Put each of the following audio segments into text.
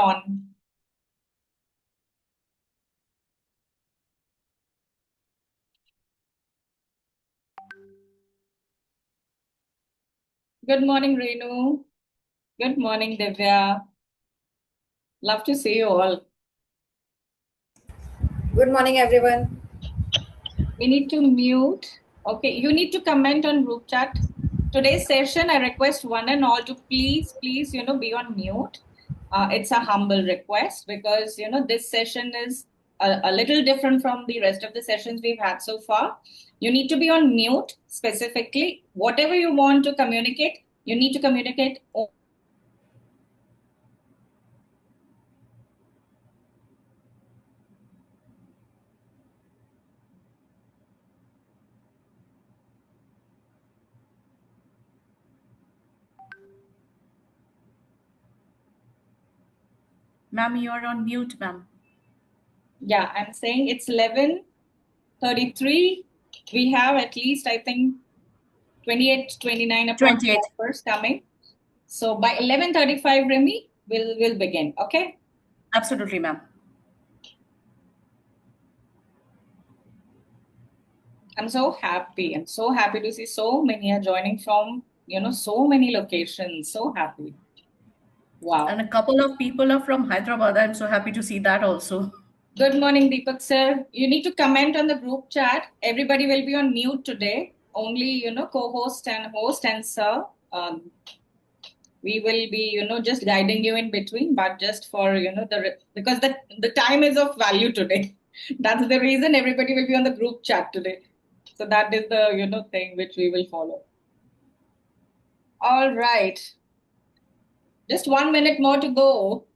on. Good morning, Renu. Good morning, Divya. Love to see you all. Good morning, everyone. We need to mute. Okay, you need to comment on group chat. Today's session, I request one and all to please, be on mute. It's a humble request because, this session is a little different from the rest of the sessions we've had so far. You need to be on mute specifically. Whatever you want to communicate, you need to communicate. Ma'am, you are on mute, ma'am. Yeah, I'm saying it's 11:33. We have at least, I think, 28, 29 approximately coming. So by 11:35, Remy, we'll begin. Okay? Absolutely, ma'am. I'm so happy. I'm so happy to see so many are joining from, so many locations. So happy. Wow. And a couple of people are from Hyderabad. I'm so happy to see that also. Good morning, Deepak sir. You need to comment on the group chat. Everybody will be on mute today. Only, co-host and host and sir. We will be, just guiding you in between, but just for, because the time is of value today. That's the reason everybody will be on the group chat today. So that is the, thing which we will follow. All right. Just 1 minute more to go.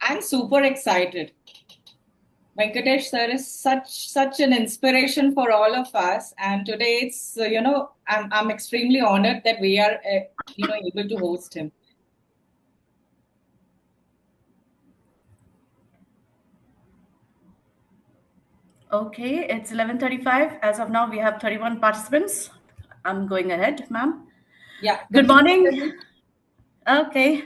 I'm super excited. Venkatesh sir is such an inspiration for all of us, and today it's I'm extremely honored that we are able to host him. Okay, it's 11:35. As of now, we have 31 participants. I'm going ahead, ma'am. Yeah. Good morning. Okay.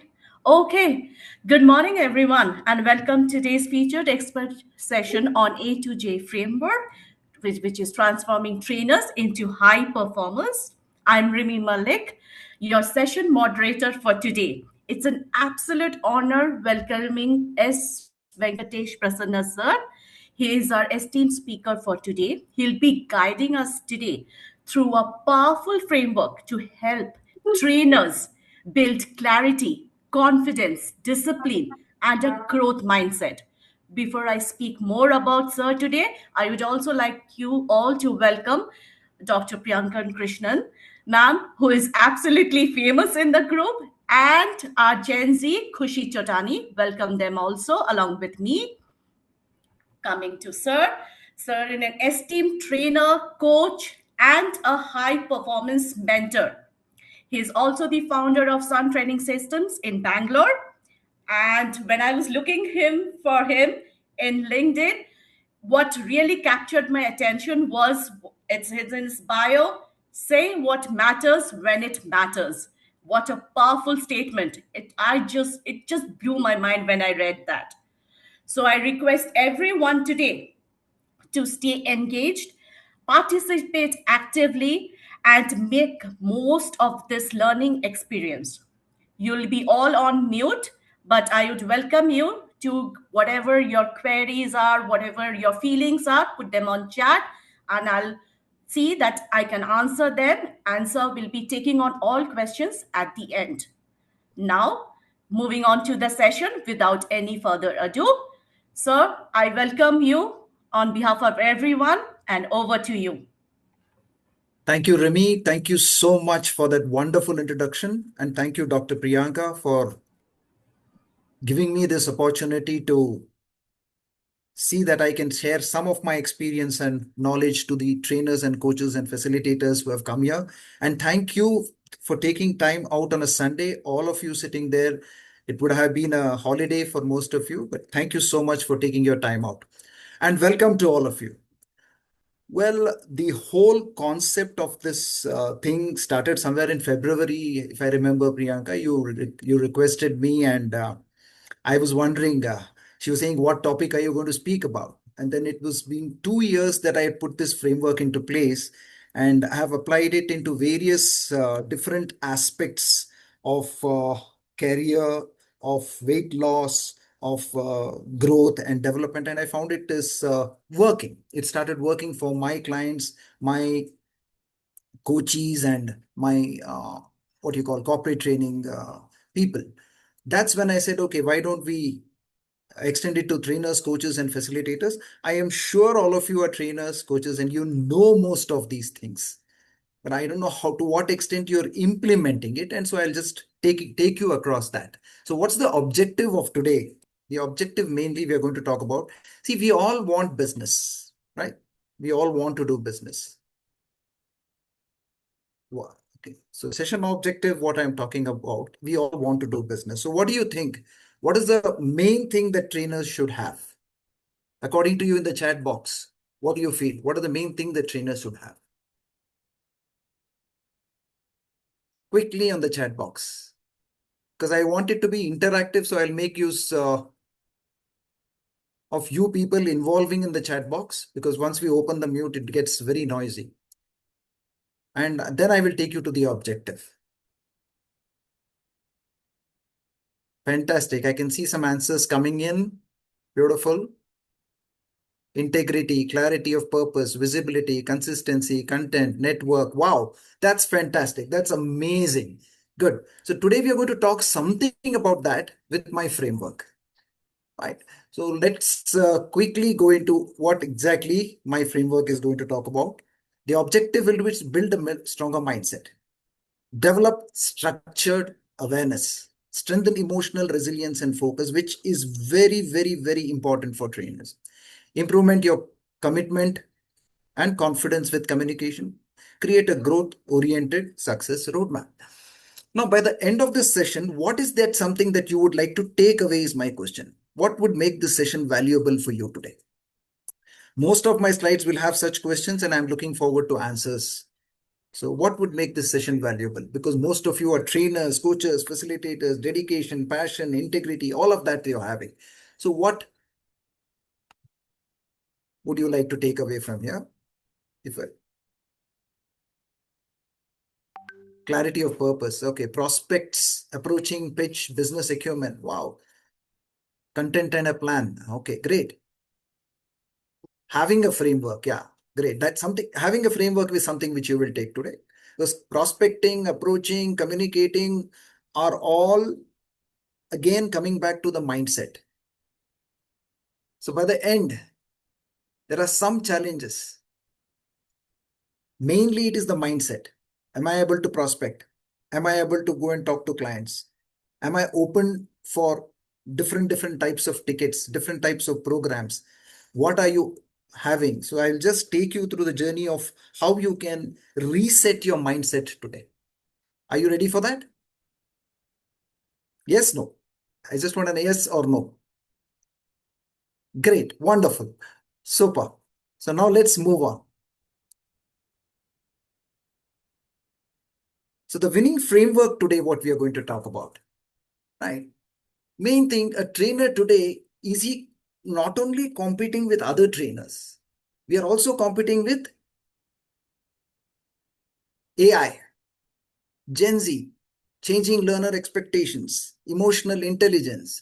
Good morning, everyone, and welcome to today's featured expert session on A to J framework, which is transforming trainers into high performers. I'm Rimi Malik, your session moderator for today. It's an absolute honor welcoming S. Venkatesh Prasanna sir. He is our esteemed speaker for today. He'll be guiding us today through a powerful framework to help trainers build clarity, confidence, discipline, and a growth mindset. Before I speak more about Sir today, I would also like you all to welcome Dr. Priyanka Krishnan, ma'am, who is absolutely famous in the group, and our Gen Z, Khushi Chotani. Welcome them also along with me. Coming to Sir. Sir is an esteemed trainer, coach, and a high performance mentor. He is also the founder of Sun Training Systems in Bangalore. And when I was looking for him in LinkedIn, what really captured my attention was it's in his bio, say what matters when it matters. What a powerful statement. It just blew my mind when I read that. So I request everyone today to stay engaged, participate actively, and make most of this learning experience. You'll be all on mute, but I would welcome you to whatever your queries are, whatever your feelings are, put them on chat, and I'll see that I can answer them. Answer will be taking on all questions at the end. Now, moving on to the session without any further ado. Sir, I welcome you on behalf of everyone, and over to you. Thank you, Remy. Thank you so much for that wonderful introduction. And thank you, Dr. Priyanka, for giving me this opportunity to see that I can share some of my experience and knowledge to the trainers and coaches and facilitators who have come here. And thank you for taking time out on a Sunday. All of you sitting there, it would have been a holiday for most of you, but thank you so much for taking your time out. And welcome to all of you. Well, the whole concept of this thing started somewhere in February. If I remember, Priyanka, you requested me, and I was wondering, she was saying, what topic are you going to speak about? And then it was been 2 years that I put this framework into place, and I have applied it into various different aspects of career, of weight loss, of growth and development. And I found it is working. It started working for my clients, my coaches, and my what you call corporate training people. That's when I said, okay, why don't we extend it to trainers, coaches, and facilitators? I am sure all of you are trainers, coaches, and you know most of these things. But I don't know how, to what extent you're implementing it. And so I'll just take you across that. So what's the objective of today? The objective mainly we are going to talk about. See, we all want business, right? We all want to do business. Okay. So session objective, what I'm talking about, we all want to do business. So what do you think? What is the main thing that trainers should have? According to you in the chat box, what do you feel? What are the main thing that trainers should have? Quickly on the chat box. Because I want it to be interactive, so I'll make use of you people involving in the chat box, because once we open the mute, it gets very noisy. And then I will take you to the objective. Fantastic. I can see some answers coming in. Beautiful. Integrity, clarity of purpose, visibility, consistency, content, network. Wow, that's fantastic. That's amazing. Good. So today we are going to talk something about that with my framework. Right. So let's quickly go into what exactly my framework is going to talk about. The objective will be to build a stronger mindset, develop structured awareness, strengthen emotional resilience and focus, which is very, very, very important for trainers. Improvement your commitment and confidence with communication. Create a growth-oriented success roadmap. Now, by the end of this session, what is that something that you would like to take away is my question. What would make this session valuable for you today? Most of my slides will have such questions, and I'm looking forward to answers. So what would make this session valuable? Because most of you are trainers, coaches, facilitators, dedication, passion, integrity, all of that you're having. So what would you like to take away from here? Clarity of purpose. Okay. Prospects, approaching, pitch, business acumen. Wow. Content and a plan. Okay, great. Having a framework. Yeah, great. That's something, having a framework is something which you will take today. Because prospecting, approaching, communicating are all, again, coming back to the mindset. So by the end, there are some challenges. Mainly it is the mindset. Am I able to prospect? Am I able to go and talk to clients? Am I open for different types of tickets, different types of programs? What are you having? So I'll just take you through the journey of how you can reset your mindset today. Are you ready for that? Yes, no. I just want an yes or no. Great, wonderful, super. So now let's move on. So the winning framework today, what we are going to talk about, right? Main thing, a trainer today, is he not only competing with other trainers, we are also competing with AI, Gen Z, changing learner expectations, emotional intelligence.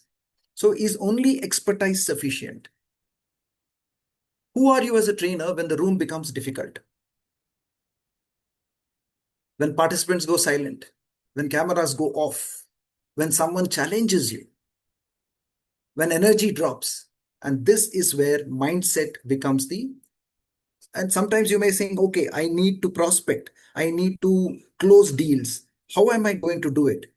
So is only expertise sufficient? Who are you as a trainer when the room becomes difficult? When participants go silent, when cameras go off, when someone challenges you, when energy drops. And this is where mindset becomes the, and sometimes you may think, okay, I need to prospect, I need to close deals. How am I going to do it?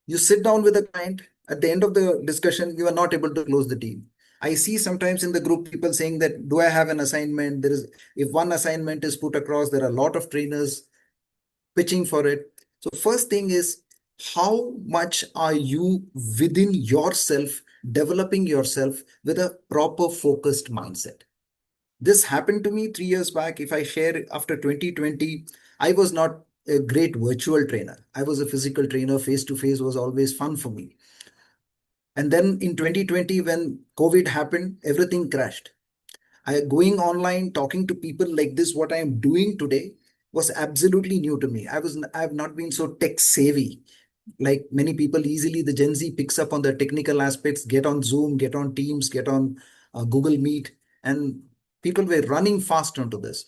You sit down with a client, at the end of the discussion, you are not able to close the deal. I see sometimes in the group people saying that, do I have an assignment? There is, if one assignment is put across, there are a lot of trainers pitching for it. So first thing is, how much are you within yourself, developing yourself with a proper focused mindset? This happened to me 3 years back. If I share, after 2020, I was not a great virtual trainer. I was a physical trainer. Face to face was always fun for me. And then in 2020, when COVID happened, everything crashed. Going online, talking to people like this, what I am doing today was absolutely new to me. I have not been so tech savvy. Like many people, easily the Gen Z picks up on the technical aspects, get on Zoom, get on Teams, get on Google Meet, and people were running fast onto this.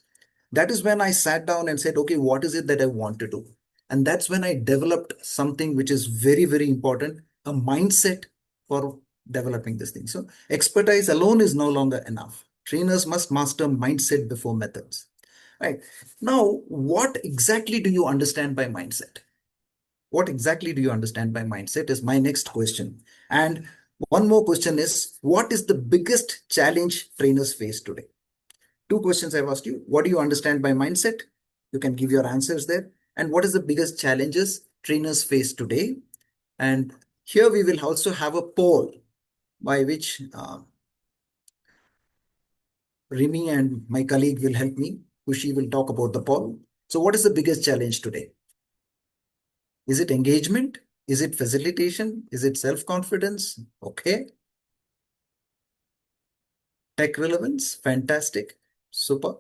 That is when I sat down and said, okay, what is it that I want to do? And that's when I developed something which is very, very important, a mindset for developing this thing. So expertise alone is no longer enough. Trainers must master mindset before methods. Right. Now, what exactly do you understand by mindset? What exactly do you understand by mindset is my next question. And one more question is, what is the biggest challenge trainers face today? Two questions I've asked you. What do you understand by mindset? You can give your answers there. And what is the biggest challenges trainers face today? And here we will also have a poll by which Rimi and my colleague will help me. Kushi will talk about the poll. So what is the biggest challenge today? Is it engagement? Is it facilitation? Is it self-confidence? Okay. Tech relevance? Fantastic. Super.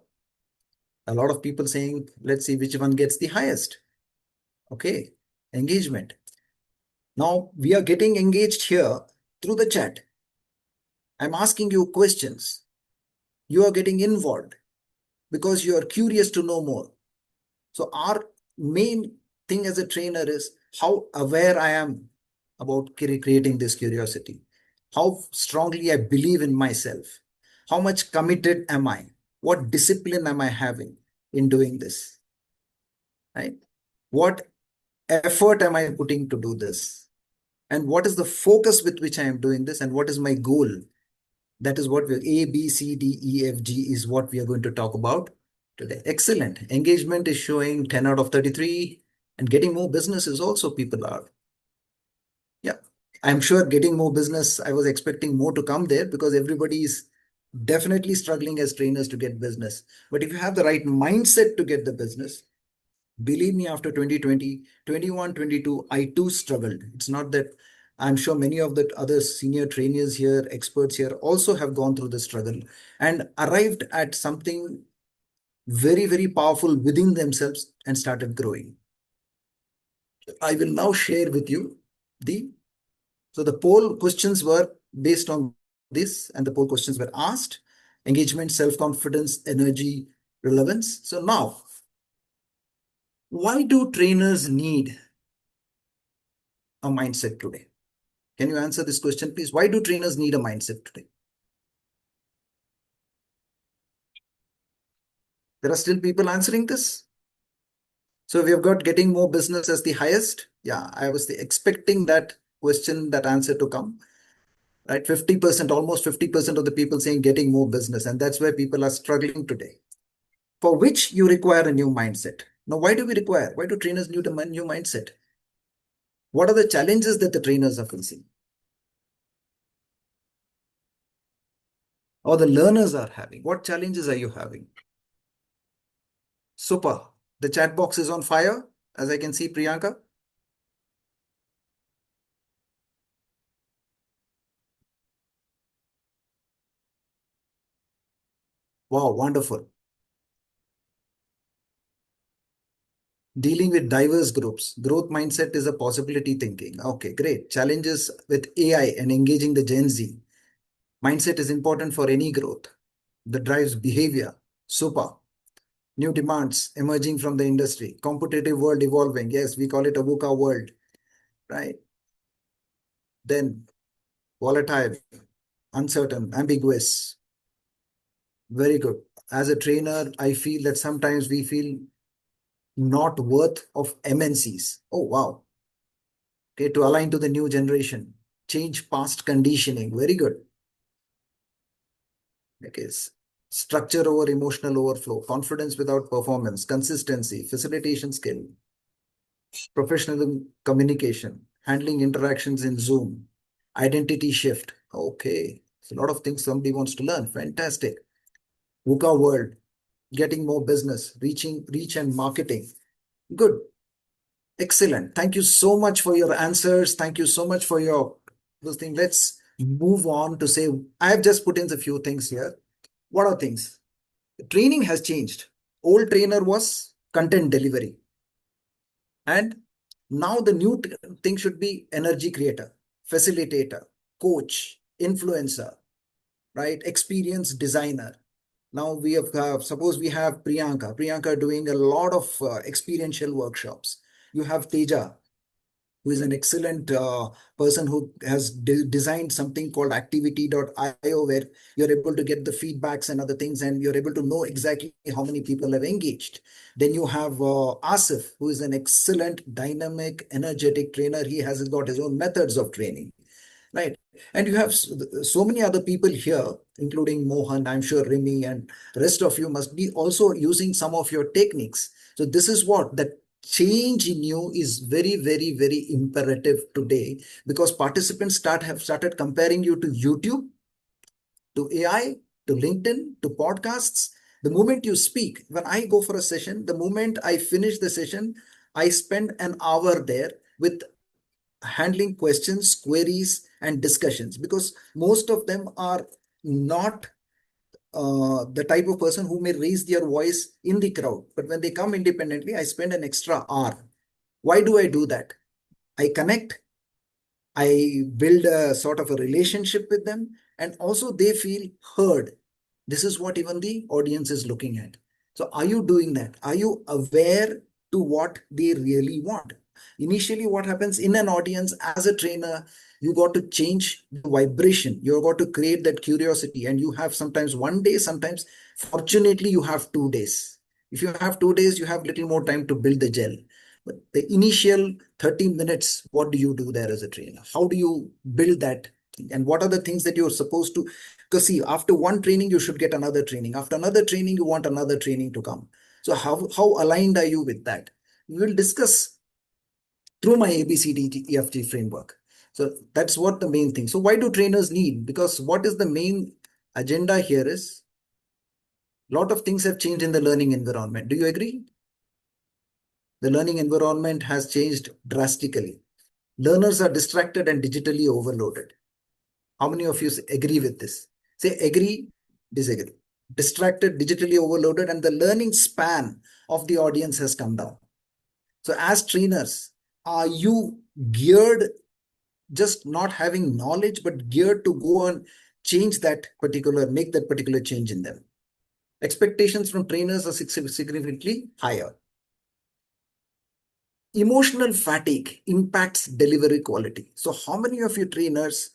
A lot of people saying, let's see which one gets the highest. Okay. Engagement. Now we are getting engaged here through the chat. I'm asking you questions. You are getting involved because you are curious to know more. So our main thing as a trainer is how aware I am about creating this curiosity, how strongly I believe in myself, how much committed am I, what discipline am I having in doing this, right? What effort am I putting to do this? And what is the focus with which I am doing this? And what is my goal? That is what we're A, B, C, D, E, F, G is what we are going to talk about today. Excellent. Engagement is showing 10 out of 33 and getting more business is also people are. Yeah, I'm sure getting more business. I was expecting more to come there because everybody is definitely struggling as trainers to get business. But if you have the right mindset to get the business, believe me, after 2020, 21, 22, I too struggled. It's not that I'm sure many of the other senior trainers here, experts here also have gone through the struggle and arrived at something very, very powerful within themselves and started growing. I will now share with you so the poll questions were based on this and the poll questions were asked: engagement, self-confidence, energy, relevance. So now, why do trainers need a mindset today? Can you answer this question, please? Why do trainers need a mindset today? There are still people answering this. So we have got getting more business as the highest. Yeah, I was expecting that question, that answer to come. Right, 50%, almost 50% of the people saying getting more business. And that's where people are struggling today. For which you require a new mindset. Now, why do trainers need a new mindset? What are the challenges that the trainers are facing? Or the learners are having? What challenges are you having? Super. The chat box is on fire, as I can see, Priyanka. Wow, wonderful. Dealing with diverse groups. Growth mindset is a possibility thinking. Okay, great. Challenges with AI and engaging the Gen Z. Mindset is important for any growth that drives behavior. Super. New demands emerging from the industry. Competitive world evolving. Yes, we call it a VUCA world, right? Then volatile, uncertain, ambiguous. Very good. As a trainer, I feel that sometimes we feel not worth of MNCs. Oh, wow. Okay, to align to the new generation. Change past conditioning. Very good. Okay, structure over emotional overflow. Confidence without performance. Consistency. Facilitation skill. Professional communication. Handling interactions in Zoom. Identity shift. Okay. It's a lot of things somebody wants to learn. Fantastic. VUCA world. Getting more business. Reach and marketing. Good. Excellent. Thank you so much for your answers. Thank you so much for your those things. Let's move on to say, I have just put in a few things here. What are things? Training has changed. Old trainer was content delivery. And now the new thing should be energy creator, facilitator, coach, influencer, right? Experienced designer. Now we have, suppose we have Priyanka doing a lot of experiential workshops. You have Teja, who is an excellent person who has designed something called activity.io, where you're able to get the feedbacks and other things, and you're able to know exactly how many people have engaged. Then you have Asif, who is an excellent, dynamic, energetic trainer. He has got his own methods of training, right? And you have so many other people here, including Mohan, I'm sure Remy and rest of you must be also using some of your techniques. So this is what that change in you is very, very, very imperative today, because participants have started comparing you to YouTube, to AI, to LinkedIn, to podcasts. The moment you speak, when I go for a session, the moment I finish the session, I spend an hour there with handling questions, queries, and discussions, because most of them are not the type of person who may raise their voice in the crowd. But when they come independently, I spend an extra hour. Why do I do that? I connect, I build a sort of a relationship with them, and also they feel heard. This is what even the audience is looking at. So are you doing that? Are you aware to what they really want? Initially, what happens in an audience as a trainer, you got to change the vibration. You got to create that curiosity, and you have sometimes one day, sometimes fortunately you have 2 days. If you have 2 days, you have little more time to build the gel. But the initial 30 minutes, what do you do there as a trainer? How do you build that thing? And what are the things that you're supposed to? Because see, after one training, you should get another training. After another training, you want another training to come. So how aligned are you with that? We will discuss through my ABCD framework. So that's what the main thing. So why do trainers need? Because what is the main agenda here is a lot of things have changed in the learning environment. Do you agree? The learning environment has changed drastically. Learners are distracted and digitally overloaded. How many of you agree with this? Say agree, disagree. Distracted, digitally overloaded, and the learning span of the audience has come down. So as trainers, are you geared, just not having knowledge, but geared to go and change that particular, make that particular change in them? Expectations from trainers are significantly higher. Emotional fatigue impacts delivery quality. So how many of you trainers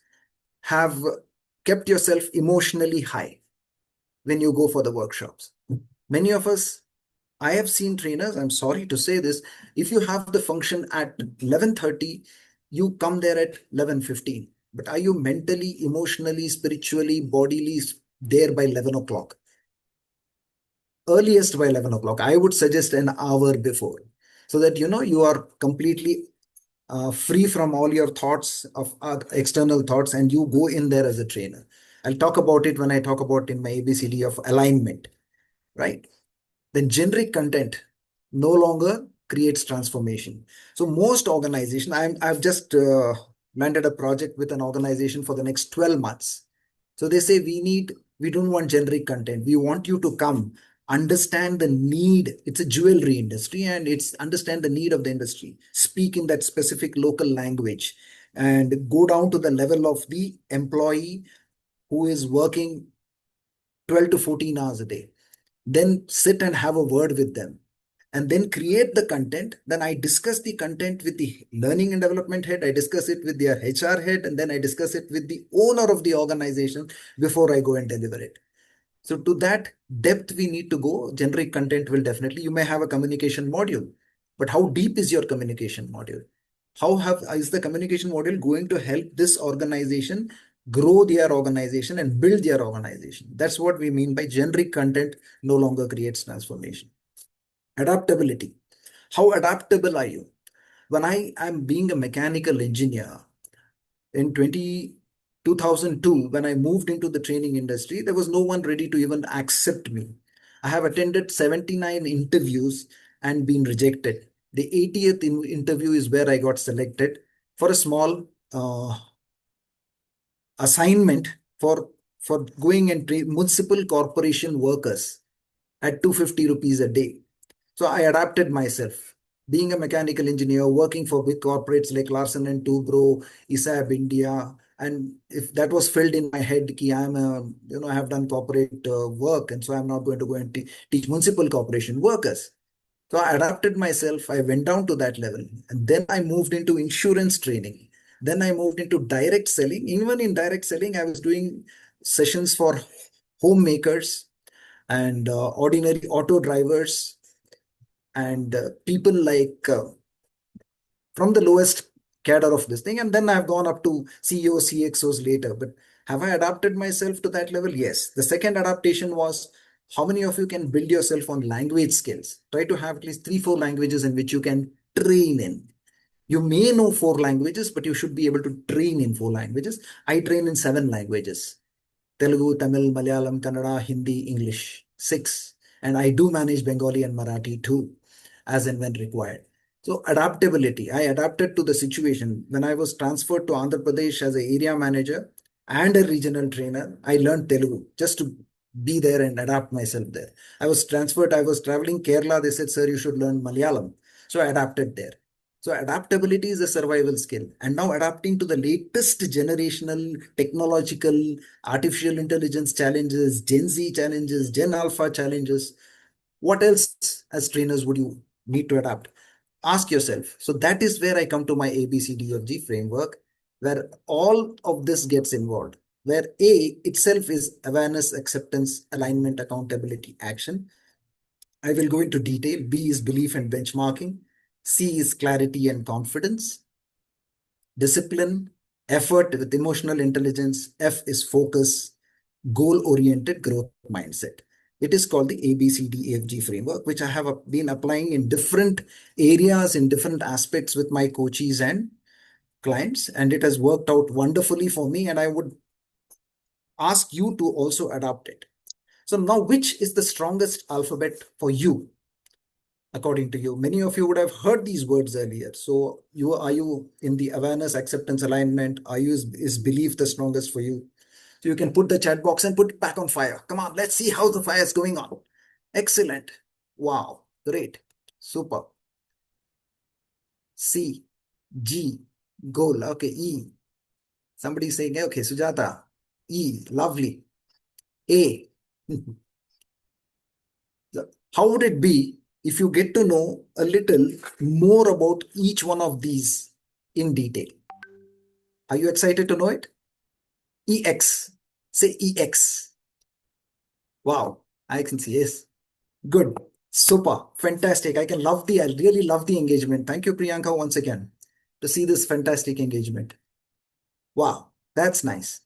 have kept yourself emotionally high when you go for the workshops? Many of us, I have seen trainers, I'm sorry to say this, if you have the function at 11:30, you come there at 11:15. But are you mentally, emotionally, spiritually, bodily there by 11 o'clock? Earliest by 11 o'clock. I would suggest an hour before, so that you are completely free from all your thoughts of external thoughts, and you go in there as a trainer. I'll talk about it when I talk about in my ABCD of alignment, right? Then generic content no longer creates transformation. So most organization, I've just landed a project with an organization for the next 12 months. So they say we don't want generic content. We want you to come, understand the need. It's a jewelry industry, and it's understand the need of the industry. Speak in that specific local language and go down to the level of the employee who is working 12 to 14 hours a day. Then sit and have a word with them, and then create the content. Then I discuss the content with the learning and development head. I discuss it with their HR head, and then I discuss it with the owner of the organization before I go and deliver it. So to that depth we need to go. Generic content will definitely, you may have a communication module, but how deep is your communication module? Is the communication module going to help this organization grow their organization and build their organization? That's what we mean by generic content no longer creates transformation. Adaptability. How adaptable are you? When I am being a mechanical engineer in 2002, when I moved into the training industry, there was no one ready to even accept me. I have attended 79 interviews and been rejected. The 80th interview is where I got selected for a small assignment for going and train municipal corporation workers at 250 rupees a day. So I adapted myself. Being a mechanical engineer, working for big corporates like Larsen and Toubro, ISAB India, and if that was filled in my head, ki I'm a, I have done corporate work, and so I'm not going to go and teach municipal corporation workers. So I adapted myself. I went down to that level, and then I moved into insurance training. Then I moved into direct selling. Even in direct selling, I was doing sessions for homemakers and ordinary auto drivers and people like from the lowest cadre of this thing. And then I've gone up to CEOs, CXOs later. But have I adapted myself to that level? Yes. The second adaptation was how many of you can build yourself on language skills? Try to have at least 3-4 languages in which you can train in. You may know 4 languages, but you should be able to train in 4 languages. I train in 7 languages. Telugu, Tamil, Malayalam, Kannada, Hindi, English, 6. And I do manage Bengali and Marathi too, as and when required. So adaptability, I adapted to the situation. When I was transferred to Andhra Pradesh as an area manager and a regional trainer, I learned Telugu just to be there and adapt myself there. I was transferred, I was traveling Kerala. They said, sir, you should learn Malayalam. So I adapted there. So adaptability is a survival skill. And now adapting to the latest generational technological artificial intelligence challenges, Gen Z challenges, Gen Alpha challenges. What else as trainers would you need to adapt? Ask yourself. So that is where I come to my ABCDFG framework, where all of this gets involved, where A itself is awareness, acceptance, alignment, accountability, action. I will go into detail. B is belief and benchmarking. C is clarity and confidence. Discipline, effort with emotional intelligence. F is focus, goal-oriented growth mindset. It is called the ABCDEFG framework, which I have been applying in different areas, in different aspects with my coaches and clients, and it has worked out wonderfully for me, and I would ask you to also adopt it. So now, which is the strongest alphabet for you, according to you? Many of you would have heard these words earlier. So are you in the awareness, acceptance, alignment? Is belief the strongest for you? So you can put the chat box and put it back on fire. Come on, let's see how the fire is going on. Excellent. Wow, great. Super. C, G, goal. Okay, E. Somebody saying, okay, Sujata. E, lovely. A. How would it be if you get to know a little more about each one of these in detail? Are you excited to know it? EX. Say EX. Wow, I can see, yes. Good. Super. Fantastic. I really love the engagement. Thank you, Priyanka, once again, to see this fantastic engagement. Wow, that's nice.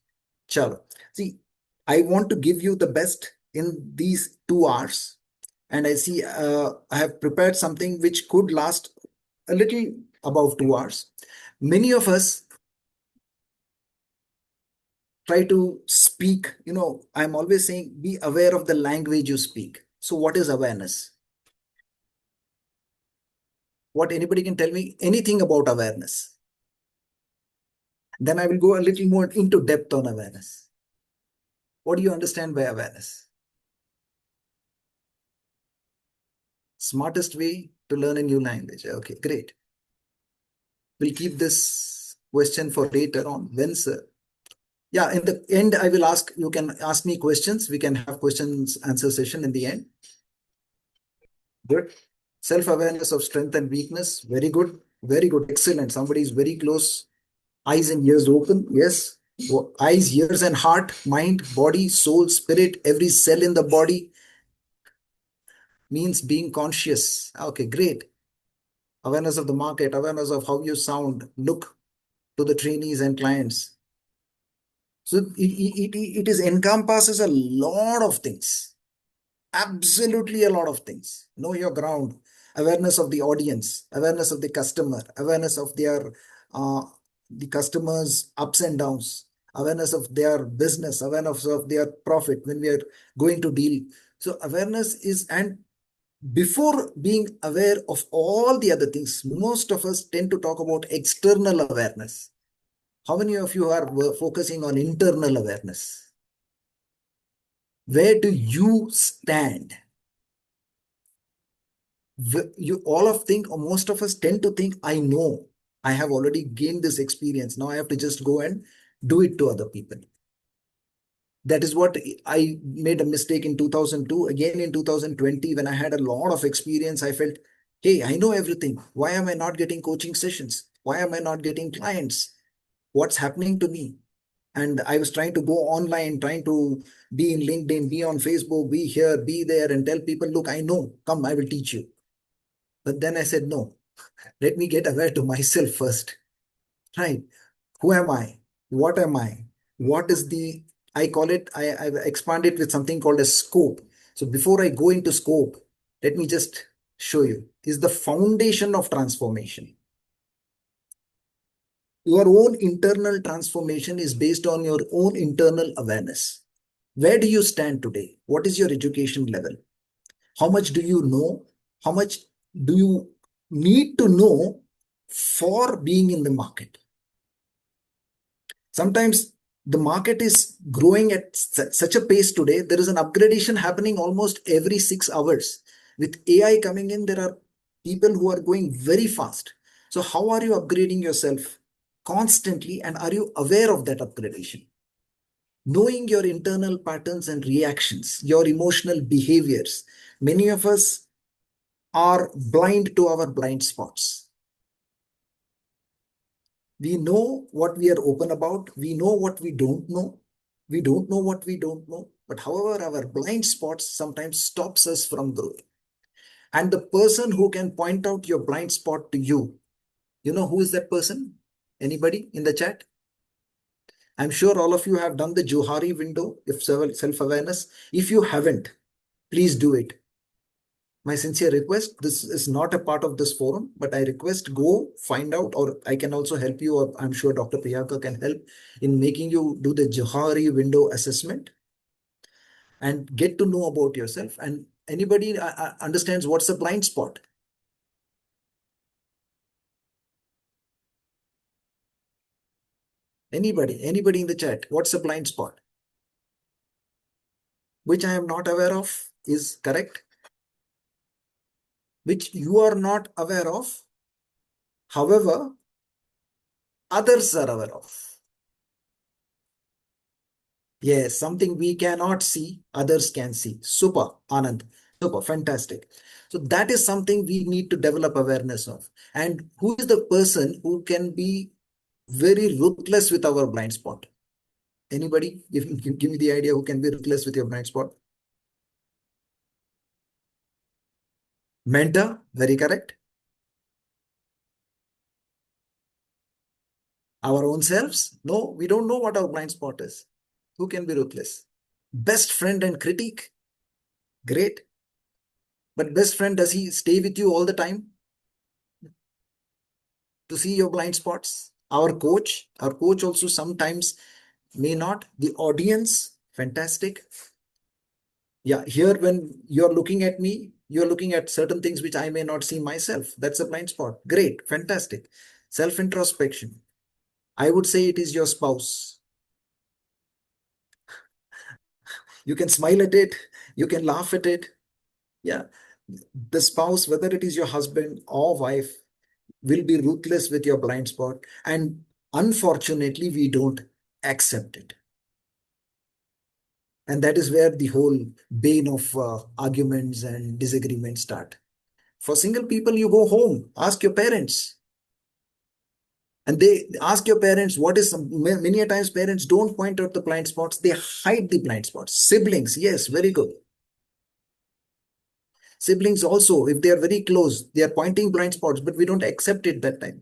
Chalo. See, I want to give you the best in these 2 hours. And I see I have prepared something which could last a little above 2 hours. Many of us try to speak, I'm always saying, be aware of the language you speak. So what is awareness? What anybody can tell me anything about awareness? Then I will go a little more into depth on awareness. What do you understand by awareness? Smartest way to learn a new language. Okay, great. We'll keep this question for later on. When, sir? Yeah, in the end, I will ask, you can ask me questions. We can have questions answer session in the end. Good. Self-awareness of strength and weakness. Very good. Very good. Excellent. Somebody is very close. Eyes and ears open. Yes. Eyes, ears, and heart, mind, body, soul, spirit, every cell in the body means being conscious. Okay, great. Awareness of the market, awareness of how you sound, look to the trainees and clients. So it encompasses a lot of things. Absolutely a lot of things. Know your ground. Awareness of the audience, awareness of the customer, awareness of the customer's ups and downs, awareness of their business, awareness of their profit when we are going to deal. So awareness is, and before being aware of all the other things, most of us tend to talk about external awareness. How many of you are focusing on internal awareness? Where do you stand? You all of think, or most of us tend to think, I know, I have already gained this experience. Now I have to just go and do it to other people. That is what I made a mistake in 2002. Again in 2020, when I had a lot of experience, I felt, hey, I know everything. Why am I not getting coaching sessions? Why am I not getting clients? What's happening to me? And I was trying to go online, trying to be in LinkedIn, be on Facebook, be here, be there, and tell people, look, I know, come, I will teach you. But then I said, no, let me get aware to myself first, right? Who am I? What am I? What is the, I call it, I expand it with something called a scope. So before I go into scope, let me just show you, is the foundation of transformation. Your own internal transformation is based on your own internal awareness. Where do you stand today? What is your education level? How much do you know? How much do you need to know for being in the market? Sometimes the market is growing at such a pace today. There is an upgradation happening almost every 6 hours. With AI coming in, there are people who are going very fast. So how are you upgrading yourself constantly, and are you aware of that upgradation? Knowing your internal patterns and reactions, your emotional behaviors. Many of us are blind to our blind spots. We know what we are open about. We know what we don't know. We don't know what we don't know. But however, our blind spots sometimes stops us from growing. And the person who can point out your blind spot to you know who is that person? Anybody in the chat? I'm sure all of you have done the Johari window of self-awareness. If you haven't, please do it. My sincere request, this is not a part of this forum, but I request go find out, or I can also help you, or I'm sure Dr. Priyanka can help in making you do the Johari window assessment and get to know about yourself. And anybody understands what's a blind spot? Anybody in the chat, what's a blind spot? Which I am not aware of is correct. Which you are not aware of, however, others are aware of. Yes, something we cannot see, others can see. Super, Anand. Super, fantastic. So that is something we need to develop awareness of. And who is the person who can be very ruthless with our blind spot? Anybody? Give me the idea who can be ruthless with your blind spot. Mentor, very correct. Our own selves? No, we don't know what our blind spot is. Who can be ruthless? Best friend and critique? Great. But best friend, does he stay with you all the time to see your blind spots? Our coach also sometimes may not. The audience, fantastic. Yeah, here when you're looking at me, you're looking at certain things which I may not see myself. That's a blind spot. Great, fantastic. Self-introspection. I would say it is your spouse. You can smile at it, you can laugh at it. Yeah, the spouse, whether it is your husband or wife, will be ruthless with your blind spot. And unfortunately, we don't accept it. And that is where the whole bane of arguments and disagreements start. For single people, you go home, ask your parents. And they ask your parents, what is many a times parents don't point out the blind spots, they hide the blind spots. Siblings, yes, very good. Siblings also, if they are very close, they are pointing blind spots, but we don't accept it that time.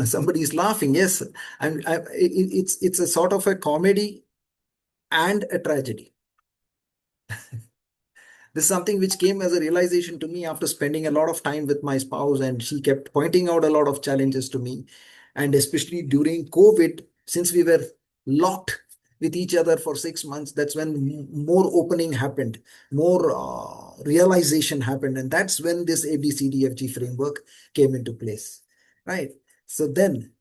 Somebody is laughing, yes. It's a sort of a comedy and a tragedy. This is something which came as a realization to me after spending a lot of time with my spouse, and she kept pointing out a lot of challenges to me. And especially during COVID, since we were locked with each other for 6 months, that's when more opening happened, more realization happened. And that's when this ABCDFG framework came into place, right? So then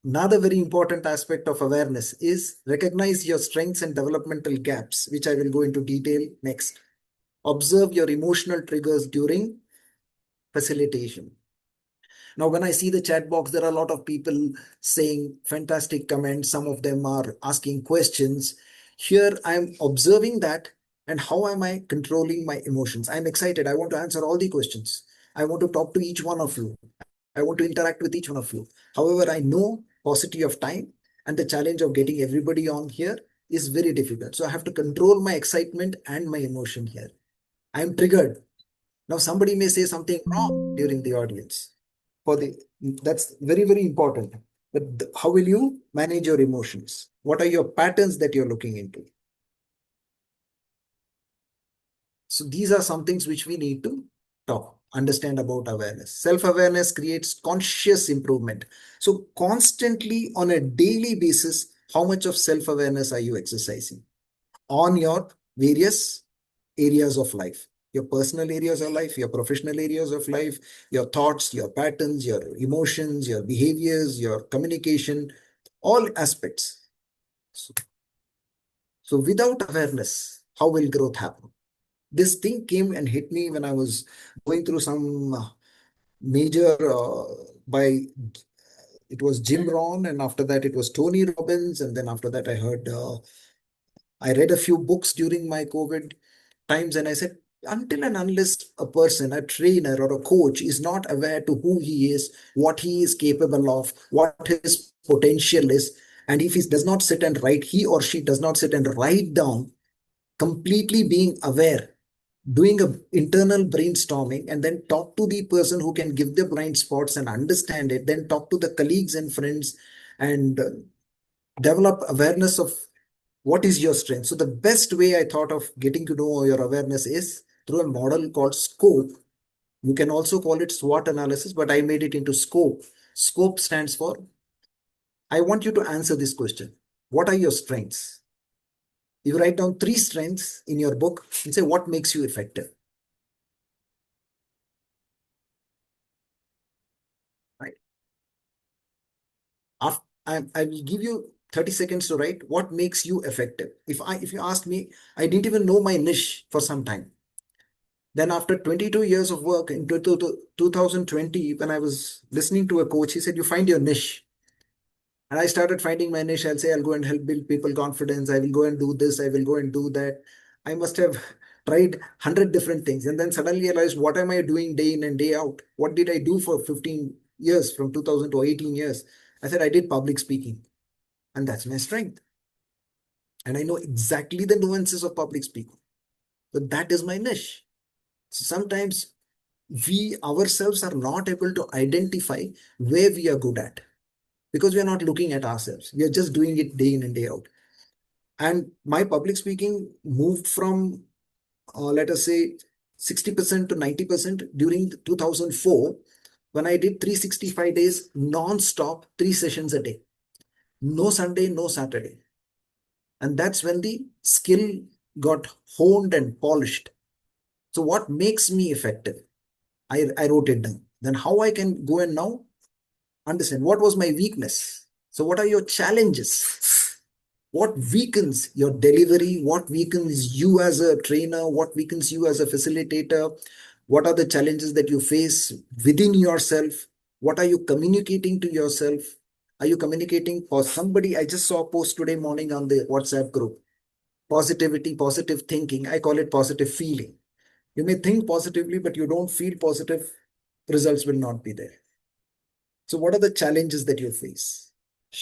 another very important aspect of awareness is recognize your strengths and developmental gaps, which I will go into detail next. Observe your emotional triggers during facilitation. Now, when I see the chat box, there are a lot of people saying fantastic comments. Some of them are asking questions. Here, I'm observing that and how am I controlling my emotions? I'm excited. I want to answer all the questions. I want to talk to each one of you. I want to interact with each one of you. However, I know paucity of time and the challenge of getting everybody on here is very difficult. So I have to control my excitement and my emotion here. I'm triggered. Now, somebody may say something wrong during the audience. That's very, very important. But how will you manage your emotions? What are your patterns that you're looking into? So these are some things which we need to understand about awareness. Self-awareness creates conscious improvement. So constantly on a daily basis, how much of self-awareness are you exercising on your various areas of life? Your personal areas of life, your professional areas of life, your thoughts, your patterns, your emotions, your behaviors, your communication, all aspects. So without awareness, how will growth happen? This thing came and hit me when I was going through some major by it was Jim Rohn, and after that it was Tony Robbins, and then after that I read a few books during my COVID times, and I said, until and unless a person, a trainer or a coach is not aware to who he is, what he is capable of, what his potential is, and if he does not sit and write, he or she does not sit and write down, completely being aware, doing a internal brainstorming, and then talk to the person who can give the blind spots and understand it, then talk to the colleagues and friends and develop awareness of what is your strength. So the best way I thought of getting to know your awareness is through a model called SCOPE. You can also call it SWOT analysis, but I made it into SCOPE. SCOPE stands for, I want you to answer this question. What are your strengths? You write down 3 strengths in your book and say, what makes you effective? Right. I will give you 30 seconds to write what makes you effective. If you ask me, I didn't even know my niche for some time. Then after 22 years of work in 2020, when I was listening to a coach, he said, you find your niche. And I started finding my niche. I'll say, I'll go and help build people confidence. I will go and do this. I will go and do that. I must have tried 100 different things. And then suddenly I realized, what am I doing day in and day out? What did I do for 15 years, from 2000 to 18 years? I said, I did public speaking. And that's my strength. And I know exactly the nuances of public speaking. So that is my niche. So sometimes we ourselves are not able to identify where we are good at because we are not looking at ourselves. We are just doing it day in and day out. And my public speaking moved from, let us say, 60% to 90% during 2004 when I did 365 days non-stop, 3 sessions a day. No Sunday, no Saturday. And that's when the skill got honed and polished. So what makes me effective? I wrote it down. Then how I can go and now understand what was my weakness. So what are your challenges? What weakens your delivery? What weakens you as a trainer? What weakens you as a facilitator? What are the challenges that you face within yourself? What are you communicating to yourself? Are you communicating for somebody? I just saw a post today morning on the WhatsApp group. Positivity, positive thinking. I call it positive feeling. You may think positively, but you don't feel positive, results will not be there. So what are the challenges that you face?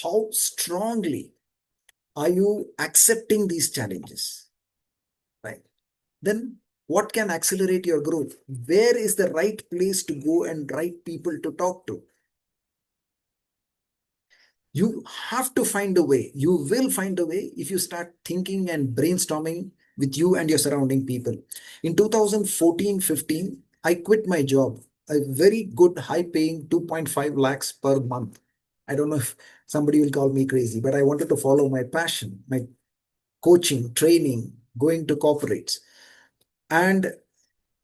How strongly are you accepting these challenges? Right. Then what can accelerate your growth? Where is the right place to go and right people to talk to? You have to find a way. You will find a way if you start thinking and brainstorming with you and your surrounding people. In 2014-15, I quit my job, a very good, high-paying 2.5 lakhs per month. I don't know if somebody will call me crazy, but I wanted to follow my passion, my coaching, training, going to corporates. And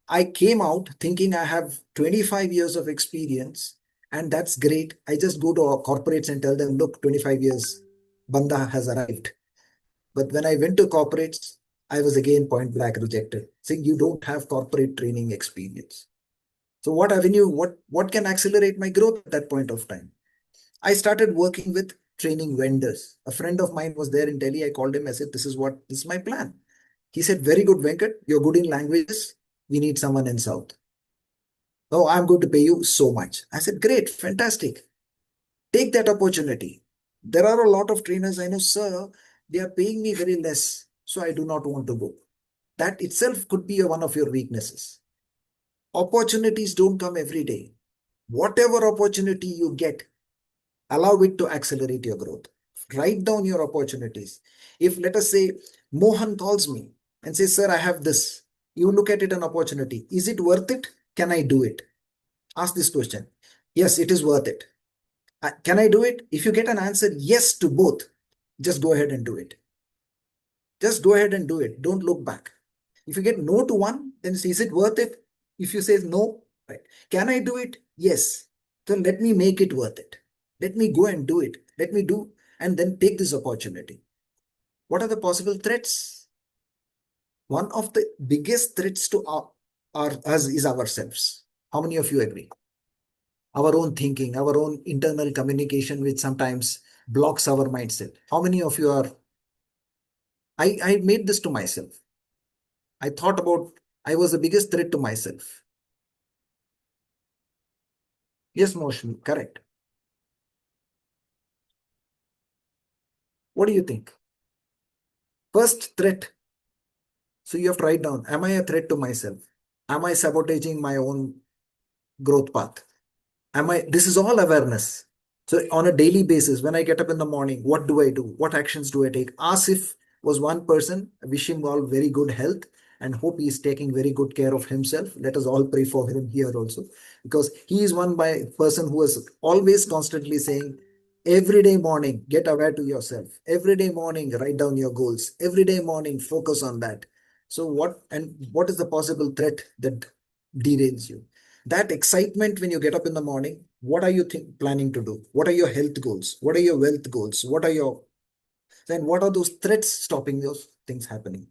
I came out thinking I have 25 years of experience And that's great. I just go to our corporates and tell them, look, 25 years, Banda has arrived. But when I went to corporates, I was again point blank rejected, saying you don't have corporate training experience. So what avenue, what can accelerate my growth at that point of time? I started working with training vendors. A friend of mine was there in Delhi. I called him. I said, this is my plan. He said, very good, Venkat. You're good in languages. We need someone in South. Oh, I'm going to pay you so much. I said, great, fantastic. Take that opportunity. There are a lot of trainers I know, sir, they are paying me very less, so I do not want to go. That itself could be one of your weaknesses. Opportunities don't come every day. Whatever opportunity you get, allow it to accelerate your growth. Write down your opportunities. If, let us say, Mohan calls me and says, sir, I have this. You look at it an opportunity. Is it worth it? Can I do it? Ask this question. Yes, it is worth it. Can I do it? If you get an answer yes to both, just go ahead and do it. Just go ahead and do it. Don't look back. If you get no to one, then is it worth it? If you say no, right? Can I do it? Yes. So let me make it worth it. Let me go and do it. Let me do and then take this opportunity. What are the possible threats? One of the biggest threats to us is ourselves. How many of you agree? Our own thinking, our own internal communication, which sometimes blocks our mindset. How many of you are? I made this to myself. I thought about, I was the biggest threat to myself. Yes, Moshmi, correct. What do you think? First threat. So you have to write down, am I a threat to myself? Am I sabotaging my own growth path? This is all awareness. So on a daily basis, when I get up in the morning, what do I do? What actions do I take? Asif was one person. I wish him all very good health and hope he is taking very good care of himself. Let us all pray for him here also, because he is one person who is always constantly saying, every day morning, get aware to yourself. Every day morning, write down your goals. Every day morning, focus on that. So what is the possible threat that derails you? That excitement when you get up in the morning, what are you planning to do? What are your health goals? What are your wealth goals? What are those threats stopping those things happening?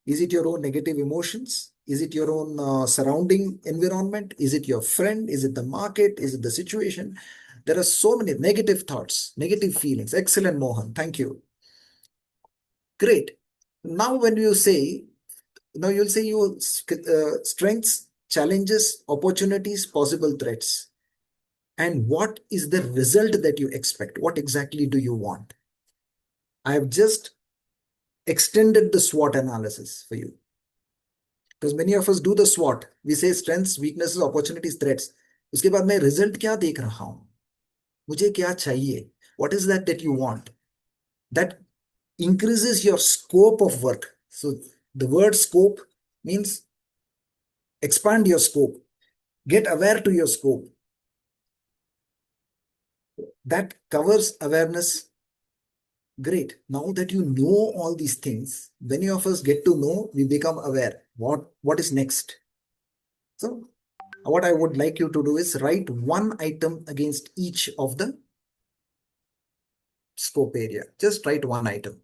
Is it your own negative emotions? Is it your own surrounding environment? Is it your friend? Is it the market? Is it the situation? There are so many negative thoughts, negative feelings. Excellent, Mohan. Thank you. Great. Now, when you say, now you'll say your strengths, challenges, opportunities, possible threats. And what is the result that you expect? What exactly do you want? I have just extended the SWOT analysis for you. Because many of us do the SWOT. We say strengths, weaknesses, opportunities, threats. उसके बाद मैं result क्या देख रहा हूँ? मुझे क्या चाहिए? What is that you want? That increases your scope of work. So the word scope means expand your scope. Get aware to your scope. That covers awareness. Great. Now that you know all these things, many of us get to know, we become aware. What is next? So what I would like you to do is write one item against each of the scope area. Just write one item.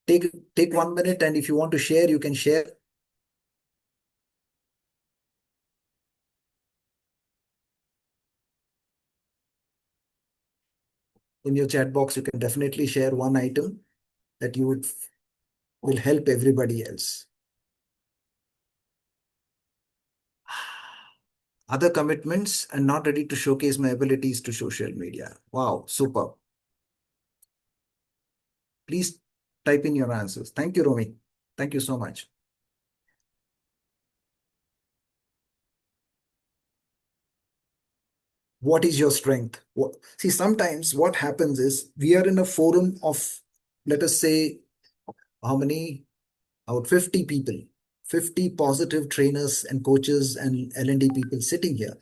Take 1 minute, and if you want to share, you can share. In your chat box, you can definitely share one item that you will help everybody else. Other commitments and not ready to showcase my abilities to social media. Wow, super. Please type in your answers. Thank you, Romi. Thank you so much. What is your strength? See, sometimes what happens is we are in a forum of, let us say, how many? About 50 people, 50 positive trainers and coaches and L&D people sitting here.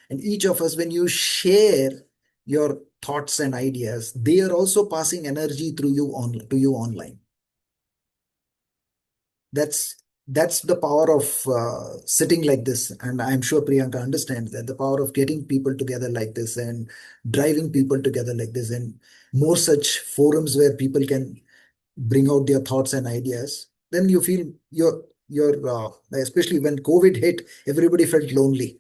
And each of us, when you share your thoughts and ideas, they are also passing energy through you to you online. That's that's the power of sitting like this. And I'm sure Priyanka understands that the power of getting people together like this and driving people together like this, and more such forums where people can bring out their thoughts and ideas. Then you feel especially when COVID hit, everybody felt lonely,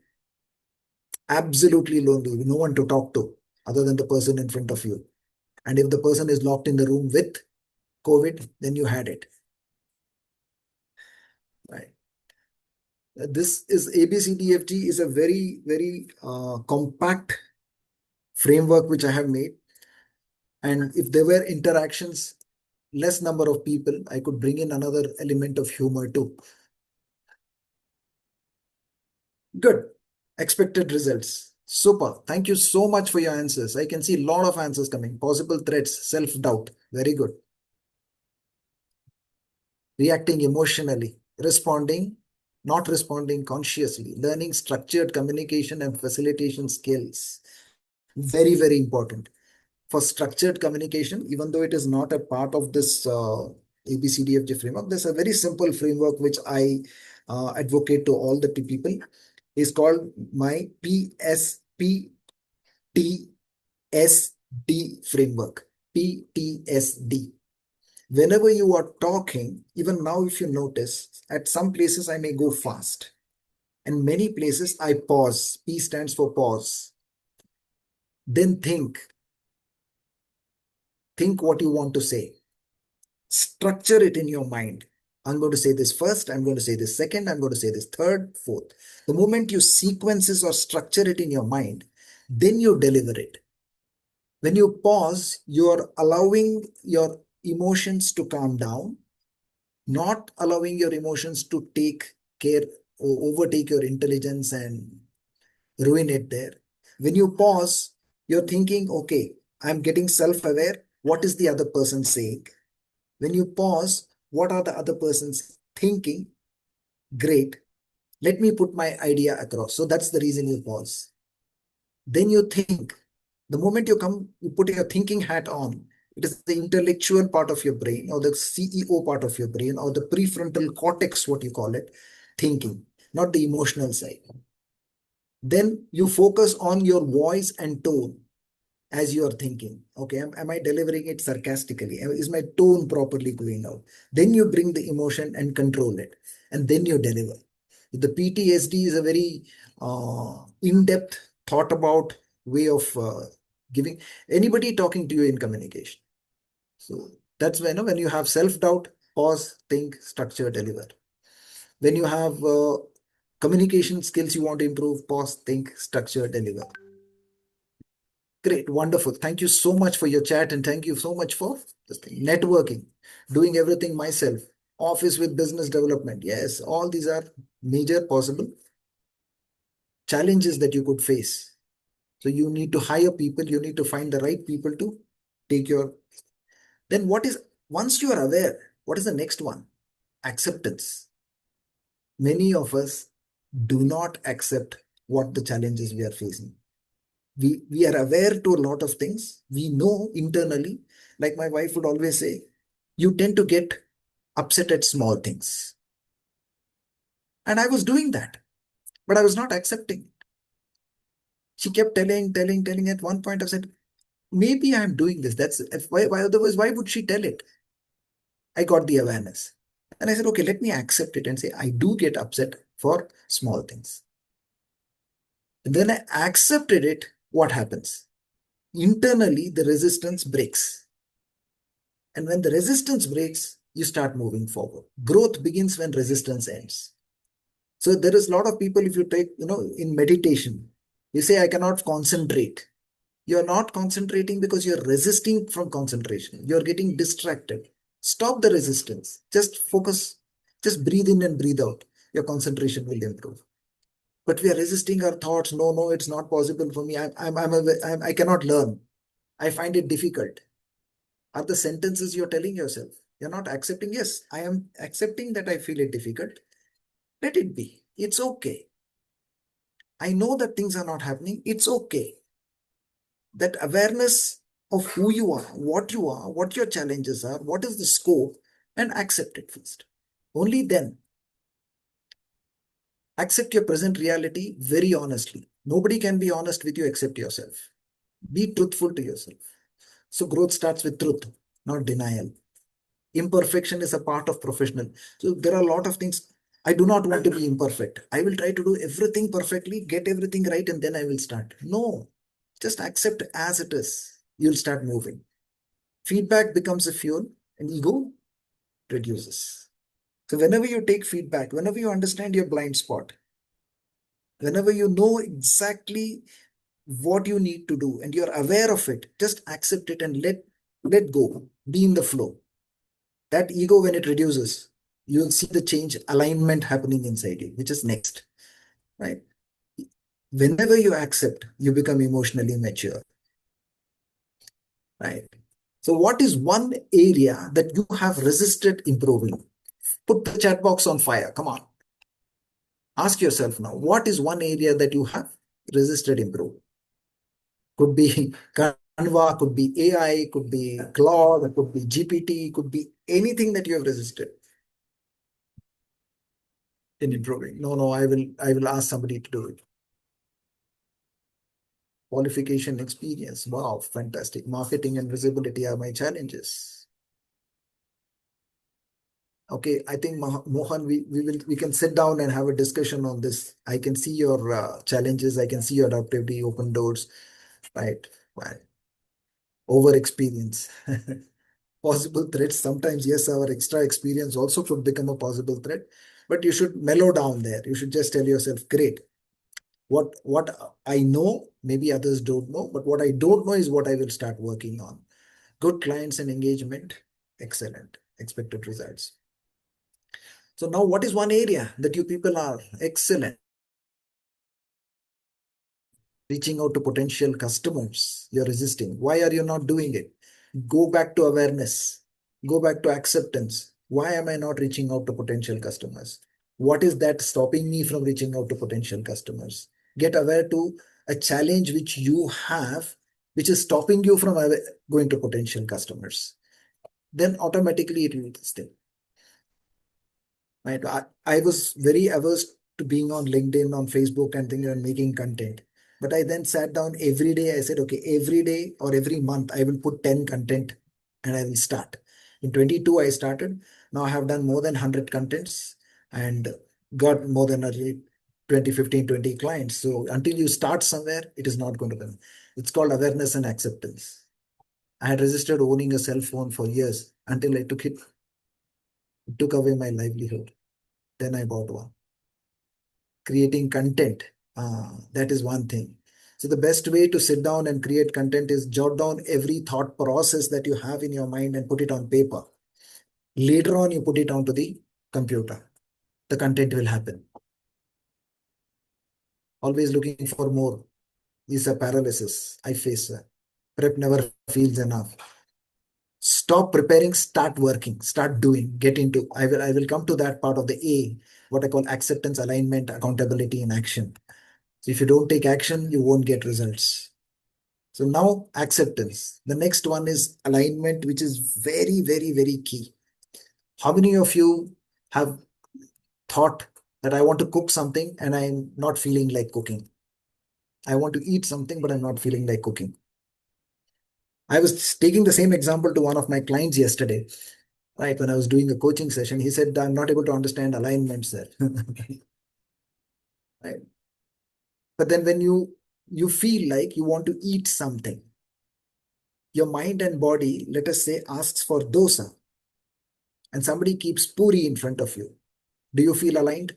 absolutely lonely, no one to talk to other than the person in front of you. And if the person is locked in the room with COVID, then you had it. Right. This is ABCDFG is a very, very compact framework which I have made. And if there were interactions, less number of people, I could bring in another element of humor too. Good. Expected results. Super. Thank you so much for your answers. I can see a lot of answers coming. Possible threats, self-doubt. Very good. Reacting emotionally, responding, not responding consciously, learning structured communication and facilitation skills. Very, very important. For structured communication, even though it is not a part of this ABCDFG framework, there's a very simple framework which I advocate to all the people. Is called my PSPTSD framework. PTSD. Whenever you are talking, even now, if you notice, at some places I may go fast, and many places I pause. P stands for pause. Then think what you want to say. Structure it in your mind. I'm going to say this first, I'm going to say this second, I'm going to say this third, fourth. The moment you sequences or structure it in your mind, then you deliver it. When you pause, you're allowing your emotions to calm down, not allowing your emotions to take care or overtake your intelligence and ruin it there. When you pause, you're thinking, okay, I'm getting self-aware. What is the other person saying? When you pause, what are the other persons thinking? Great. Let me put my idea across. So that's the reason you pause. Then you think. The moment you put your thinking hat on, it is the intellectual part of your brain or the CEO part of your brain or the prefrontal cortex, what you call it, thinking, not the emotional side. Then you focus on your voice and tone as you are thinking. Okay, am I delivering it sarcastically? Is my tone properly going out? Then you bring the emotion and control it, and then you deliver. The PTSD is a very in-depth, thought about way of giving anybody talking to you in communication. So that's when you have self-doubt, pause, think, structure, deliver. When you have communication skills you want to improve, pause, think, structure, deliver. Great, wonderful. Thank you so much for your chat, and thank you so much for this thing. Networking, doing everything myself, office with business development. Yes, all these are major possible challenges that you could face. So you need to hire people, you need to find the right people to take your. Then once you are aware, what is the next one? Acceptance. Many of us do not accept what the challenges we are facing. We are aware to a lot of things. We know internally, like my wife would always say, you tend to get upset at small things. And I was doing that, but I was not accepting. She kept telling. At one point, I said, maybe I'm doing this. That's why otherwise, why would she tell it? I got the awareness. And I said, okay, let me accept it and say, I do get upset for small things. And then I accepted it. What happens? Internally, the resistance breaks. And when the resistance breaks, you start moving forward. Growth begins when resistance ends. So there is a lot of people, if you take, in meditation, you say, I cannot concentrate. You're not concentrating because you're resisting from concentration. You're getting distracted. Stop the resistance. Just focus. Just breathe in and breathe out. Your concentration will improve. But we are resisting our thoughts. No, it's not possible for me. I cannot learn. I find it difficult. Are the sentences you're telling yourself. You're not accepting. Yes, I am accepting that I feel it difficult. Let it be. It's okay. I know that things are not happening. It's okay. That awareness of who you are, what your challenges are, what is the scope, and accept it first. Only then Accept your present reality very honestly. Nobody can be honest with you except yourself. Be truthful to yourself. So growth starts with truth, not denial. Imperfection is a part of professional. So there are a lot of things. I do not want to be imperfect. I will try to do everything perfectly, get everything right, and then I will start. No, just accept as it is. You'll start moving. Feedback becomes a fuel and ego reduces. So whenever you take feedback, whenever you understand your blind spot, whenever you know exactly what you need to do and you're aware of it, just accept it and let go. Be in the flow. That ego, when it reduces, you'll see the change alignment happening inside you, which is next, right? Whenever you accept, you become emotionally mature, right? So what is one area that you have resisted improving? Put the chat box on fire. Come on. Ask yourself now, what is one area that you have resisted improving? Could be Canva, could be AI, could be Claude, could be GPT, could be anything that you have resisted in improving. No, I will ask somebody to do it. Qualification experience. Wow, fantastic. Marketing and visibility are my challenges. Okay, I think Mohan, we can sit down and have a discussion on this. I can see your challenges. I can see your adaptivity, open doors, right? Right. Over experience. Possible threats. Sometimes, yes, our extra experience also could become a possible threat, but you should mellow down there. You should just tell yourself, great. What I know, maybe others don't know, but what I don't know is what I will start working on. Good clients and engagement, excellent. Expected results. So now what is one area that you people are excellent? Reaching out to potential customers. You're resisting. Why are you not doing it? Go back to awareness. Go back to acceptance. Why am I not reaching out to potential customers? What is that stopping me from reaching out to potential customers? Get aware to a challenge which you have, which is stopping you from going to potential customers. Then automatically it will stay. Right? I was very averse to being on LinkedIn, on Facebook, and thinking and making content. But I then sat down every day. I said, okay, every day or every month, I will put 10 content and I will start. In 22, I started. Now I have done more than 100 contents and got more than 20, 15, 20 clients. So until you start somewhere, it is not going to come. It's called awareness and acceptance. I had resisted owning a cell phone for years until I took it. It took away my livelihood. Then I bought one. Creating content, that is one thing. So the best way to sit down and create content is jot down every thought process that you have in your mind and put it on paper. Later on, you put it onto the computer. The content will happen. Always looking for more is a paralysis. I face that. Prep never feels enough. Stop preparing, start working, start doing, get into. I will come to that part of the A, what I call acceptance, alignment, accountability, and action. So if you don't take action, you won't get results. So now acceptance. The next one is alignment, which is very, very, very key. How many of you have thought that I want to cook something and I'm not feeling like cooking? I want to eat something, but I'm not feeling like cooking. I was taking the same example to one of my clients yesterday, right? When I was doing a coaching session, he said, I'm not able to understand alignments there. Right? But then when you feel like you want to eat something, your mind and body, let us say, asks for dosa, and somebody keeps puri in front of you. Do you feel aligned?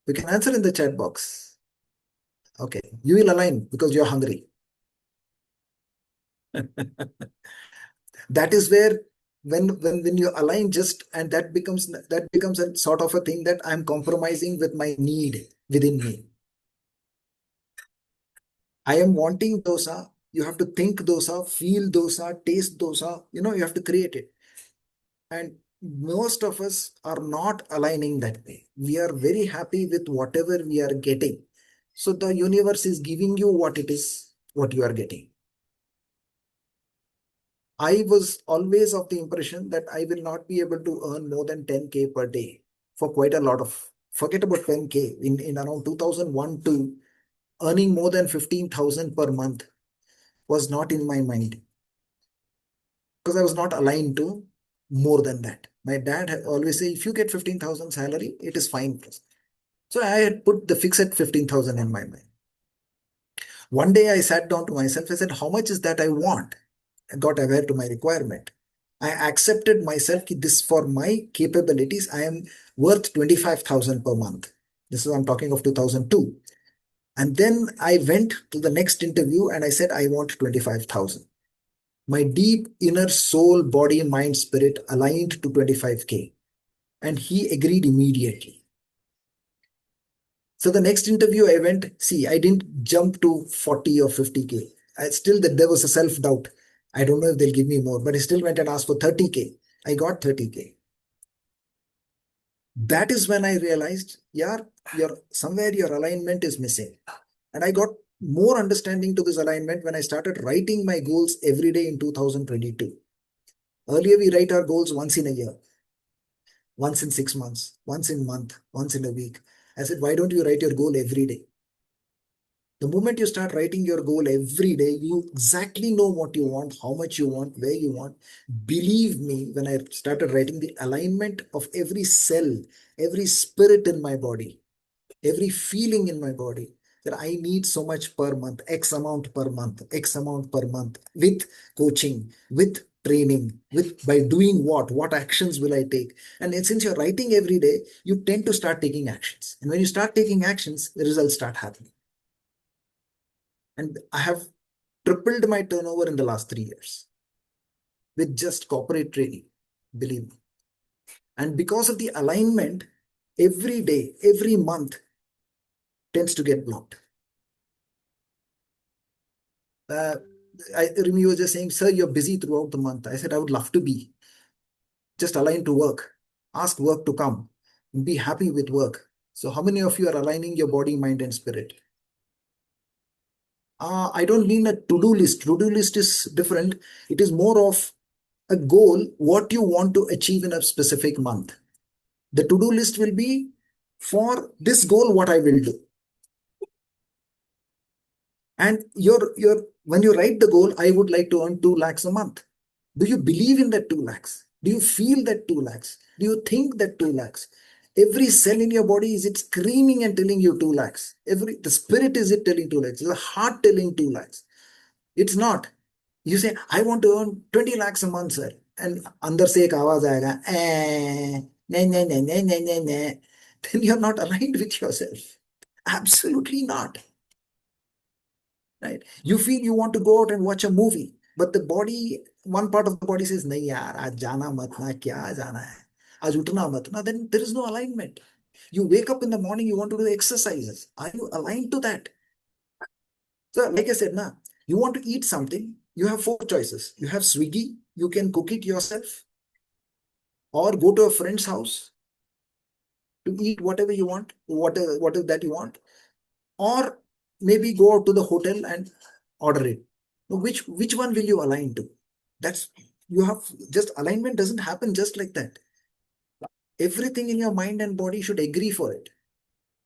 You can answer in the chat box. Okay, you will align because you're hungry. That is where when you align just and that becomes a sort of a thing that I'm compromising with my need within me. I am wanting dosa. You have to think dosa, feel dosa, taste dosa. You have to create it. And most of us are not aligning that way. We are very happy with whatever we are getting. So the universe is giving you what it is, what you are getting. I was always of the impression that I will not be able to earn more than 10K per day for quite a lot of, forget about 10K. In around 2001 to earning more than 15,000 per month was not in my mind because I was not aligned to more than that. My dad had always say, if you get 15,000 salary, it is fine. So I had put the fix at 15,000 in my mind. One day I sat down to myself, I said, how much is that I want? I got aware to my requirement. I accepted myself, this for my capabilities, I am worth 25,000 per month. This is, I'm talking of 2002. And then I went to the next interview and I said, I want 25,000. My deep inner soul, body, mind, spirit aligned to 25K. And he agreed immediately. So the next interview I went, see, I didn't jump to 40 or 50K. There was a self-doubt. I don't know if they'll give me more, but I still went and asked for 30K. I got 30K. That is when I realized, yeah, somewhere your alignment is missing. And I got more understanding to this alignment when I started writing my goals every day in 2022. Earlier, we write our goals once in a year, once in 6 months, once in a month, once in a week. I said, why don't you write your goal every day? The moment you start writing your goal every day, you exactly know what you want, how much you want, where you want. Believe me, when I started writing the alignment of every cell, every spirit in my body, every feeling in my body, that I need so much per month, X amount per month, X amount per month, with coaching, with training, with by doing what actions will I take? And since you're writing every day, you tend to start taking actions. And when you start taking actions, the results start happening. And I have tripled my turnover in the last 3 years with just corporate training, believe me. And because of the alignment, every day, every month tends to get blocked. Remy was just saying, sir, you're busy throughout the month. I said, I would love to be. Just align to work. Ask work to come. Be happy with work. So how many of you are aligning your body, mind, and spirit? I don't mean a to-do list. To-do list is different. It is more of a goal, what you want to achieve in a specific month. The to-do list will be for this goal, what I will do. And when you write the goal, I would like to earn 2 lakhs a month. Do you believe in that 2 lakhs? Do you feel that 2 lakhs? Do you think that 2 lakhs? Every cell in your body, is it screaming and telling you 2 lakhs? The spirit, is it telling 2 lakhs? Is the heart telling 2 lakhs? It's not. You say, I want to earn 20 lakhs a month, sir. And andar se ek awaaz aayega, ne, ne, ne, ne, ne, ne, ne. Then you're not aligned with yourself. Absolutely not. Right? You feel you want to go out and watch a movie, but the body, one part of the body says, nahi yaar, aaj jana mat na, kya jana hai? Aaj utna mat na. Then there is no alignment. You wake up in the morning, you want to do exercises. Are you aligned to that? So, like I said, you want to eat something, you have 4 choices. You have Swiggy, you can cook it yourself, or go to a friend's house to eat whatever you want, whatever that you want, or maybe go out to the hotel and order it. Which one will you align to? Alignment doesn't happen just like that. Everything in your mind and body should agree for it.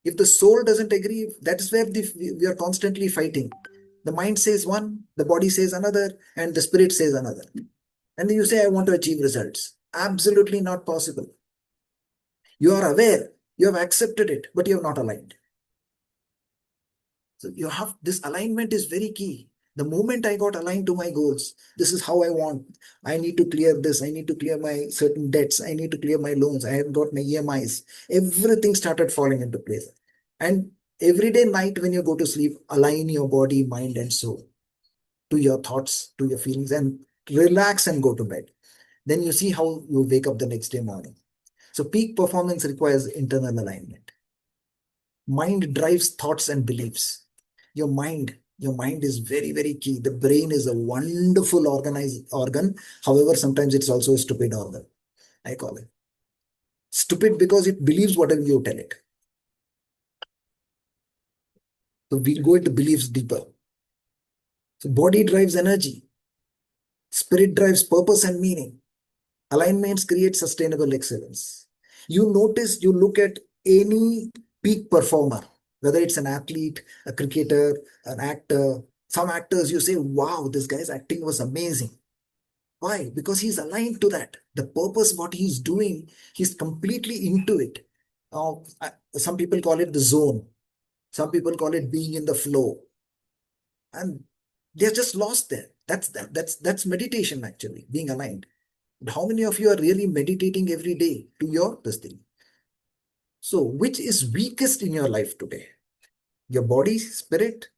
If the soul doesn't agree, that is where we are constantly fighting. The mind says one, the body says another, and the spirit says another. And then you say, I want to achieve results. Absolutely not possible. You are aware, you have accepted it, but you have not aligned. So this alignment is very key. The moment I got aligned to my goals, this is how I want. I need to clear this. I need to clear my certain debts. I need to clear my loans. I have got my EMIs. Everything started falling into place. And every day night when you go to sleep, align your body, mind, and soul to your thoughts, to your feelings, and relax and go to bed. Then you see how you wake up the next day morning. So peak performance requires internal alignment. Mind drives thoughts and beliefs. Your mind is very, very key. The brain is a wonderful organized organ. However, sometimes it's also a stupid organ. I call it stupid because it believes whatever you tell it. So we'll go into beliefs deeper. So body drives energy. Spirit drives purpose and meaning. Alignments create sustainable excellence. You notice, you look at any peak performer, whether it's an athlete, a cricketer, an actor. Some actors, you say, wow, this guy's acting was amazing. Why? Because he's aligned to that. The purpose, what he's doing, he's completely into it. Some people call it the zone. Some people call it being in the flow. And they're just lost there. That's meditation, actually, being aligned. But how many of you are really meditating every day to your this thing? So, which is weakest in your life today? Your body, spirit?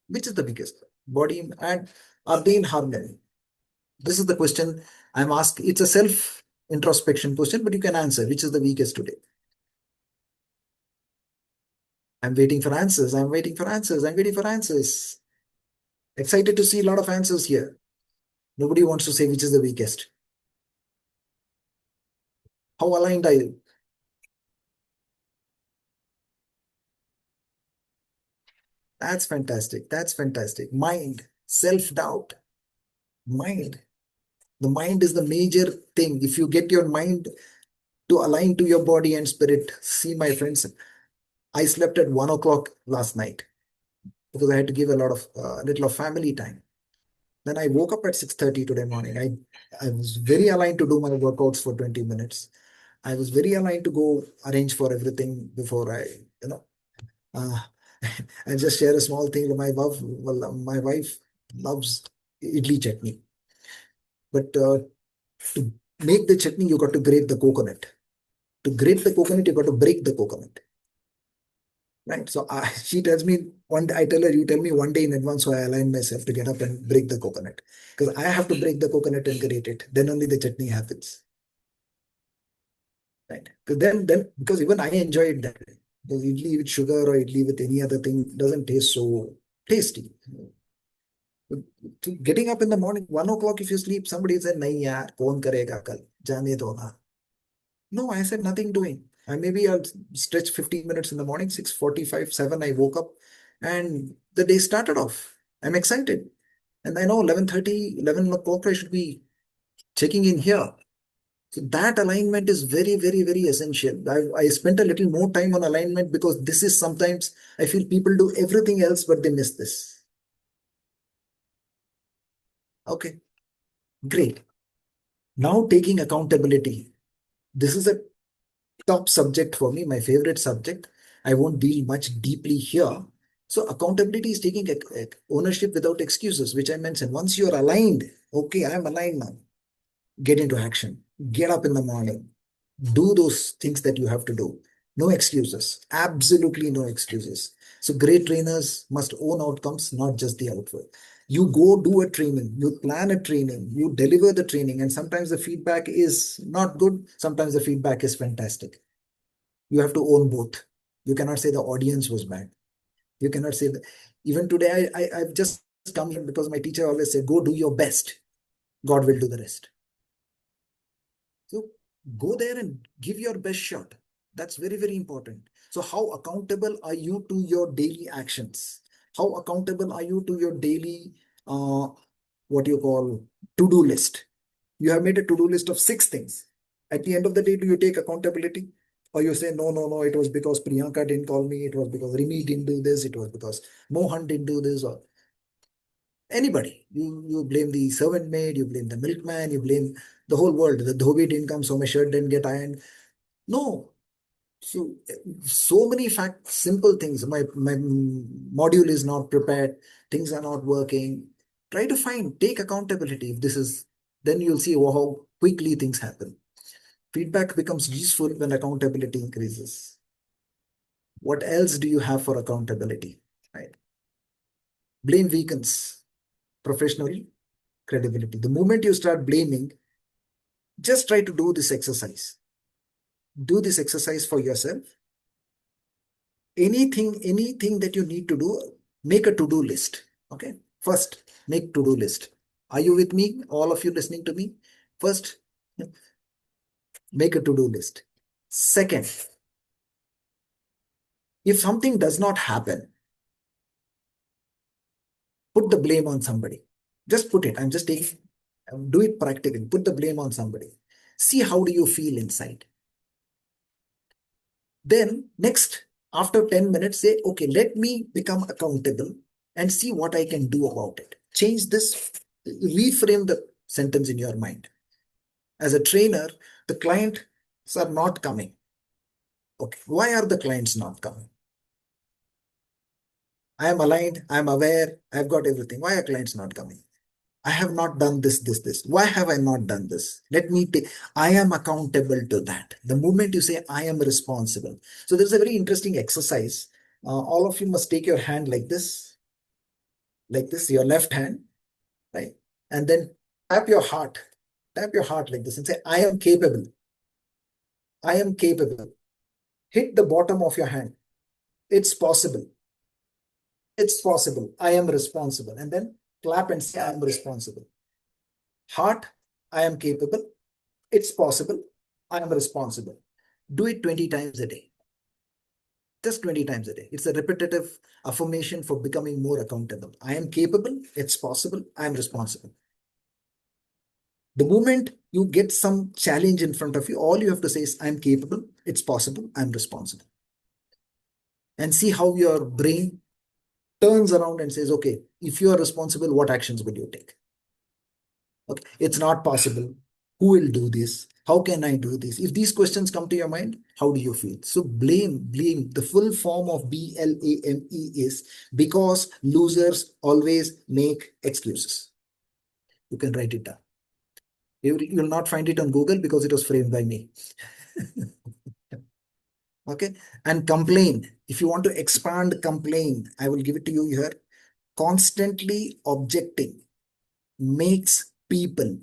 Which is the weakest? Body and are they in harmony? This is the question I'm asking. It's a self introspection question, but you can answer which is the weakest today. I'm waiting for answers. I'm waiting for answers. I'm waiting for answers. Excited to see a lot of answers here. Nobody wants to say which is the weakest. How aligned are you? That's fantastic. That's fantastic. Mind, self-doubt, mind. The mind is the major thing. If you get your mind to align to your body and spirit, see, my friends, I slept at 1 o'clock last night because I had to give a little of family time. Then I woke up at 6:30 today morning. I was very aligned to do my workouts for 20 minutes. I was very aligned to go arrange for everything before uh, I'll just share a small thing. My wife loves idli chutney, but to make the chutney, you got to grate the coconut. To grate the coconut, you got to break the coconut. Right. So she tells me one day, I tell her, you tell me one day in advance, so I align myself to get up and break the coconut. Because I have to break the coconut and grate it. Then only the chutney happens. Right. Because because even I enjoy it that way. Because idli with sugar or idli with any other thing doesn't taste so tasty. Getting up in the morning, 1 o'clock, if you sleep, somebody said, nahi yaar, kaun karega kal? Jaane do na. No, I said nothing doing. And maybe I'll stretch 15 minutes in the morning, 6:45, 7, I woke up and the day started off. I'm excited. And I know 11:30, 11 o'clock, I should be checking in here. So that alignment is very, very, very essential. I spent a little more time on alignment because this is sometimes I feel people do everything else, but they miss this. Okay, great. Now taking accountability. This is a top subject for me, my favorite subject. I won't deal much deeply here. So accountability is taking ownership without excuses, which I mentioned. Once you're aligned, okay, I'm aligned now. Get into action. Get up in the morning. Do those things that you have to do. No excuses. Absolutely no excuses. So great trainers must own outcomes, not just the outward. You go do a training, you plan a training, you deliver the training, and sometimes the feedback is not good, sometimes the feedback is fantastic. You have to own both. You cannot say the audience was bad. You cannot say that. Even today, I've just come here because my teacher always said, go do your best. God will do the rest. So go there and give your best shot. That's very, very important. So how accountable are you to your daily actions? How accountable are you to your daily, what you call, to-do list? You have made a to-do list of 6 things. At the end of the day, do you take accountability? Or you say, no, no, no, it was because Priyanka didn't call me, it was because Rimi didn't do this, it was because Mohan didn't do this, or anybody. You blame the servant maid, you blame the milkman, you blame the whole world. The dhobi didn't come, so my shirt didn't get ironed. No. So many facts, simple things. My module is not prepared, things are not working. Try to take accountability. If this is, then you'll see how quickly things happen. Feedback becomes useful when accountability increases. What else do you have for accountability? Right? Blame weakens professional credibility. The moment you start blaming, just try to do this exercise. Do this exercise for yourself. Anything that you need to do, make a to-do list. Okay. First, make to-do list. Are you with me? All of you listening to me? First, make a to-do list. Second, if something does not happen, put the blame on somebody. Just put it. I'm just taking Do it practically. Put the blame on somebody. See how do you feel inside. Then next, after 10 minutes, say, okay, let me become accountable and see what I can do about it. Change this, reframe the sentence in your mind. As a trainer, the clients are not coming. Okay, why are the clients not coming? I am aligned, I am aware, I've got everything. Why are clients not coming? I have not done this. Why have I not done this? Let me take, I am accountable to that. The moment you say I am responsible. So there's a very interesting exercise. All of you must take your hand like this, your left hand, right? And then tap your heart like this and say, I am capable. I am capable. Hit the bottom of your hand. It's possible. It's possible. I am responsible. And then clap and say, I am responsible. Heart, I am capable. It's possible. I am responsible. Do it 20 times a day. Just 20 times a day. It's a repetitive affirmation for becoming more accountable. I am capable. It's possible. I am responsible. The moment you get some challenge in front of you, all you have to say is, I am capable. It's possible. I'm responsible. And see how your brain turns around and says, okay, if you are responsible, what actions will you take? Okay, it's not possible. Who will do this? How can I do this? If these questions come to your mind, how do you feel? So blame, the full form of BLAME is because losers always make excuses. You can write it down. You'll not find it on Google because it was framed by me. Okay, and complain. If you want to expand complain, I will give it to you here. Constantly objecting makes people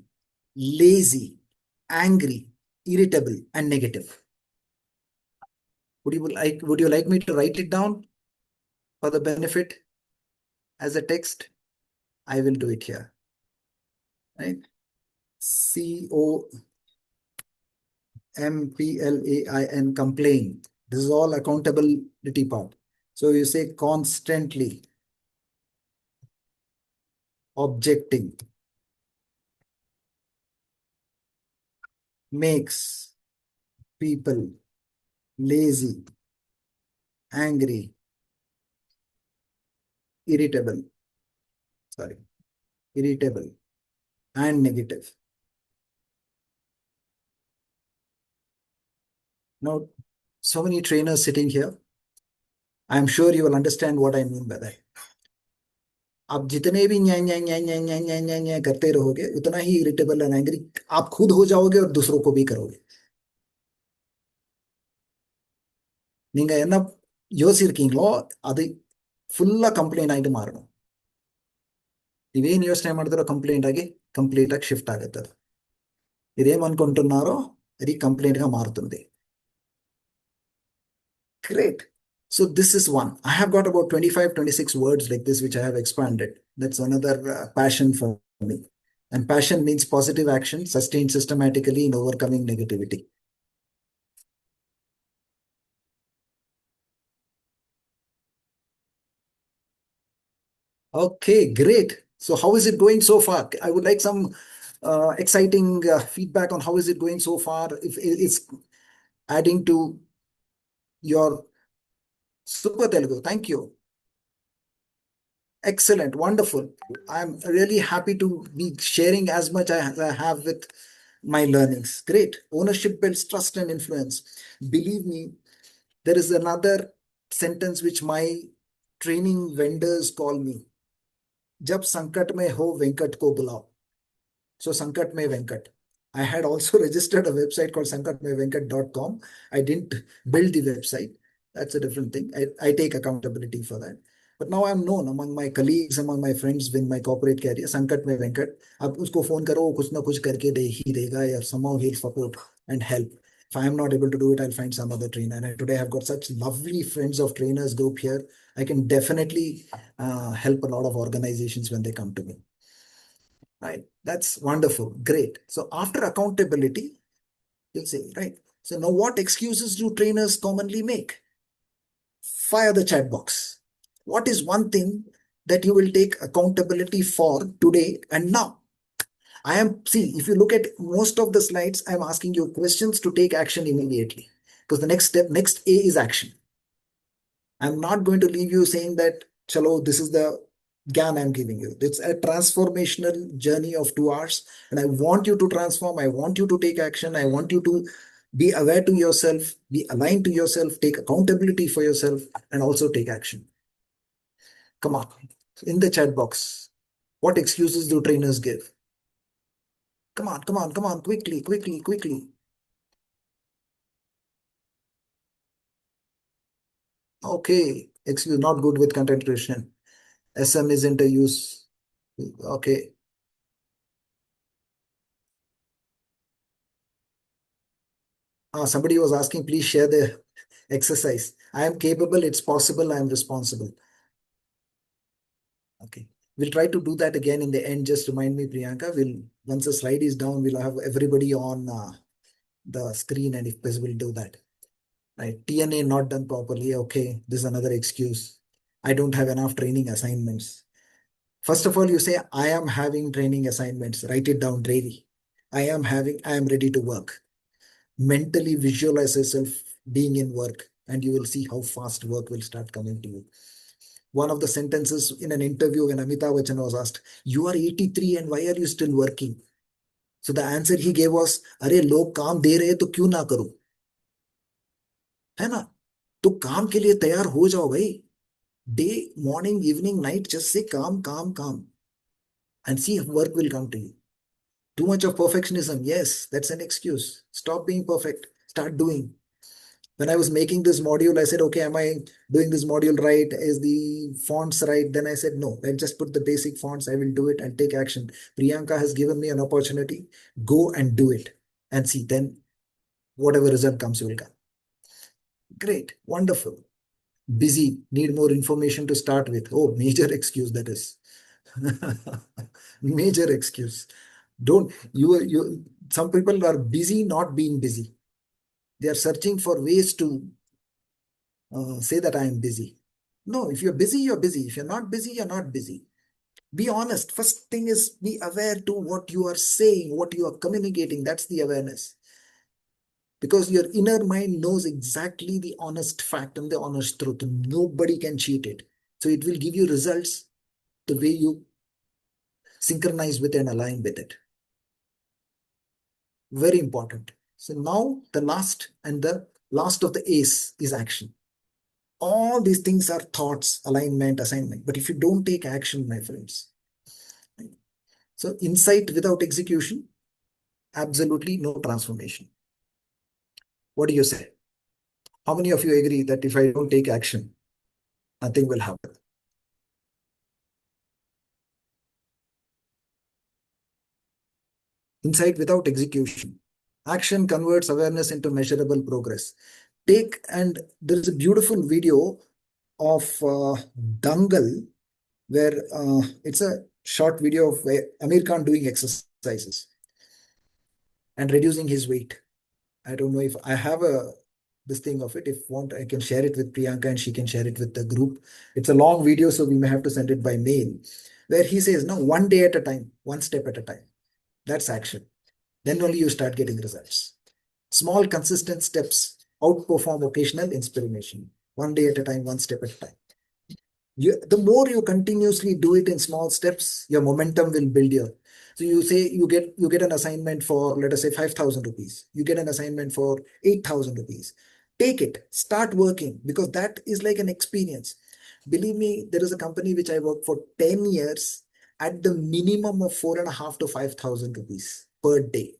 lazy, angry, irritable, and negative. Would you like me to write it down for the benefit as a text? I will do it here. Right? COMPLAIN, complain. This is all accountability part. So you say constantly objecting makes people lazy, angry, irritable, and negative. Now, so many trainers sitting here. I'm sure you will understand what I mean by that. आप जितने भी न्या न्या न्या न्या न्या न्या न्या न्या करते रहोगे उतना ही इरिटेबल एंड एंग्री आप खुद हो जाओगे और दूसरों को भी करोगे. நீங்க என்ன யோசிச்சிருக்கீங்களோ அது ಫುಲ್ಲಾ ಕಂಪ್ಲೇಂಟ್ ಆಗಿ ಮಾರணும். ನೀವೇನು ಯೋಚನೆ ಮಾಡಿದ್ರೋ ಕಂಪ್ಲೇಂಟ್ ಆಗಿ ಕಂಪ್ಲೀಟ್ ಆಗಿ ಶಿಫ್ಟ್ ಆಗುತ್ತೆ. ಅದು ఇదేమనుకుంటున్నారో అది కంప్లైంట్ గా మారుతుంది. Great. So this is one. I have got about 25, 26 words like this, which I have expanded. That's another passion for me. And passion means positive action sustained systematically in overcoming negativity. Okay, great. So how is it going so far? I would like some exciting feedback on how is it going so far. If it's adding to your super Telugu. Thank you. Excellent, wonderful. I'm really happy to be sharing as much as I have with my learnings. Great. Ownership builds trust and influence. Believe me, there is another sentence which my training vendors call me. जब संकट में हो वेंकट को बुलाओ. So Sankat Mein Venkat. I had also registered a website called sankatmeinvenkat.com. I didn't build the website. That's a different thing. I take accountability for that. But now I'm known among my colleagues, among my friends in my corporate career, Sankat Mein Venkat. आप उसको phone करो, कुछ ना कुछ करके दे ही देगा, या somehow he'll support and help. If I am not able to do it, I'll find some other trainer. And today I've got such lovely friends of trainers group here. I can definitely help a lot of organizations when they come to me. Right? That's wonderful. Great. So after accountability, you'll say, right? So now what excuses do trainers commonly make? Fire the chat box. What is one thing that you will take accountability for today and now? See, if you look at most of the slides, I'm asking you questions to take action immediately. Because the next step, next A is action. I'm not going to leave you saying that, chalo, this is the gyan I'm giving you. It's a transformational journey of 2 hours. And I want you to transform. I want you to take action. I want you to be aware to yourself, be aligned to yourself, take accountability for yourself, and also take action. Come on. In the chat box, what excuses do trainers give? Come on, come on, come on, quickly, quickly, quickly. Okay, excuse, not good with content creation. SM isn't a use. Okay. Somebody was asking, please share the exercise. I am capable, it's possible, I am responsible. Okay. We'll try to do that again in the end. Just remind me, Priyanka. Once the slide is down, we'll have everybody on the screen, and if possible, do that. Right. TNA not done properly. Okay. This is another excuse. I don't have enough training assignments. First of all, you say, I am having training assignments. Write it down daily. I am ready to work. Mentally visualize yourself being in work, and you will see how fast work will start coming to you. One of the sentences in an interview when Amitabh Bachchan was asked, you are 83 and why are you still working? So the answer he gave was, अरे लोग काम दे रहे तो क्यों ना करूं? है ना? तो काम के लिए तैयार हो जाओ भाई. Day, morning, evening, night, just say calm, calm, calm. And see if work will come to you. Too much of perfectionism. Yes, that's an excuse. Stop being perfect. Start doing. When I was making this module, I said, okay, am I doing this module right? Is the fonts right? Then I said, no, I'll just put the basic fonts. I will do it and take action. Priyanka has given me an opportunity. Go and do it and see. Then whatever result comes, you will come. Great. Wonderful. Busy. Need more information to start with. Oh, major excuse that is. Major excuse. Some people are busy not being busy. They are searching for ways to say that I am busy. No, if you're busy, you're busy. If you're not busy, you're not busy. Be honest. First thing is be aware to what you are saying, what you are communicating. That's the awareness. Because your inner mind knows exactly the honest fact and the honest truth. Nobody can cheat it. So it will give you results the way you synchronize with and align with it. Very important. So now the last of the A's is action. All these things are thoughts, alignment, assignment. But if you don't take action, my friends, so insight without execution, absolutely no transformation. What do you say? How many of you agree that if I don't take action, nothing will happen? Insight without execution. Action converts awareness into measurable progress. And there is a beautiful video of Dangal, where it's a short video of Amir Khan doing exercises and reducing his weight. I don't know if I have this thing of it. If want, I can share it with Priyanka and she can share it with the group. It's a long video, so we may have to send it by mail, where he says, no, one day at a time, one step at a time. That's action. Then only you start getting results. Small, consistent steps outperform occasional inspiration. One day at a time, one step at a time. The more you continuously do it in small steps, your momentum will build your. So you say you get an assignment for, let us say, 5,000 rupees. You get an assignment for 8,000 rupees. Take it, start working, because that is like an experience. Believe me, there is a company which I worked for 10 years at the minimum of 4,500 to 5,000 rupees per day.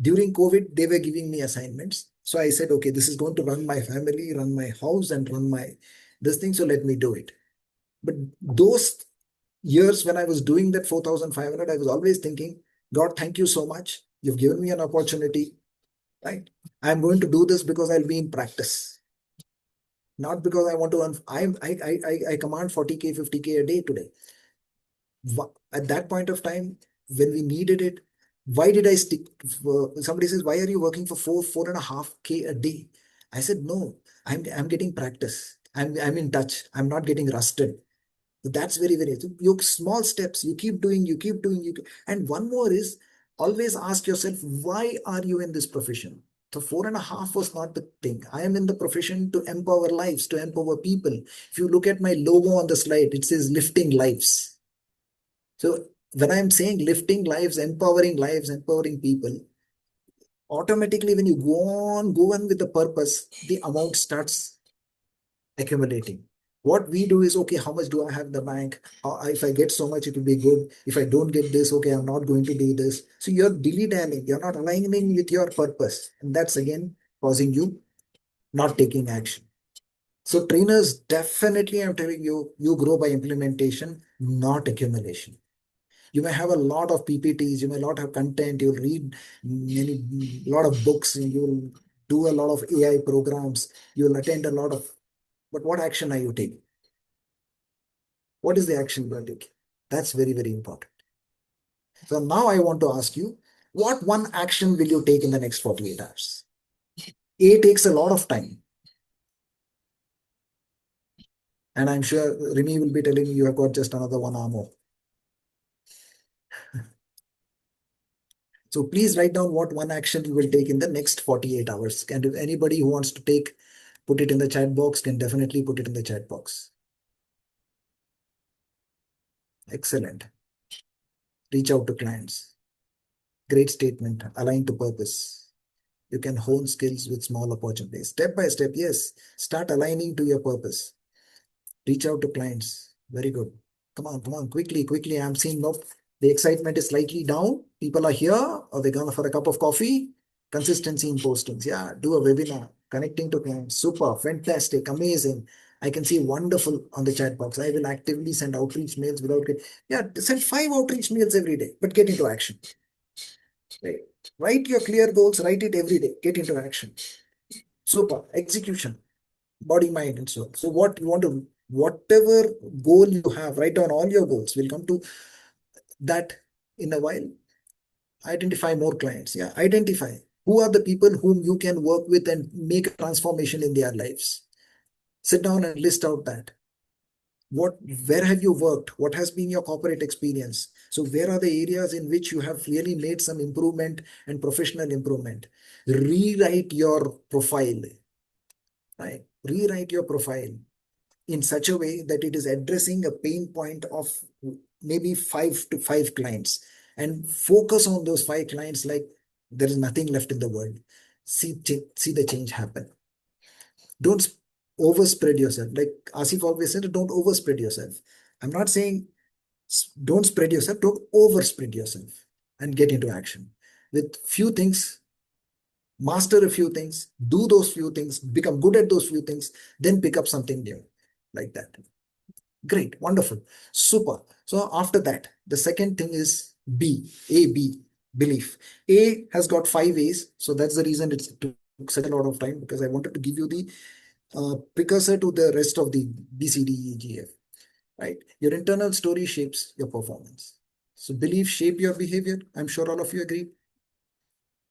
During COVID, they were giving me assignments. So I said, okay, this is going to run my family, run my house, and run this thing. So let me do it. But those years when I was doing that 4,500, I was always thinking, God, thank you so much. You've given me an opportunity, right? I'm going to do this because I'll be in practice. Not because I want to earn. I command 40K, 50K a day today. At that point of time, when we needed it, why did I stick? Somebody says, why are you working for 4.5K a day? I said, no, I'm getting practice. I'm in touch. I'm not getting rusted. So that's very, very, so you small steps, you keep doing, and one more is always ask yourself, why are you in this profession? So 4.5 was not the thing. I am in the profession to empower lives, to empower people. If you look at my logo on the slide, it says lifting lives. So when I'm saying lifting lives, empowering people, automatically when you go on with the purpose, the amount starts accumulating. What we do is, okay, how much do I have in the bank? If I get so much, it will be good. If I don't get this, okay, I'm not going to do this. So you're dilly-dallying, you're not aligning with your purpose. And that's again causing you not taking action. So trainers, definitely, I'm telling you, you grow by implementation, not accumulation. You may have a lot of PPTs, you may not have content, you'll read lot of books, and you'll do a lot of AI programs, you'll attend a lot of, but what action are you taking? What is the action you are taking? That's very, very important. So now I want to ask you, what one action will you take in the next 48 hours? A takes a lot of time. And I'm sure Rimi will be telling you have got just another 1 hour more. So please write down what one action you will take in the next 48 hours. And if anybody who wants to put it in the chat box, can definitely put it in the chat box. Excellent. Reach out to clients. Great statement. Align to purpose. You can hone skills with small opportunities. Step by step, yes. Start aligning to your purpose. Reach out to clients. Very good. Come on, quickly. I'm seeing the excitement is slightly down. People are here, or they're going for a cup of coffee. Consistency in postings. Yeah, do a webinar. Connecting to clients. Super, fantastic, amazing. I can see wonderful on the chat box. I will actively send outreach mails send 5 outreach mails every day, but get into action. Right. Write your clear goals, write it every day, get into action. Super, execution, body, mind, and soul. So what you want to, whatever goal you have, write down all your goals. We'll come to that in a while. Identify more clients. Yeah, identify who are the people whom you can work with and make a transformation in their lives. Sit down and list out that. Where have you worked? What has been your corporate experience? So where are the areas in which you have really made some improvement and professional improvement? Rewrite your profile, right? Rewrite your profile in such a way that it is addressing a pain point of maybe 5 clients, and focus on those 5 clients like there is nothing left in the world. See the change happen. Don't overspread yourself. Like Asif always said, don't overspread yourself. I'm not saying don't spread yourself, don't overspread yourself, and get into action. With few things, master a few things, do those few things, become good at those few things, then pick up something new like that. Great, wonderful, super. So after that, the second thing is B, belief. A has got 5 A's, so that's the reason it took such a lot of time, because I wanted to give you the precursor to the rest of the B, C, D, E, G, F. Right? Your internal story shapes your performance. So beliefs shape your behavior. I'm sure all of you agree.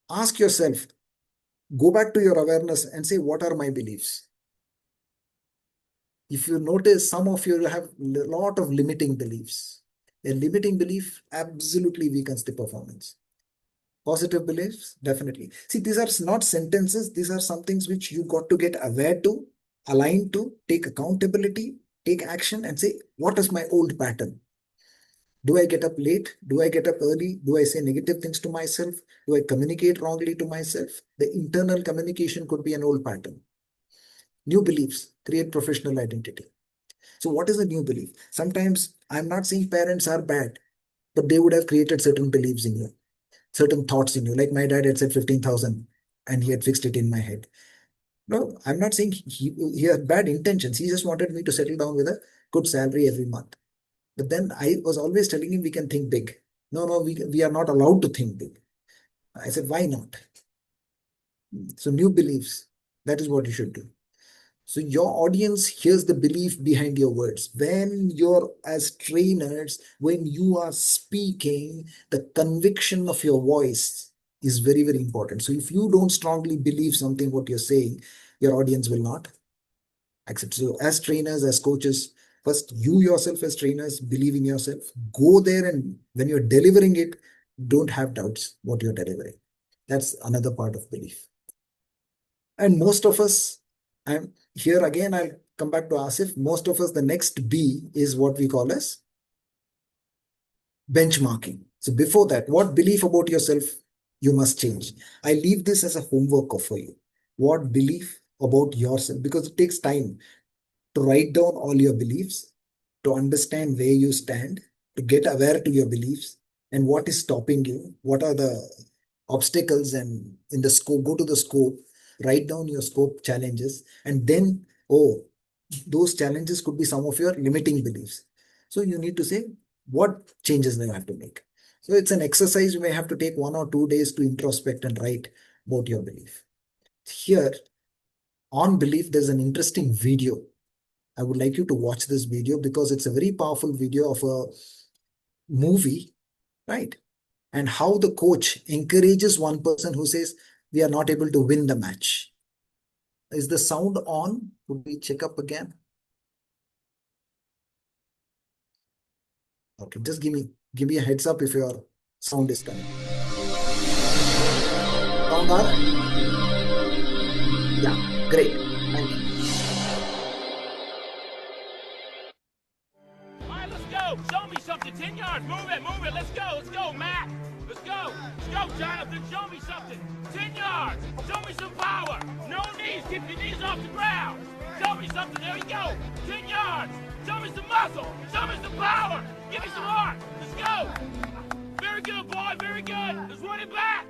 Ask yourself, go back to your awareness and say, what are my beliefs? If you notice, some of you have a lot of limiting beliefs. A limiting belief absolutely weakens the performance. Positive beliefs, definitely. See, these are not sentences. These are some things which you got to get aware to, align to, take accountability, take action, and say, what is my old pattern? Do I get up late? Do I get up early? Do I say negative things to myself? Do I communicate wrongly to myself? The internal communication could be an old pattern. New beliefs create professional identity. So what is a new belief? Sometimes I'm not saying parents are bad, but they would have created certain beliefs in you, certain thoughts in you. Like my dad had said 15,000 and he had fixed it in my head. No, I'm not saying he had bad intentions. He just wanted me to settle down with a good salary every month. But then I was always telling him we can think big. No, we are not allowed to think big. I said, why not? So new beliefs, that is what you should do. So your audience hears the belief behind your words. When you're as trainers, when you are speaking, the conviction of your voice is very, very important. So if you don't strongly believe something, what you're saying, your audience will not accept. So as trainers, as coaches, First, you yourself as trainers, believe in yourself. Go there, and when you're delivering it, don't have doubts what you're delivering. That's another part of belief. And most of us, I'm here again, I'll come back to Asif. Most of us, the next B is what we call as benchmarking. So before that, what belief about yourself you must change? I leave this as a homework for you. What belief about yourself? Because it takes time to write down all your beliefs, to understand where you stand, to get aware to your beliefs and what is stopping you, what are the obstacles, and in the scope, go to the scope, write down your scope challenges, and then, oh, those challenges could be some of your limiting beliefs. So you need to say what changes do you have to make. So it's an exercise. You may have to take 1 or 2 days to introspect and write about your belief. Here on belief, there's an interesting video. I would like you to watch this video because it's a very powerful video of a movie, right? And how the coach encourages one person who says, we are not able to win the match. Is the sound on? Would we check up again? Okay, just give me a heads up if your sound is coming. Sound on? Yeah, great. Thank you. All right, let's go. Show me something. 10 yards. Move it. Let's go, Matt. Let's go, Jonathan. Show me something. 10 yards. Show me some power. No knees. Keep your knees off the ground. Show me something. There you go. 10 yards. Show me some muscle. Show me some power. Give me some heart. Let's go. Very good, boy. Very good. Let's run it back.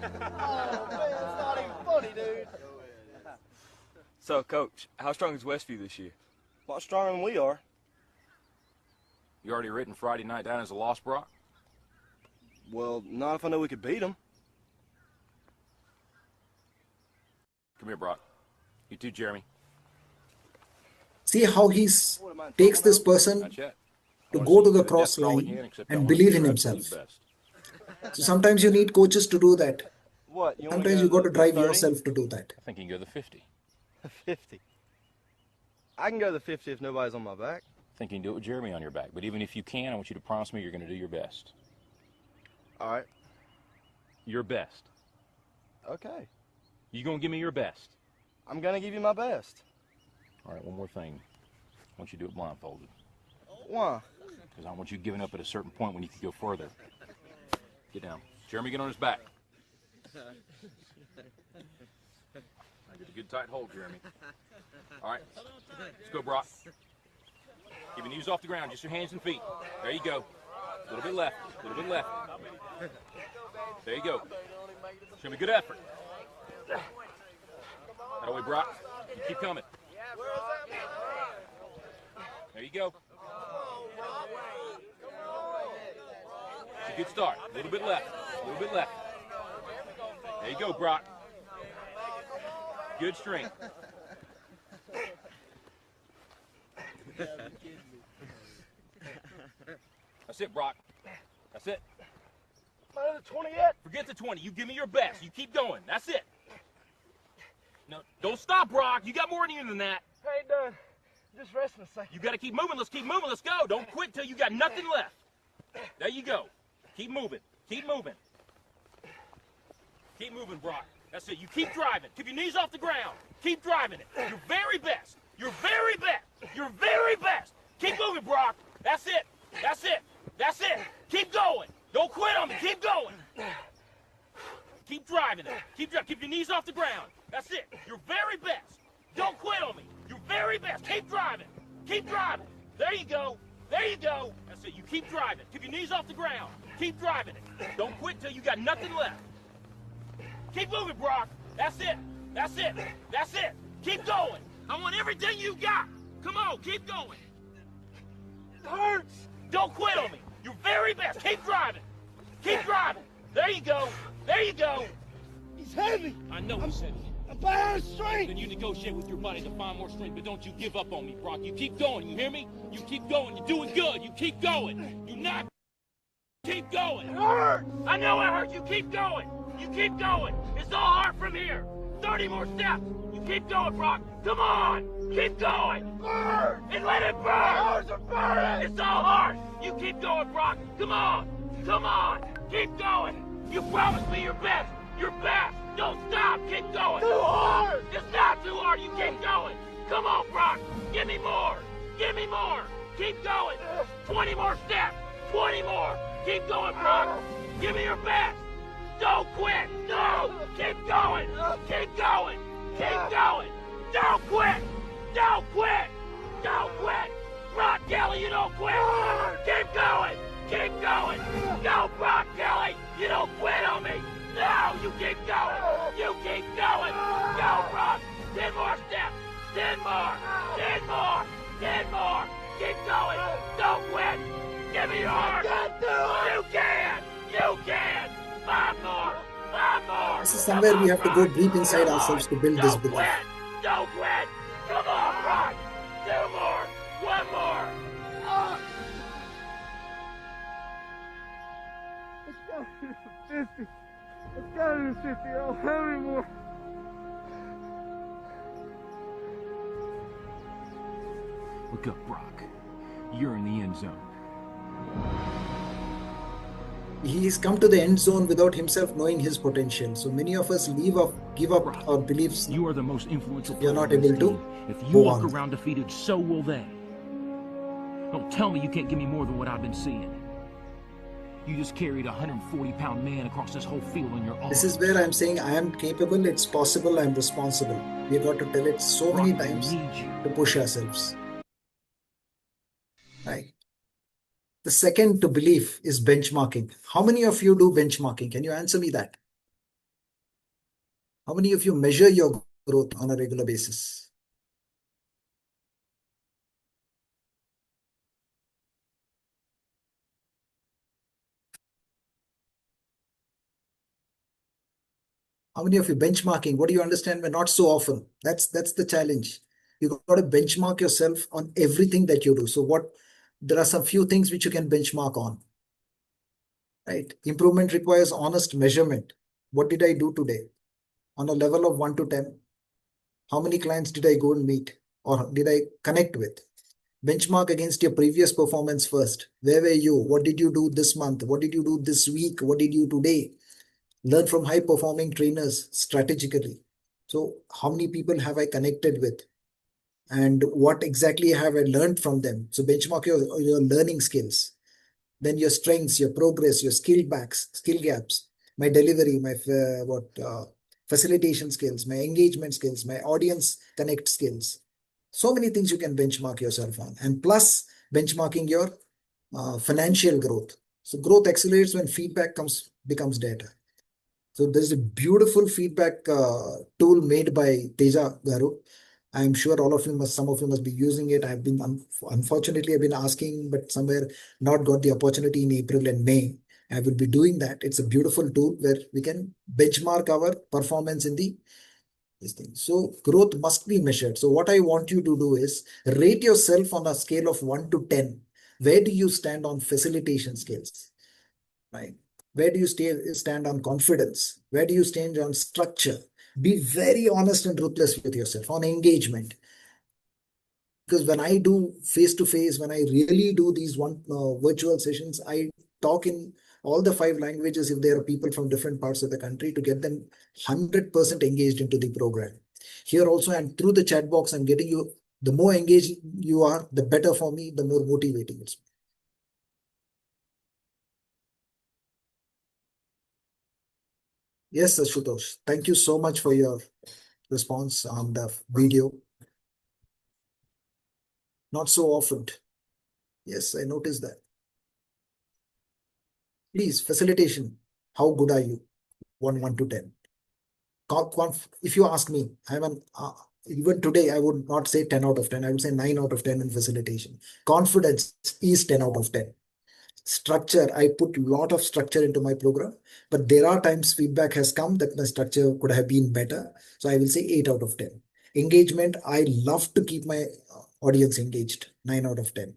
It's not even funny, dude. So, Coach, how strong is Westview this year? A lot stronger than we are. You already written Friday night down as a loss, Brock? Well, not if I know we could beat them. Come here, Brock. You too, Jeremy. See how he takes this person Not yet. to go to the cross line and believe in himself. So sometimes you need coaches to do that. What? Sometimes you got to drive yourself to do that. I think you can go the 50. 50. I can go the 50 if nobody's on my back. I think you can do it with Jeremy on your back. But even if you can, I want you to promise me you're going to do your best. All right. Your best. Okay. You going to give me your best? I'm going to give you my best. All right, one more thing. I want you to do it blindfolded. Why? Because I want you giving up at a certain point when you can go further. Get down. Jeremy, get on his back. Now get a good tight hold, Jeremy. All right, let's go, Brock. Keep your knees off the ground, just your hands and feet. There you go. A little bit left, a little bit left. There you go. Show me good effort. That way, Brock. You keep coming. There you go. It's a good start. A little bit left, a little bit left. There you go, Brock. Good strength. That's it, Brock. That's it. Not at the 20 yet. Forget the 20. You give me your best. You keep going. That's it. No, don't stop, Brock. You got more in you than that. I ain't done. Just resting a second. You got to keep moving. Let's keep moving. Let's go. Don't quit till you got nothing left. There you go. Keep moving. Keep moving. Keep moving, Brock. That's it. You keep driving. Keep your knees off the ground. Keep driving it. Your very best. Your very best. Your very best. Keep moving, Brock. That's it. That's it. That's it. Keep going. Don't quit on me. Keep going. Keep driving it. Keep driving. Keep your knees off the ground. That's it. Your very best. Don't quit on me. Your very best. Keep driving. Keep driving. There you go. There you go. That's it. You keep driving. Keep your knees off the ground. Keep driving it. Don't quit till you got nothing left. Keep moving, Brock. That's it. That's it. That's it. Keep going. I want everything you got. Come on, keep going. It hurts. Don't quit on me. Your very best. Keep driving. Keep driving. There you go. There you go. He's heavy. I know he's heavy. I'm bad at strength. Then you negotiate with your body to find more strength, but don't you give up on me, Brock. You keep going. You hear me? You keep going. You're doing good. You keep going. You not keep going. It hurts. I know it hurts. You keep going. You keep going. It's all hard from here. 30 more steps. You keep going, Brock. Come on. Keep going. Burn. And let it burn. My arms are burning. It's all hard. You keep going, Brock. Come on. Come on. Keep going. You promised me your best. Your best. Don't stop. Keep going. Too hard. It's not too hard. You keep going. Come on, Brock. Give me more. Give me more. Keep going. 20 more steps. 20 more. Keep going, Brock. Give me your best. Don't quit. No. Keep going. Keep going. Keep going. Don't quit. Don't quit. Don't quit. Brock Kelly, you don't quit. Keep going. Keep going. No, Brock Kelly, you don't quit on me. No, you keep going. You keep going. Go, Brock. 10 more steps. 10 more. 10 more. 10 more. Keep going. Don't quit. Give me your heart. You can. You can. 5 more. 5 more. This is somewhere we have to go deep inside ourselves to build this Don't belief. quit. Don't quit. Come on, Brock. 2 more. 1 more. It's gotta be 50. I don't have any more. Look up, Brock. You're in the end zone. He's come to the end zone without himself knowing his potential. So many of us give up our beliefs. You are the most influential You're player not on this able to team. If you go walk on. around defeated, so will they. Don't tell me you can't give me more than what I've been seeing. You just carried a 140-pound man across this whole field on your arm. This is where I'm saying I am capable, it's possible, I'm responsible. We got to tell it so many Brock, I times need you. to push ourselves. Right. The second to belief is benchmarking. How many of you do benchmarking? Can you answer me that? How many of you measure your growth on a regular basis? How many of you benchmarking? What do you understand? But not so often. That's the challenge. You got to benchmark yourself on everything that you do. So there are some few things which you can benchmark on. Right? Improvement requires honest measurement. What did I do today? On a level of 1 to 10, how many clients did I go and meet or did I connect with? Benchmark against your previous performance first. Where were you? What did you do this month? What did you do this week? What did you do today? Learn from high performing trainers strategically. So how many people have I connected with? And what exactly have I learned from them? So benchmark your learning skills. Then your strengths, your progress, your skill gaps, my delivery, my facilitation skills, my engagement skills, my audience connect skills. So many things you can benchmark yourself on. And plus benchmarking your financial growth. So growth accelerates when feedback becomes data. So there's a beautiful feedback tool made by Teja Garu. I'm sure some of you must be using it. Unfortunately, I've been asking, but somewhere not got the opportunity in April and May. I will be doing that. It's a beautiful tool where we can benchmark our performance in this thing. So growth must be measured. So what I want you to do is rate yourself on a scale of 1 to 10. Where do you stand on facilitation skills? Right? Where do you stand on confidence? Where do you stand on structure? Be very honest and ruthless with yourself on engagement. Because when I do face-to-face, when I really do these virtual sessions, I talk in all the 5 languages if there are people from different parts of the country to get them 100% engaged into the program. Here also, and through the chat box, I'm getting you, the more engaged you are, the better for me, the more motivating it's. Yes, Ashutosh. Thank you so much for your response on the video. Not so often. Yes, I noticed that. Please, facilitation. How good are you? 1 to 10. If you ask me, even today, I would not say 10 out of 10. I would say 9 out of 10 in facilitation. Confidence is 10 out of 10. Structure, I put a lot of structure into my program, but there are times feedback has come that my structure could have been better. So I will say 8 out of 10. Engagement, I love to keep my audience engaged, 9 out of 10.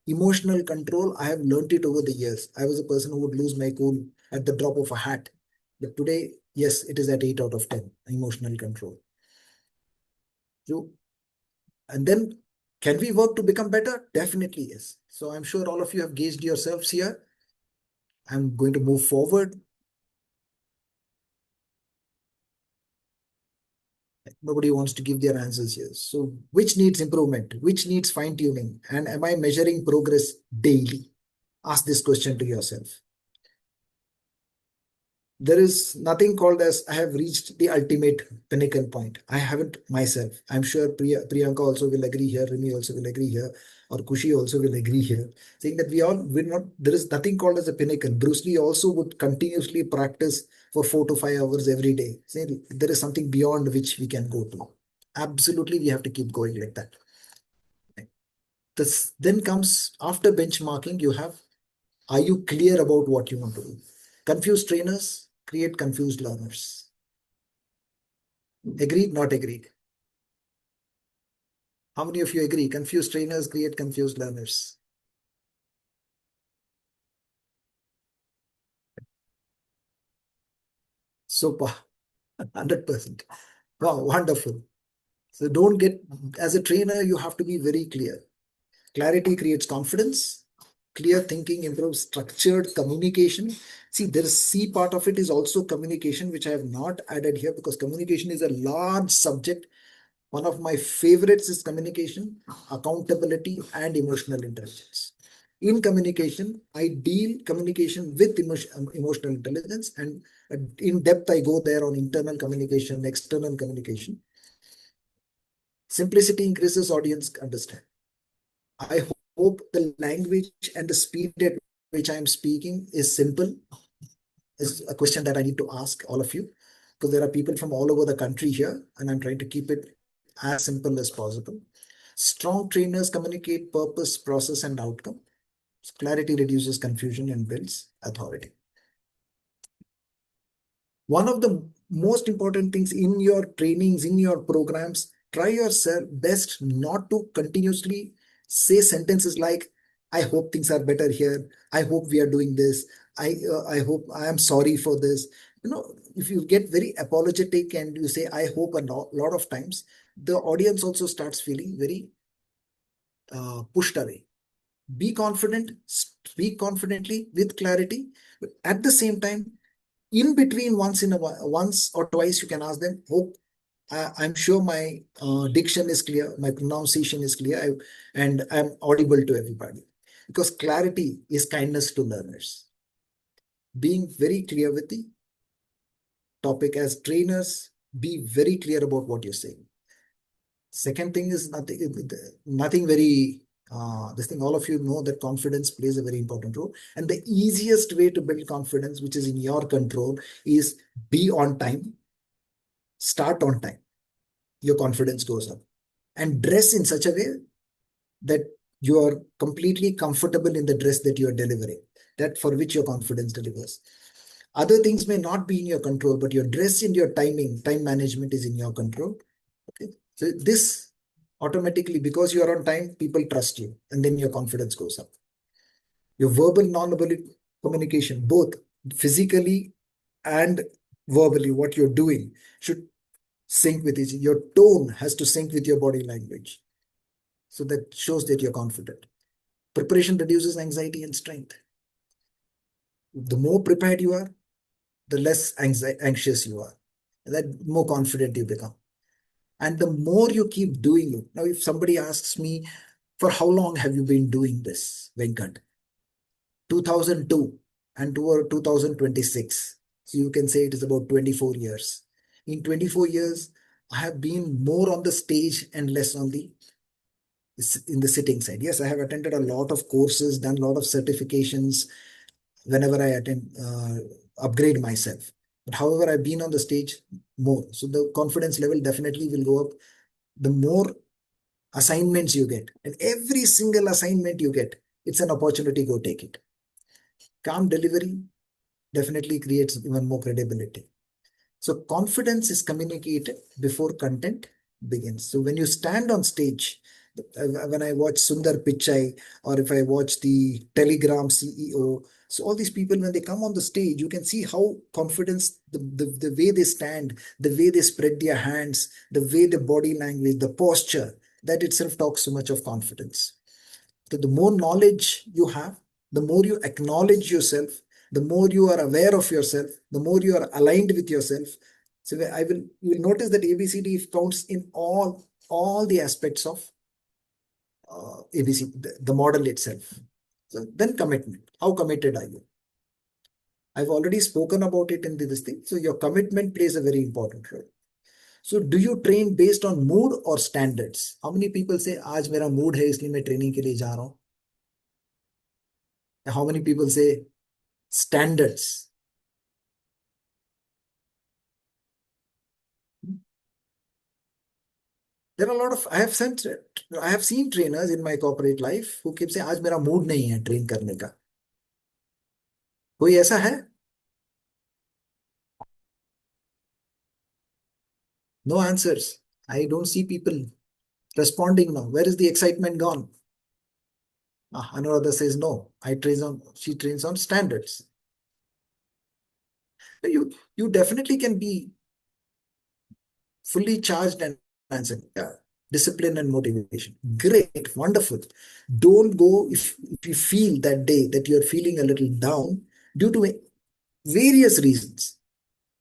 Emotional control, I have learned it over the years. I was a person who would lose my cool at the drop of a hat. But today, Yes, it is at 8 out of 10, emotional control. So, and then can we work to become better? Definitely yes. So I'm sure all of you have gauged yourselves here. I'm going to move forward. Nobody wants to give their answers here. So which needs improvement? Which needs fine tuning? And am I measuring progress daily? Ask this question to yourself. There is nothing called as I have reached the ultimate pinnacle point. I haven't myself. I'm sure Priyanka also will agree here, Rimi also will agree here, or Kushi also will agree here, saying that we're not, there is nothing called as a pinnacle. Bruce Lee also would continuously practice for 4 to 5 hours every day, saying there is something beyond which we can go to. Absolutely, we have to keep going like that. This then comes after benchmarking, you have, are you clear about what you want to do? Confused trainers create confused learners. Agreed, not agreed? How many of you agree? Confused trainers create confused learners. Super, 100%. Wow, wonderful. So don't get, as a trainer, you have to be very clear. Clarity creates confidence. Clear thinking improves structured communication. See, there is C part of it is also communication, which I have not added here because communication is a large subject. One of my favorites is communication, accountability, and emotional intelligence. In communication, I deal communication with emotional intelligence, and in depth, I go there on internal communication, external communication. Simplicity increases audience understand. I hope the language and the speed at which I am speaking is simple. Is a question that I need to ask all of you because there are people from all over the country here, and I'm trying to keep it as simple as possible. Strong trainers communicate purpose, process, and outcome. Clarity reduces confusion and builds authority. One of the most important things in your trainings, in your programs, try your best not to continuously say sentences like, I hope things are better here. I hope we are doing this. I hope I am sorry for this. If you get very apologetic and you say, I hope a lot of times, the audience also starts feeling very pushed away. Be confident, speak confidently with clarity, but at the same time, in between once or twice, you can ask them, hope I'm sure my diction is clear, my pronunciation is clear, and I'm audible to everybody. Because clarity is kindness to learners. Being very clear with the topic as trainers, be very clear about what you're saying. Second thing is nothing very, this thing, all of you know that confidence plays a very important role. And the easiest way to build confidence, which is in your control, is be on time, start on time. Your confidence goes up. And dress in such a way that you are completely comfortable in the dress that you are delivering, that for which your confidence delivers. Other things may not be in your control, but your dress and your timing, time management is in your control. Okay. So this automatically, because you are on time, people trust you, and then your confidence goes up. Your verbal, non-verbal communication, both physically and verbally, what you're doing should sync with each. Your tone has to sync with your body language. So that shows that you're confident. Preparation reduces anxiety and strength. The more prepared you are, the less anxious you are, the more confident you become. And the more you keep doing it. Now, if somebody asks me, for how long have you been doing this, Venkat? 2002 and toward 2026. So you can say it is about 24 years. In 24 years, I have been more on the stage and less on the in the sitting side. Yes, I have attended a lot of courses, done a lot of certifications whenever I upgrade myself. But however, I've been on the stage more. So the confidence level definitely will go up. The more assignments you get, and every single assignment you get, it's an opportunity, go take it. Calm delivery definitely creates even more credibility. So confidence is communicated before content begins. So when you stand on stage, when I watch Sundar Pichai, or if I watch the Telegram CEO So all these people, when they come on the stage, you can see how confidence, the way they stand, the way they spread their hands, the way the body language, the posture, that itself talks so much of confidence. So the more knowledge you have, the more you acknowledge yourself, the more you are aware of yourself, the more you are aligned with yourself. So you will notice that ABCD counts in all the aspects of ABC, the model itself. So then commitment. How committed are you? I've already spoken about it in this thing. So your commitment plays a very important role. So do you train based on mood or standards? How many people say, आज मेरा mood है इसलिए मैं training के लिए जा रहा हूँ? How many people say standards? There are a lot of, I have seen trainers in my corporate life who keep saying, आज मेरा mood नहीं है train करने का. कोई ऐसा है? No answers. I don't see people responding now. Where is the excitement gone? Anuradha says no. She trains on standards. You definitely can be fully charged and answer. Yeah. Discipline and motivation. Great, wonderful. Don't go if you feel that day that you're feeling a little down due to various reasons.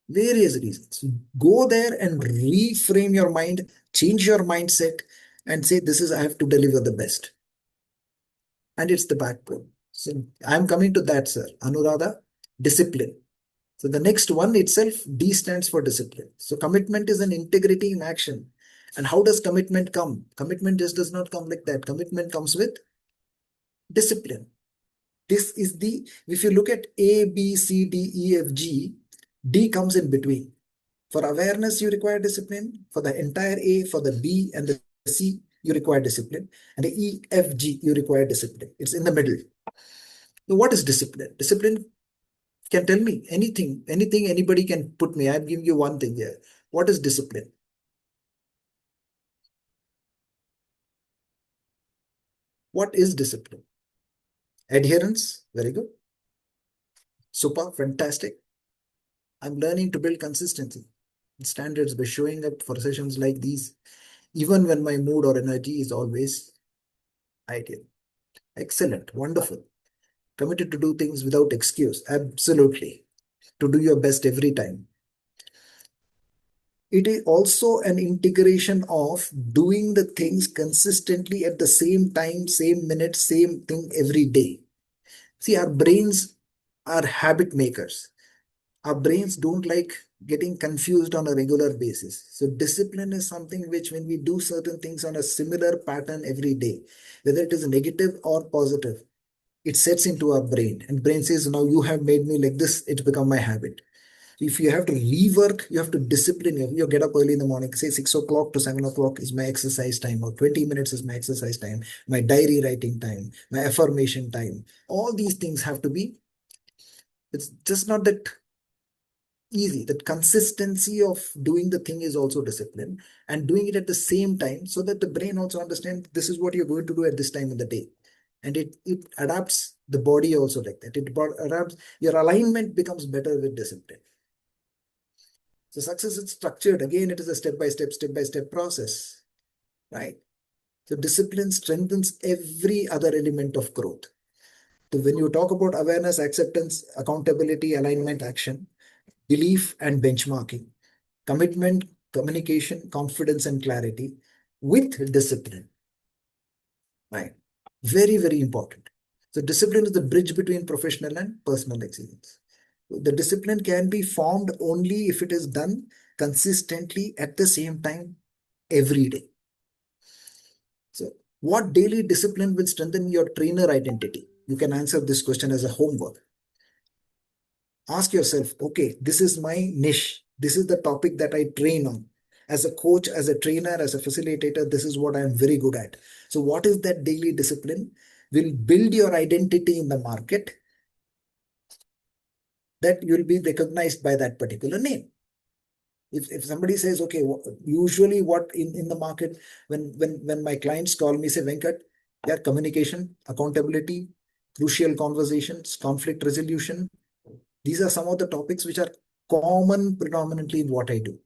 Various reasons. Go there and reframe your mind, change your mindset, and say, I have to deliver the best. And it's the backbone. So I'm coming to that, sir. Anuradha, discipline. So the next one itself, D stands for discipline. So commitment is an integrity in action. And how does commitment come? Commitment just does not come like that. Commitment comes with discipline. This is if you look at A, B, C, D, E, F, G, D comes in between. For awareness, you require discipline. For the entire A, for the B and the C, you require discipline. And the E, F, G, you require discipline. It's in the middle. So what is discipline? Discipline can tell me anything anybody can put me. I'm giving you one thing here. What is discipline? What is discipline? Adherence, very good. Super, fantastic. I'm learning to build consistency and standards by showing up for sessions like these, even when my mood or energy is always ideal. Excellent, wonderful. Committed to do things without excuse, absolutely. To do your best every time. It is also an integration of doing the things consistently at the same time, same minute, same thing every day. See, our brains are habit makers. Our brains don't like getting confused on a regular basis. So discipline is something which, when we do certain things on a similar pattern every day, whether it is negative or positive, it sets into our brain, and brain says, now you have made me like this, it's become my habit. If you have to rework, you have to discipline. You get up early in the morning, say 6 o'clock to 7 o'clock is my exercise time, or 20 minutes is my exercise time, my diary writing time, my affirmation time. All these things have to be, it's just not that easy. That consistency of doing the thing is also discipline, and doing it at the same time so that the brain also understands this is what you're going to do at this time in the day. And it adapts the body also like that. It adapts, your alignment becomes better with discipline. So success is structured. Again, it is a step-by-step process, right? So discipline strengthens every other element of growth. So when you talk about awareness, acceptance, accountability, alignment, action, belief and benchmarking, commitment, communication, confidence and clarity with discipline, right? Very, very important. So discipline is the bridge between professional and personal excellence. The discipline can be formed only if it is done consistently at the same time every day. So what daily discipline will strengthen your trainer identity? You can answer this question as a homework. Ask yourself, okay, this is my niche. This is the topic that I train on. As a coach, as a trainer, as a facilitator, this is what I am very good at. So what is that daily discipline? Will build your identity in the market, that you'll be recognized by that particular name. If somebody says, okay, usually what in the market, when my clients call me, say, Venkat, yeah, communication, accountability, crucial conversations, conflict resolution. These are some of the topics which are common predominantly in what I do.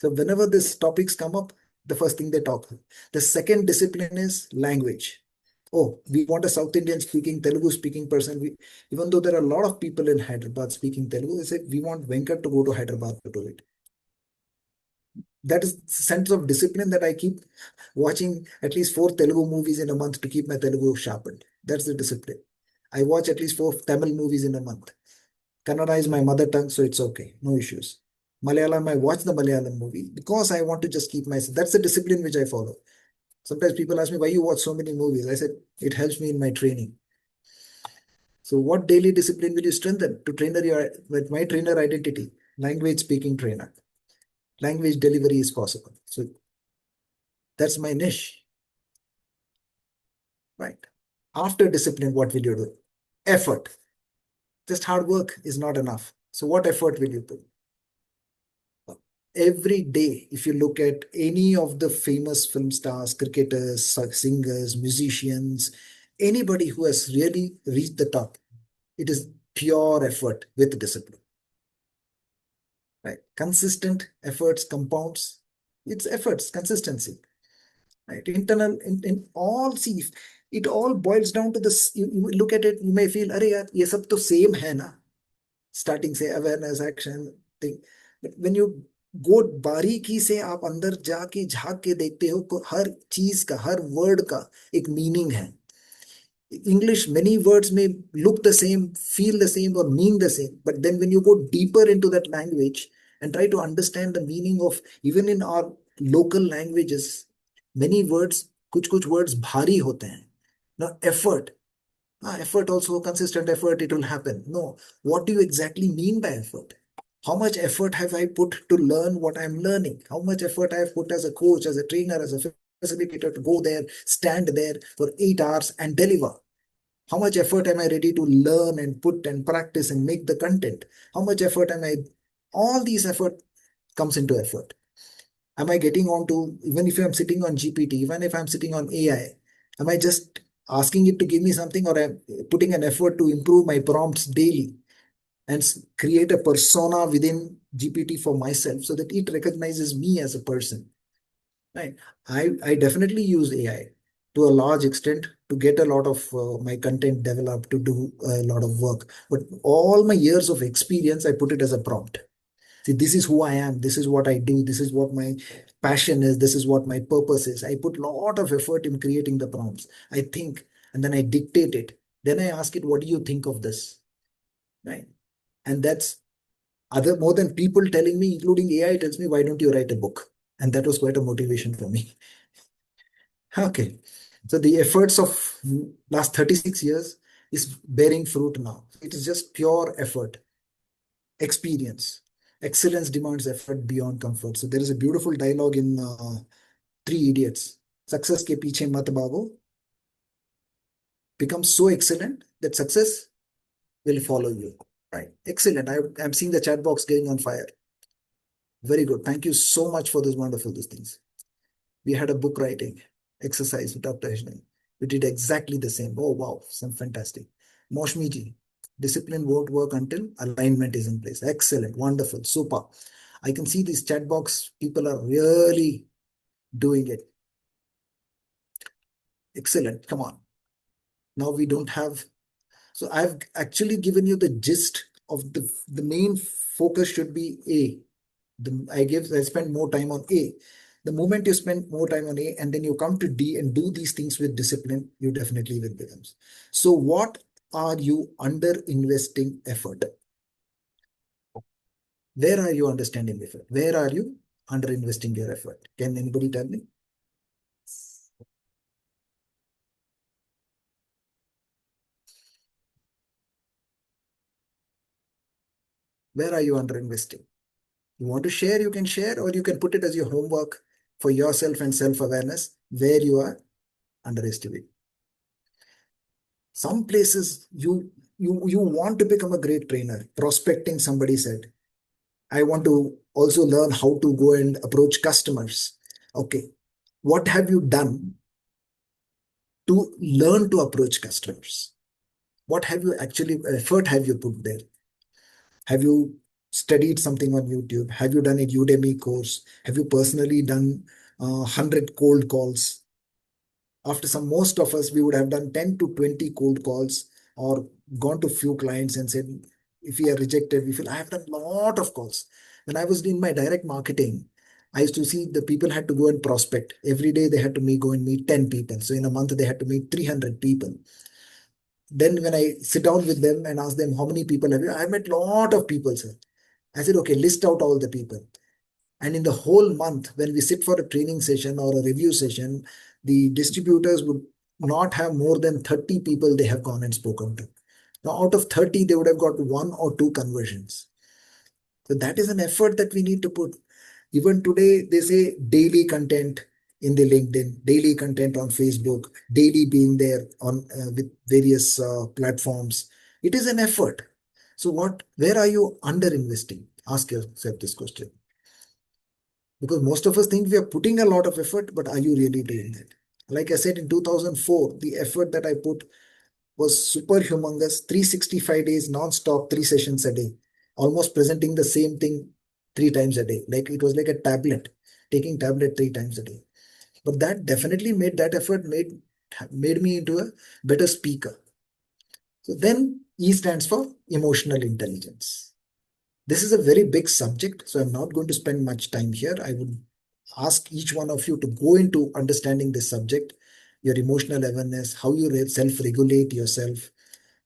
So whenever these topics come up, the first thing they talk. The second discipline is language. Oh, we want a South Indian speaking, Telugu speaking person. Even though there are a lot of people in Hyderabad speaking Telugu, they say we want Venkat to go to Hyderabad to do it. That is the sense of discipline that I keep watching at least 4 Telugu movies in a month to keep my Telugu sharpened. That's the discipline. I watch at least 4 Tamil movies in a month. Kannada is my mother tongue, so it's okay. No issues. Malayalam, I watch the Malayalam movie because I want to just keep myself. That's the discipline which I follow. Sometimes people ask me, why you watch so many movies? I said, it helps me in my training. So what daily discipline will you strengthen to trainer with my trainer identity? Language speaking trainer. Language delivery is possible. So that's my niche. Right. After discipline, what will you do? Effort. Just hard work is not enough. So what effort will you put? Every day, if you look at any of the famous film stars, cricketers, singers, musicians, anybody who has really reached the top, it is pure effort with discipline. Right? Consistent efforts compounds. It's efforts, consistency. Right? Internal, in all, see, it all boils down to this. You look at it, you may feel, "Arey yaar, ye sab to same hai na." Starting say awareness, action, thing. But when you go बारीकी से आप अंदर जाके झांक के देखते हो, हर चीज का, हर वर्ड का एक मीनिंग है. English, many words may look the same, feel the same, or mean the same. But then when you go deeper into that language and try to understand the meaning of, even in our local languages, many words, कुछ words भारी होते हैं. Now, effort. Effort also, consistent effort, it will happen. No. What do you exactly mean by effort? How much effort have I put to learn what I'm learning? How much effort I have put as a coach, as a trainer, as a facilitator to go there, stand there for 8 hours and deliver? How much effort am I ready to learn and put and practice and make the content? How much effort am I? All these effort comes into effort. Am I getting on to, even if I'm sitting on GPT, even if I'm sitting on AI, am I just asking it to give me something, or I'm putting an effort to improve my prompts daily and create a persona within GPT for myself so that it recognizes me as a person? Right. I definitely use AI to a large extent to get a lot of my content developed, to do a lot of work. But all my years of experience, I put it as a prompt. See, this is who I am. This is what I do. This is what my passion is. This is what my purpose is. I put a lot of effort in creating the prompts. I think, and then I dictate it. Then I ask it, what do you think of this? Right. And that's more than people telling me, including AI tells me, why don't you write a book? And that was quite a motivation for me. Okay. So the efforts of last 36 years is bearing fruit now. It is just pure effort, experience. Excellence demands effort beyond comfort. So there is a beautiful dialogue in Three Idiots. Success ke piche mat bhago. Become so excellent that success will follow you. Right. Excellent. I'm seeing the chat box getting on fire. Very good. Thank you so much for these things. We had a book writing exercise with Dr. Hishnan. We did exactly the same. Oh, wow. Some fantastic. Moshmi ji, discipline won't work until alignment is in place. Excellent. Wonderful. Super. I can see this chat box. People are really doing it. Excellent. Come on. Now we don't have. So I've actually given you the gist of the main focus should be A. I spend more time on A. The moment you spend more time on A and then you come to D and do these things with discipline, you definitely will become. So what are you under investing effort? Where are you understanding effort? Where are you under investing your effort? Can anybody tell me? Where are you under investing? You want to share, you can share, or you can put it as your homework for yourself and self-awareness, where you are underestimating. Some places you want to become a great trainer. Prospecting, somebody said. I want to also learn how to go and approach customers. Okay. What have you done to learn to approach customers. What have you actually, effort have you put there? Have you studied something on YouTube? Have you done a Udemy course? Have you personally done 100 cold calls? After some, most of us, we would have done 10 to 20 cold calls or gone to few clients and said, if we are rejected, we feel I have done a lot of calls. When I was doing my direct marketing, I used to see the people had to go and prospect. Every day they had to go and meet 10 people. So in a month, they had to meet 300 people. Then when I sit down with them and ask them, how many people have you? I met a lot of people, sir. I said, okay, list out all the people. And in the whole month, when we sit for a training session or a review session, the distributors would not have more than 30 people they have gone and spoken to. Now, out of 30, they would have got 1 or 2 conversions. So that is an effort that we need to put. Even today, they say daily content in the LinkedIn, daily content on Facebook, daily being there on with various platforms. It is an effort. So where are you under investing? Ask yourself this question. Because most of us think we are putting a lot of effort, but are you really doing that? Like I said, in 2004, the effort that I put was super humongous, 365 days non-stop, 3 sessions a day, almost presenting the same thing 3 times a day. Like it was like a tablet, taking tablet 3 times a day. But that definitely made that effort made me into a better speaker. So then E stands for emotional intelligence. This is a very big subject, so I'm not going to spend much time here. I would ask each one of you to go into understanding this subject, your emotional awareness, how you self-regulate yourself,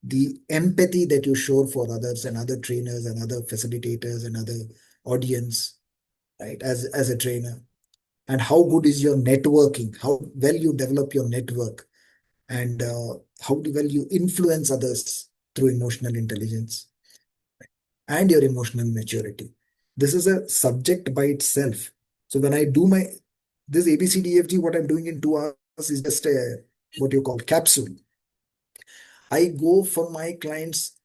the empathy that you show for others and other trainers and other facilitators and other audience, right, as a trainer, and how good is your networking, how well you develop your network, and how well you influence others through emotional intelligence and your emotional maturity. This is a subject by itself. So when I do this ABCDFG, what I'm doing in 2 hours is just what you call capsule. I go for my clients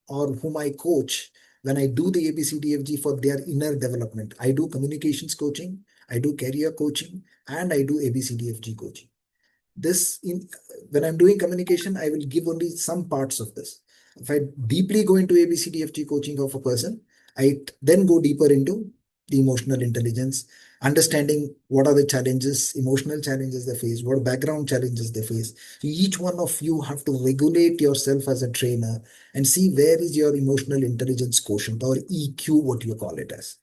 or whom I coach, when I do the ABCDFG for their inner development, I do communications coaching, I do career coaching, and I do ABCDFG coaching. When I'm doing communication, I will give only some parts of this. If I deeply go into ABCDFG coaching of a person, I then go deeper into the emotional intelligence, understanding what are the challenges, emotional challenges they face, what background challenges they face. So each one of you have to regulate yourself as a trainer and see where is your emotional intelligence quotient, or EQ, what you call it as.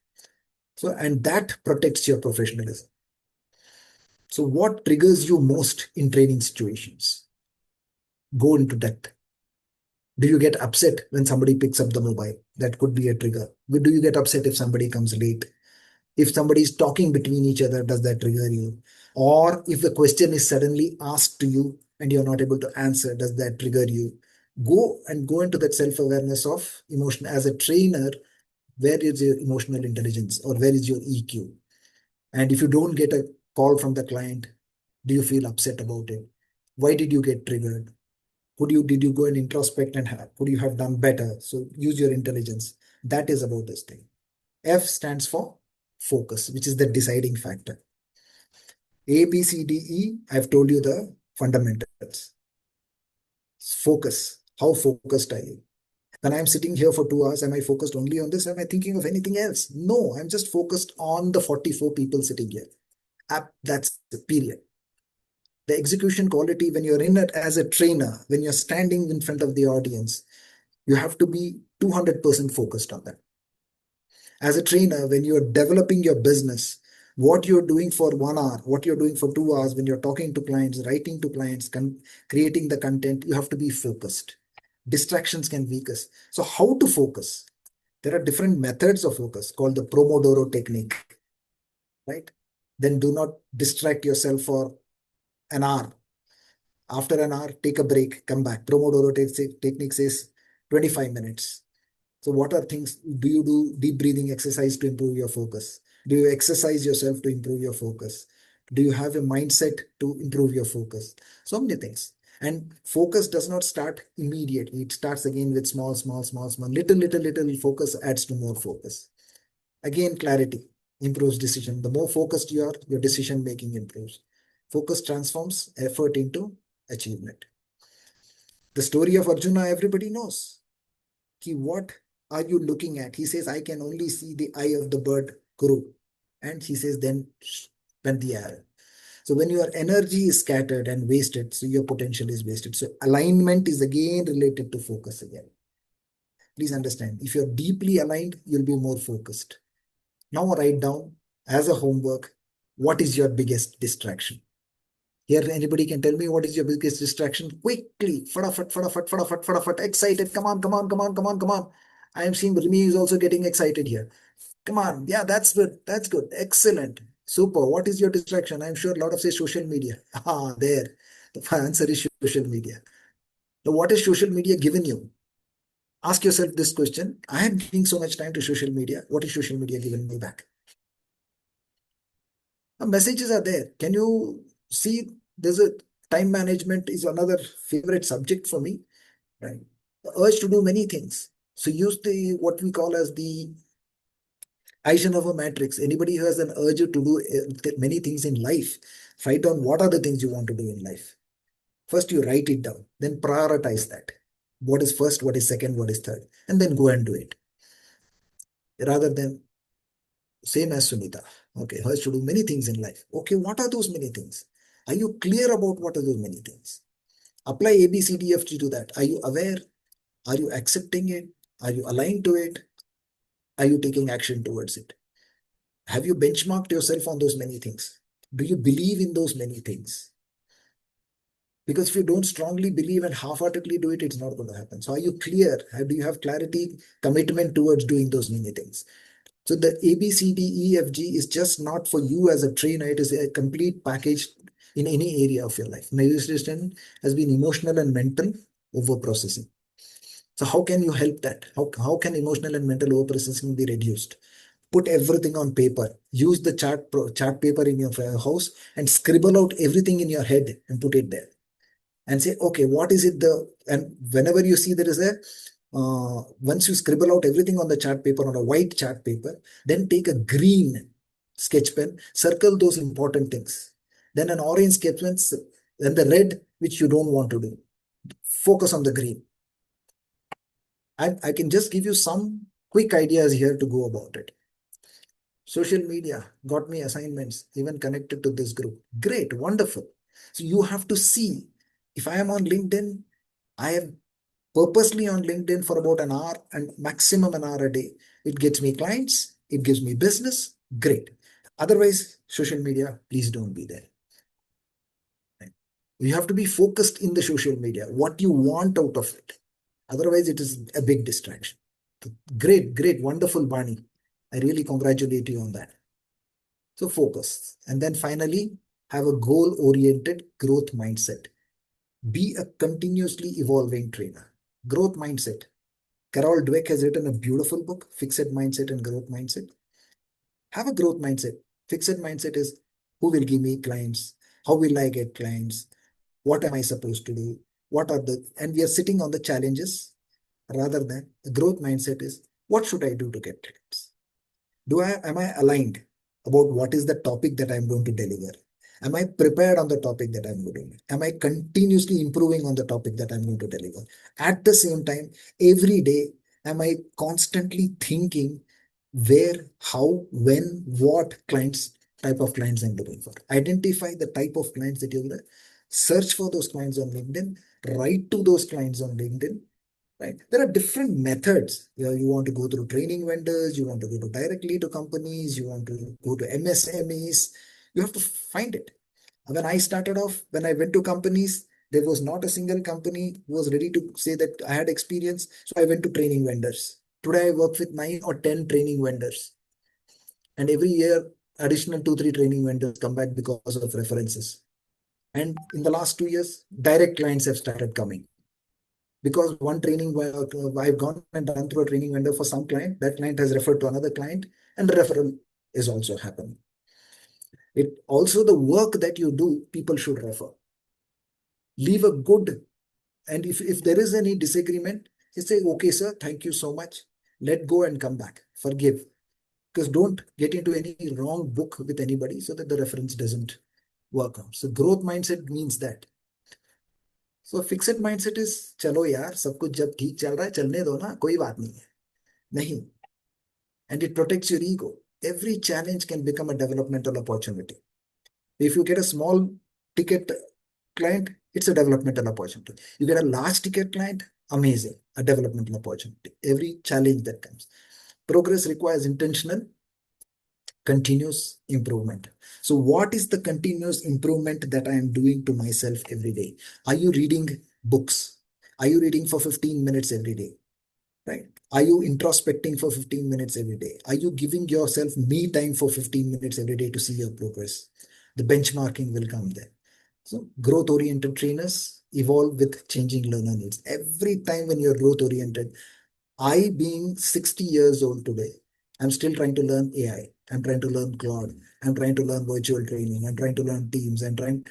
So, and that protects your professionalism. So what triggers you most in training situations? Go into depth. Do you get upset when somebody picks up the mobile? That could be a trigger. Do you get upset if somebody comes late? If somebody is talking between each other, does that trigger you? Or if the question is suddenly asked to you and you're not able to answer, does that trigger you? Go into that self-awareness of emotion as a trainer. Where is your emotional intelligence, or where is your EQ? And if you don't get a call from the client, do you feel upset about it? Why did you get triggered? Did you go and introspect and could you have done better? So use your intelligence. That is about this thing. F stands for focus, which is the deciding factor. A, B, C, D, E, I've told you the fundamentals. Focus. How focused are you? When I'm sitting here for 2 hours, am I focused only on this? Am I thinking of anything else? No, I'm just focused on the 44 people sitting here. That's the period. The execution quality, when you're in it as a trainer, when you're standing in front of the audience, you have to be 200% focused on that. As a trainer, when you're developing your business, what you're doing for 1 hour, what you're doing for 2 hours, when you're talking to clients, writing to clients, creating the content, you have to be focused. Distractions can weaken us. So how to focus? There are different methods of focus called the Pomodoro technique, right? Then do not distract yourself for an hour. After an hour, take a break, come back. Pomodoro technique says 25 minutes. So what are things? Do you do deep breathing exercise to improve your focus? Do you exercise yourself to improve your focus? Do you have a mindset to improve your focus? So many things. And focus does not start immediately. It starts again with small. Little focus adds to more focus. Again, clarity improves decision. The more focused you are, your decision making improves. Focus transforms effort into achievement. The story of Arjuna, everybody knows. What are you looking at? He says, I can only see the eye of the bird, Guru. And he says, then spend the arrow. So when your energy is scattered and wasted, so your potential is wasted. So alignment is again related to focus again. Please understand, if you're deeply aligned, you'll be more focused. Now write down as a homework, what is your biggest distraction? Here, anybody can tell me what is your biggest distraction? Quickly, fadafat, excited. Come on. I am seeing Rimi is also getting excited here. Come on. Yeah, that's good. Excellent. Super. What is your distraction? I'm sure a lot of say social media. There. The answer is social media. Now, what is social media given you? Ask yourself this question. I am giving so much time to social media. What is social media giving me back? The messages are there. Can you see? There's a time management is another favorite subject for me, right? The urge to do many things. So use the what we call as the Eisenhower matrix. Anybody who has an urge to do many things in life, write down what are the things you want to do in life. First, you write it down, then prioritize that. What is first, what is second, what is third, and then go and do it. Rather than same as Sunita. Okay, has to do many things in life. Okay, what are those many things? Are you clear about what are those many things? Apply A, B, C, D, F, G to that. Are you aware? Are you accepting it? Are you aligned to it? Are you taking action towards it? Have you benchmarked yourself on those many things? Do you believe in those many things? Because if you don't strongly believe and half-heartedly do it, it's not going to happen. So are you clear? Do you have clarity, commitment towards doing those many things? So the A, B, C, D, E, F, G is just not for you as a trainer. It is a complete package in any area of your life. My resistance has been emotional and mental over-processing. So how can you help that? How can emotional and mental over-processing be reduced? Put everything on paper. Use the chart paper in your house and scribble out everything in your head and put it there. And say, okay, what is it? And whenever you see there is a once you scribble out everything on the chart paper, on a white chart paper, then take a green sketch pen, circle those important things. Then an orange sketch pen, then the red, which you don't want to do. Focus on the green. I can just give you some quick ideas here to go about it. Social media got me assignments, even connected to this group. Great, wonderful. So you have to see, if I am on LinkedIn, I am purposely on LinkedIn for about an hour and maximum an hour a day. It gets me clients, it gives me business, great. Otherwise, social media, please don't be there. You have to be focused in the social media, what you want out of it. Otherwise, it is a big distraction. Great, wonderful, Bani. I really congratulate you on that. So focus. And then finally, have a goal-oriented growth mindset. Be a continuously evolving trainer. Growth mindset. Carol Dweck has written a beautiful book, Fixed Mindset and Growth Mindset. Have a growth mindset. Fixed mindset is who will give me clients? How will I get clients? What am I supposed to do? And we are sitting on the challenges rather than the growth mindset is what should I do to get clients? Am I aligned about what is the topic that I'm going to deliver? Am I prepared on the topic that I'm going to do? Am I continuously improving on the topic that I'm going to deliver? At the same time, every day, am I constantly thinking where, how, when, what type of clients I'm looking for? Identify the type of clients that you're going to search for those clients on LinkedIn, write to those clients on LinkedIn. Right? There are different methods. You want to go through training vendors, you want to go directly to companies, you want to go to MSMEs. You have to find it. When I started off, when I went to companies, there was not a single company who was ready to say that I had experience. So I went to training vendors. Today I work with 9 or 10 training vendors. And every year, additional 2-3 training vendors come back because of references. And in the last 2 years, direct clients have started coming. Because one training, I've gone and done through a training vendor for some client, that client has referred to another client, and the referral is also happening. It also the work that you do, people should refer. Leave a good, and if there is any disagreement, you say, okay, sir, thank you so much. Let go and come back. Forgive. Because don't get into any wrong book with anybody so that the reference doesn't work out. So growth mindset means that. So fixed mindset is चलो यार सब कुछ जब ठीक चल रहा है चलने दो ना, कोई बात नहीं है. नहीं. And it protects your ego. Every challenge can become a developmental opportunity. If you get a small ticket client, it's a developmental opportunity. You get a large ticket client, amazing, a developmental opportunity. Every challenge that comes. Progress requires intentional, continuous improvement. So what is the continuous improvement that I am doing to myself every day? Are you reading books? Are you reading for 15 minutes every day? Right? Are you introspecting for 15 minutes every day? Are you giving yourself me time for 15 minutes every day to see your progress? The benchmarking will come there. So growth-oriented trainers evolve with changing learner needs. Every time when you're growth-oriented, I being 60 years old today, I'm still trying to learn AI. I'm trying to learn Claude. I'm trying to learn virtual training. I'm trying to learn Teams. I'm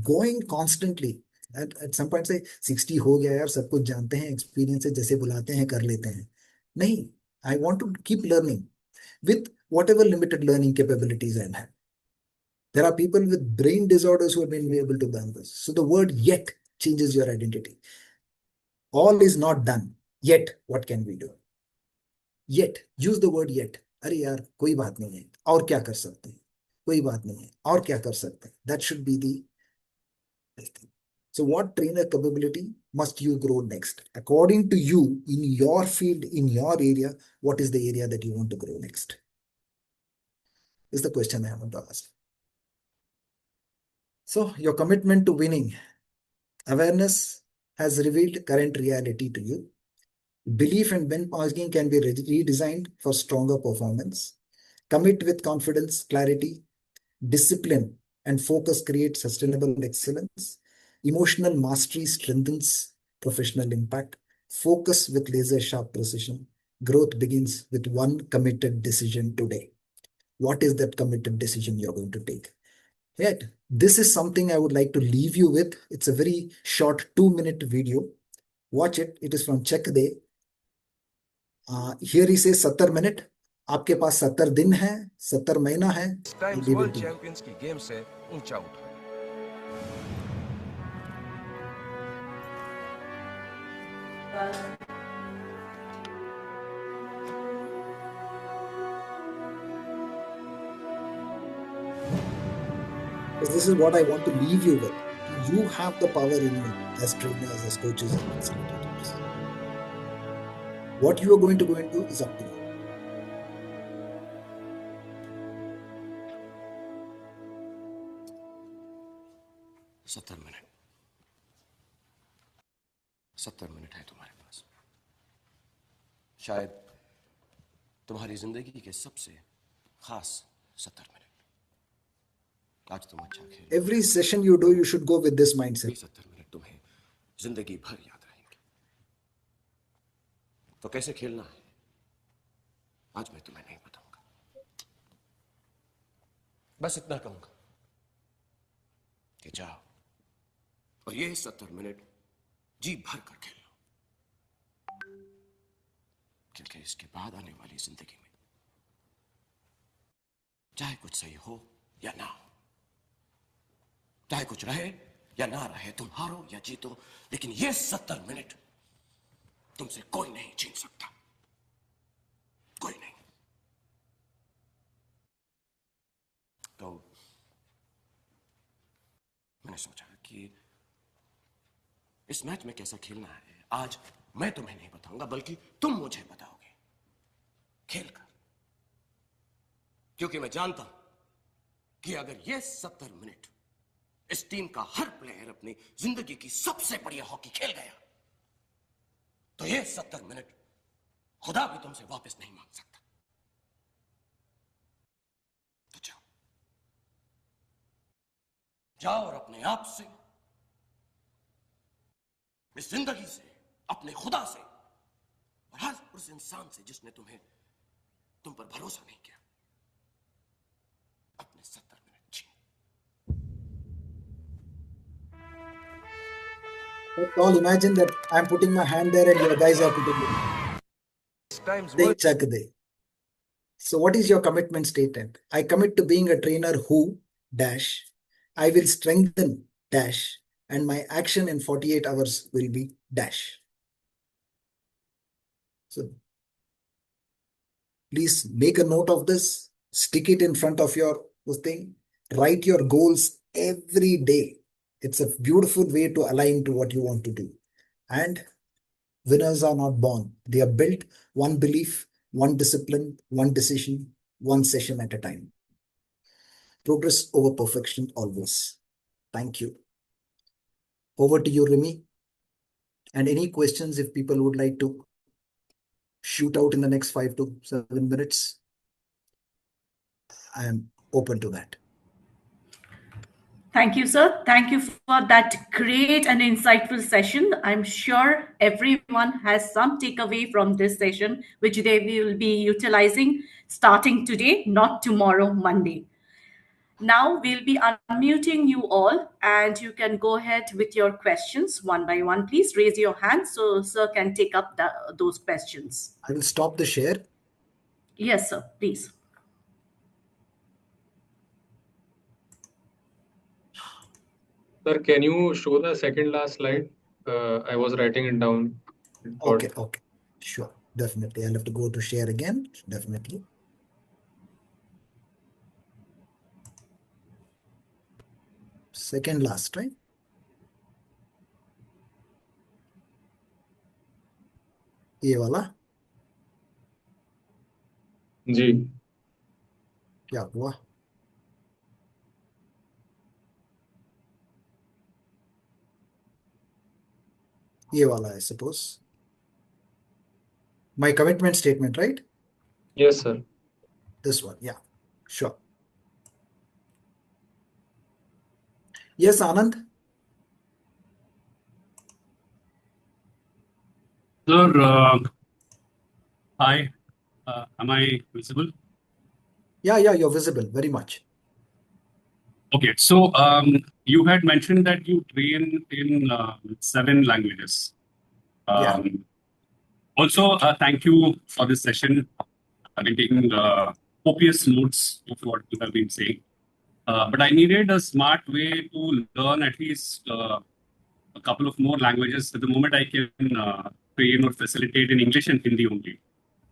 going constantly. At some point say 60 हो गया यार, सब कुछ जानते हैं, experience है, जैसे बुलाते हैं कर लेते हैं. नहीं, I want to keep learning with whatever limited learning capabilities I have. There are people with brain disorders who have been able to learn this. So the word yet changes your identity. All is not done. Yet, what can we do? Yet, use the word yet. अरे यार कोई बात नहीं है, और क्या कर सकते हैं, कोई बात नहीं है, और क्या कर सकते हैं. That should be the thing. So what trainer capability must you grow next? According to you, in your field, in your area, what is the area that you want to grow next? Is the question I want to ask. So your commitment to winning. Awareness has revealed current reality to you. Belief and benchmarking can be redesigned for stronger performance. Commit with confidence, clarity, discipline, and focus create sustainable excellence. Emotional mastery strengthens professional impact. Focus with laser sharp precision. Growth begins with one committed decision today. What is that committed decision you're going to take? Yet, this is something I would like to leave you with. It's a very short 2-minute video. Watch it. It is from Check Day. Here he says 70 minute. आपके पास 70 दिन है, 70 महीना है. Times world champions की game से ऊंचा उठा. This is what I want to leave you with. You have the power in you as trainers, as coaches, and facilitators. What you are going to go and do is up to you. सत्तर minute है तुम्हारे पास. शायद तुम्हारी जिंदगी के सबसे खास 70 minute. आज तुम अच्छा खेलो. Every session you do, you should go with this mindset. 70 minute तुम्हें जिंदगी भर याद रहेंगे. तो कैसे खेलना है आज मैं तुम्हें नहीं बताऊंगा. बस इतना कहूंगा कि जाओ और ये 70 मिनट जी भर कर खेल लो. क्योंकि इसके बाद आने वाली जिंदगी में चाहे कुछ सही हो या ना हो, चाहे कुछ रहे या ना रहे, तुम हारो या जीतो, लेकिन ये 70 मिनट तुमसे कोई नहीं छीन सकता. कोई नहीं. तो मैंने सोचा कि इस मैच में कैसा खेलना है आज मैं तुम्हें नहीं बताऊंगा, बल्कि तुम मुझे बताओगे खेलकर. क्योंकि मैं जानता हूं कि अगर ये 70 मिनट इस टीम का हर प्लेयर अपनी जिंदगी की सबसे बढ़िया हॉकी खेल गया, तो ये 70 मिनट खुदा भी तुमसे वापस नहीं मांग सकता. तो जाओ, जाओ और अपने आप से, इस जिंदगी से, अपने खुदा से और हर उस इंसान से जिसने तुम पर भरोसा नहीं किया, अपने 70 मिनट छीन. All imagine that I'm putting my hand there and your guys are putting it. They check they. So what is your commitment statement? I commit to being a trainer who dash. I will strengthen dash and my action in 48 hours will be dash. So please make a note of this, stick it in front of your thing, write your goals every day. It's a beautiful way to align to what you want to do. And winners are not born. They are built one belief, one discipline, one decision, one session at a time. Progress over perfection always. Thank you. Over to you, Remy. And any questions if people would like to shoot out in the next 5 to 7 minutes, I am open to that. Thank you, sir. Thank you for that great and insightful session. I'm sure everyone has some takeaway from this session, which they will be utilizing starting today, not tomorrow, Monday. Now we'll be unmuting you all, and you can go ahead with your questions one by one. Please raise your hand so sir can take up those questions. I will stop the share. Yes, sir, please. Sir, can you show the second last slide? I was writing it down. Okay. Sure. Definitely. I'll have to go to share again. Definitely. Second last, right? ये वाला जी क्या हुआ? ये वाला, I suppose. My commitment statement, right? Yes, sir. This one, yeah, sure. Yes, Anand. Sir, hi. Am I visible? Yeah, you're visible very much. Okay, so you had mentioned that you train in 7 languages. Yeah. Also, thank you for this session. I've been taking copious notes of what you have been saying. But I needed a smart way to learn at least a couple of more languages. At the moment, I can train or facilitate in English and Hindi only.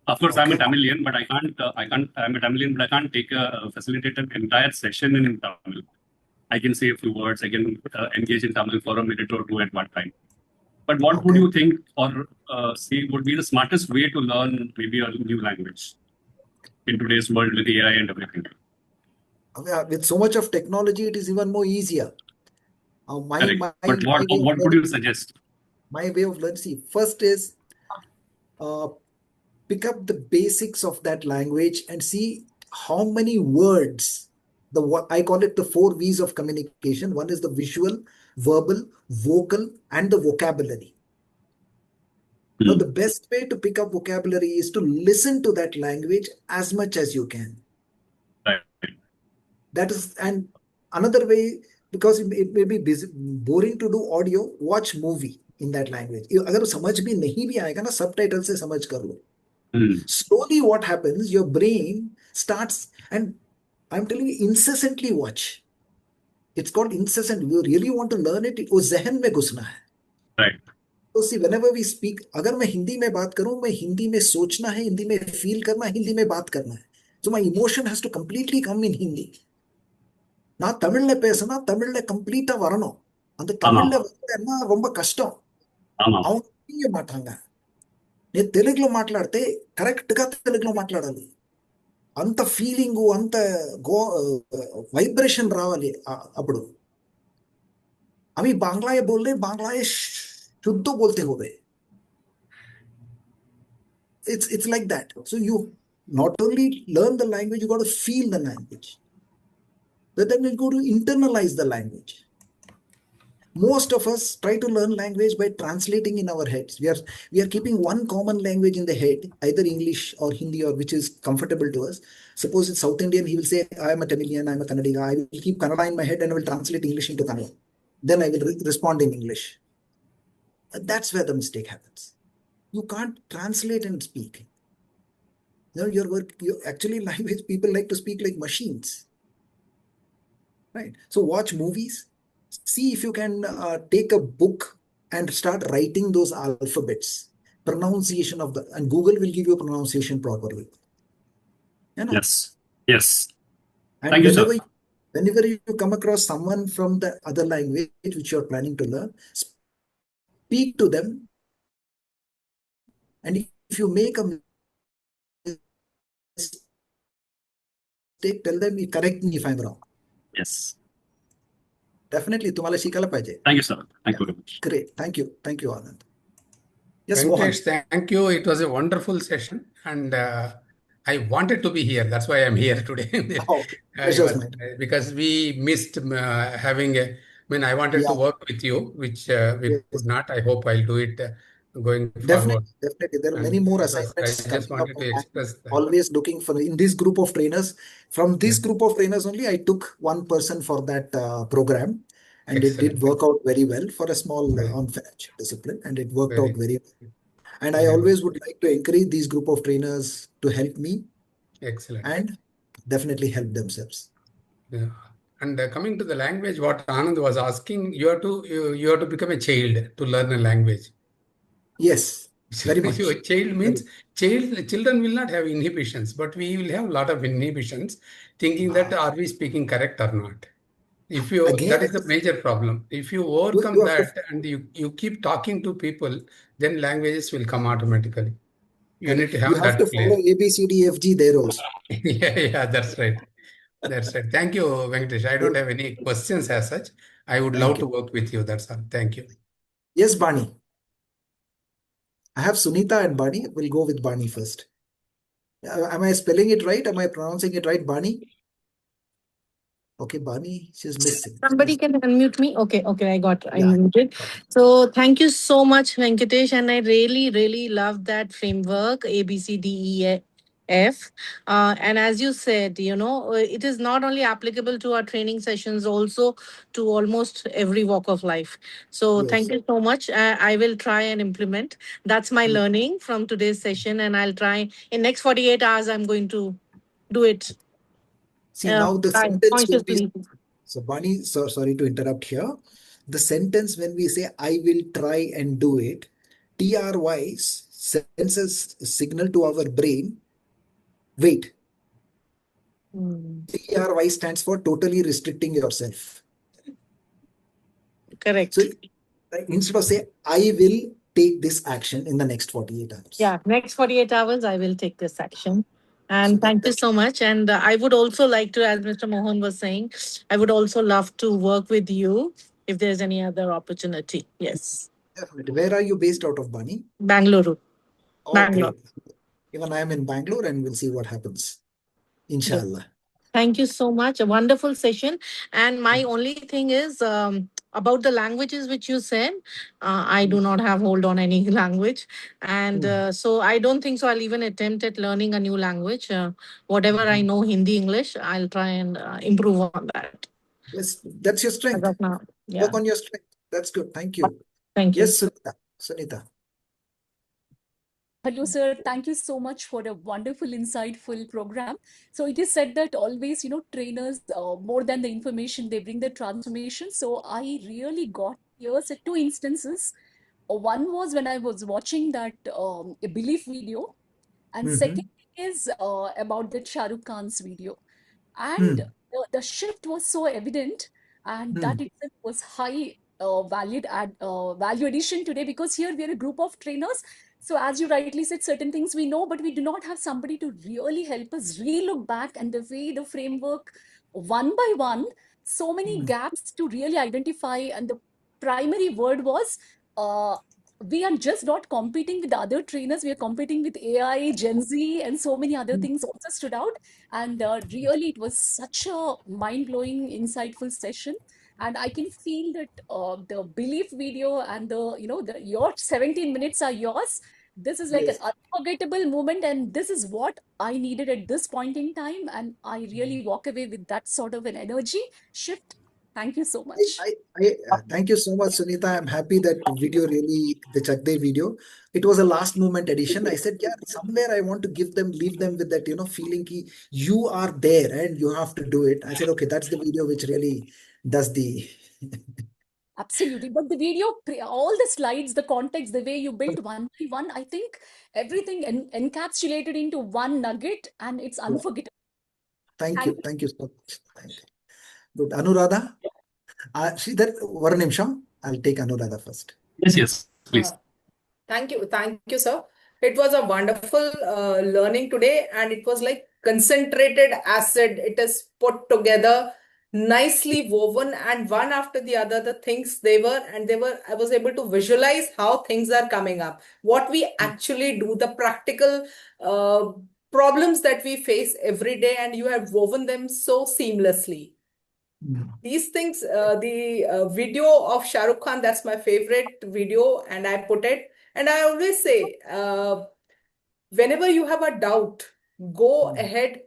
Of course, I'm a Tamilian, but I can't. I'm a Tamilian, but I can't facilitate an entire session in Tamil. I can say a few words. I can engage in Tamil for a minute or two at one time. But what would you think, or say, would be the smartest way to learn maybe a new language in today's world with AI and everything? With so much of technology, it is even more easier. But what would you suggest? My way of learning, see, first is pick up the basics of that language and see how many words. I call it the 4 V's of communication. One is the visual, verbal, vocal, and the vocabulary. Now, the best way to pick up vocabulary is to listen to that language as much as you can. Right. That is, and another way, because it may be boring to do audio, watch movie in that language. अगर समझ भी नहीं भी आएगा ना, subtitle से समझ कर लो. Slowly what happens, your brain starts, and I'm telling you, incessantly watch. It's called incessant. You really want to learn it, वो ज़हन में घुसना है. Right. So see, whenever we speak, अगर मैं हिंदी में बात करूं, मैं हिंदी में सोचना है, हिंदी में feel करना है, हिंदी में बात करना है. So my emotion has to completely come in Hindi. நான் தமிழ்ல பேசினா தமிழ்ல கம்ப்ளீட்டா வரணும். அந்த தமிழ்ல வரலன்னா ரொம்ப கஷ்டம். அவங்க புரிய మాట్లాங்க. నేను తెలుగులో మాట్లాడితే కరెక్ట్ గా తెలుగులో మాట్లాడాలి. అంత ఫీలింగ్, అంత వైబ్రేషన్ రావాలి అప్పుడు. আমি বাংলায় বললে বাংলায় শুদ্ধ বলতে হবে. It's like that. So you not only learn the language, you got to feel the language. Then you go to internalize the language. Most of us try to learn language by translating in our heads. We are keeping one common language in the head, either English or Hindi, or which is comfortable to us. Suppose it's South Indian, he will say, I am a Tamilian, I am a Kannadiga. I will keep Kannada in my head and I will translate English into Kannada. Then I will respond in English. That's where the mistake happens. You can't translate and speak. Actually, language, people like to speak like machines. Right? So watch movies, see if you can take a book and start writing those alphabets, pronunciation of and Google will give you pronunciation properly. Yes. Yes. And Thank you, sir. whenever you come across someone from the other language which you're planning to learn, speak to them. And if you make a mistake, tell them, correct me if I'm wrong. Yes. Definitely, तुम्हाला शिकायला पाहिजे. Thank you, sir. Thank you very much. Great. Thank you. Thank you, Anand. Yes, Venkatesh, thank you. It was a wonderful session, and I wanted to be here. That's why I'm here today. Because we missed having a. I mean, I wanted to work with you, which we could not. I hope I'll do it going forward. Definitely. There are many more assignments. I just wanted to express that. Always looking for in this group of trainers. From this group of trainers only, I took one person for that program. And it did work out very well for a small on-financial discipline, and it worked out very well. And I always would like to encourage these group of trainers to help me. Excellent. And definitely help themselves. Yeah. And coming to the language, what Anand was asking, you have to become a child to learn a language. Yes, very much. Child means children will not have inhibitions, but we will have a lot of inhibitions, thinking that are we speaking correct or not. If you that is the major problem. If you overcome that and you keep talking to people, then languages will come automatically. You need to have that. You have to follow ABCDFG there also. Yeah, that's right. That's right. Thank you, Venkatesh. I don't have any questions as such. I would love to work with you. That's all. Thank you. Yes, Bani. I have Sunita and Bani. We'll go with Bani first. Am I spelling it right? Am I pronouncing it right, Bani? Okay, Bani, she's missing. Somebody can unmute me. Okay, I got unmuted. So thank you so much, Venkatesh. And I really, really love that framework, ABCDEF. And as you said, it is not only applicable to our training sessions, also to almost every walk of life. So thank you so much. I will try and implement. That's my learning from today's session. And I'll try in next 48 hours, I'm going to do it. See, now the sentence will be, so Bani, sorry to interrupt here. The sentence when we say, I will try and do it, TRY sends a signal to our brain, wait. TRY stands for totally restricting yourself. Correct. So instead of say, I will take this action in the next 48 hours. Yeah, next 48 hours, I will take this action. And thank you so much. And I would also like to, as Mr. Mohan was saying, I would also love to work with you if there's any other opportunity. Yes. Definitely. Where are you based out of, Bani? Bangalore. Oh, Bangalore. Great. Even I am in Bangalore, and we'll see what happens. Inshallah. Thank you so much. A wonderful session. And my only thing is about the languages which you said, I do not have hold on any language. And so I don't think so I'll even attempt at learning a new language. Whatever I know, Hindi, English, I'll try and improve on that. Yes, that's your strength. Work on your strength. That's good. Thank you. Thank you. Yes, Sunita. Hello, sir. Thank you so much for a wonderful, insightful program. So it is said that always, trainers, more than the information, they bring the transformation. So I really got here at two instances. One was when I was watching that a belief video, and second is about the Shah Rukh Khan's video. And the shift was so evident, and that itself was high value addition today, because here we are a group of trainers. So as you rightly said, certain things we know, but we do not have somebody to really help us re-look back and the way the framework one by one, so many gaps to really identify. And the primary word was, we are just not competing with other trainers. We are competing with AI, Gen Z, and so many other things also stood out. And really, it was such a mind-blowing, insightful session. And I can feel that the belief video and your 17 minutes are yours. This is like an unforgettable moment, and this is what I needed at this point in time. And I really walk away with that sort of an energy shift. Thank you so much. Thank you so much, Sunita. I'm happy that video really, the Chakde video, it was a last moment edition. I said, yeah, somewhere I want to leave them with that, feeling ki you are there and you have to do it. I said, okay, that's the video which really does the Absolutely. But the video, all the slides, the context, the way you built one by one, I think everything encapsulated into one nugget, and it's unforgettable. Thank Thank you. Thank you so much. Thank you. Good. Anuradha? See that one nimsham. I'll take Anuradha first. Yes, please. Thank you, sir. It was a wonderful learning today, and it was like concentrated acid. It is put together, nicely woven, and one after the other, the things they were. I was able to visualize how things are coming up, what we actually do, the practical problems that we face every day, and you have woven them so seamlessly. These things, the video of Shah Rukh Khan, that's my favorite video, and I put it. And I always say, whenever you have a doubt, go ahead,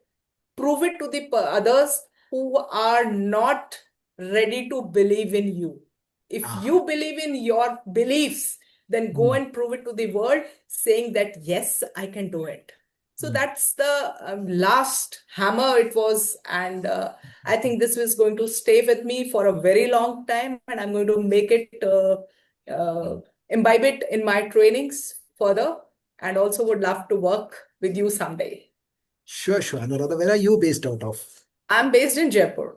prove it to the others who are not ready to believe in you. If you believe in your beliefs, then go and prove it to the world, saying that, yes, I can do it. So that's the last hammer it was. And I think this was going to stay with me for a very long time. And I'm going to make it, imbibe it in my trainings further. And also would love to work with you someday. Sure. Anuradha, where are you based out of? I'm based in Jaipur.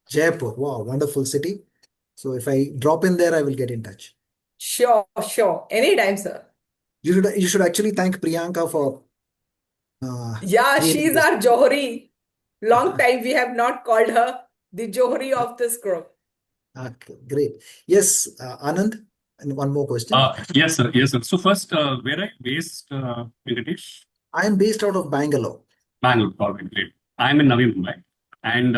Jaipur. Wow, wonderful city. So if I drop in there, I will get in touch. Sure. Anytime, sir. You should actually thank Priyanka for Yeah, creating she's this. our Johari. Long time we have not called her the Johari of this group. Okay, great. Yes, Anand, and one more question. Yes, sir. So first, where are you based, Venkatesh? I am based out of Bangalore. Bangalore, perfect, great. I am in Navi Mumbai. And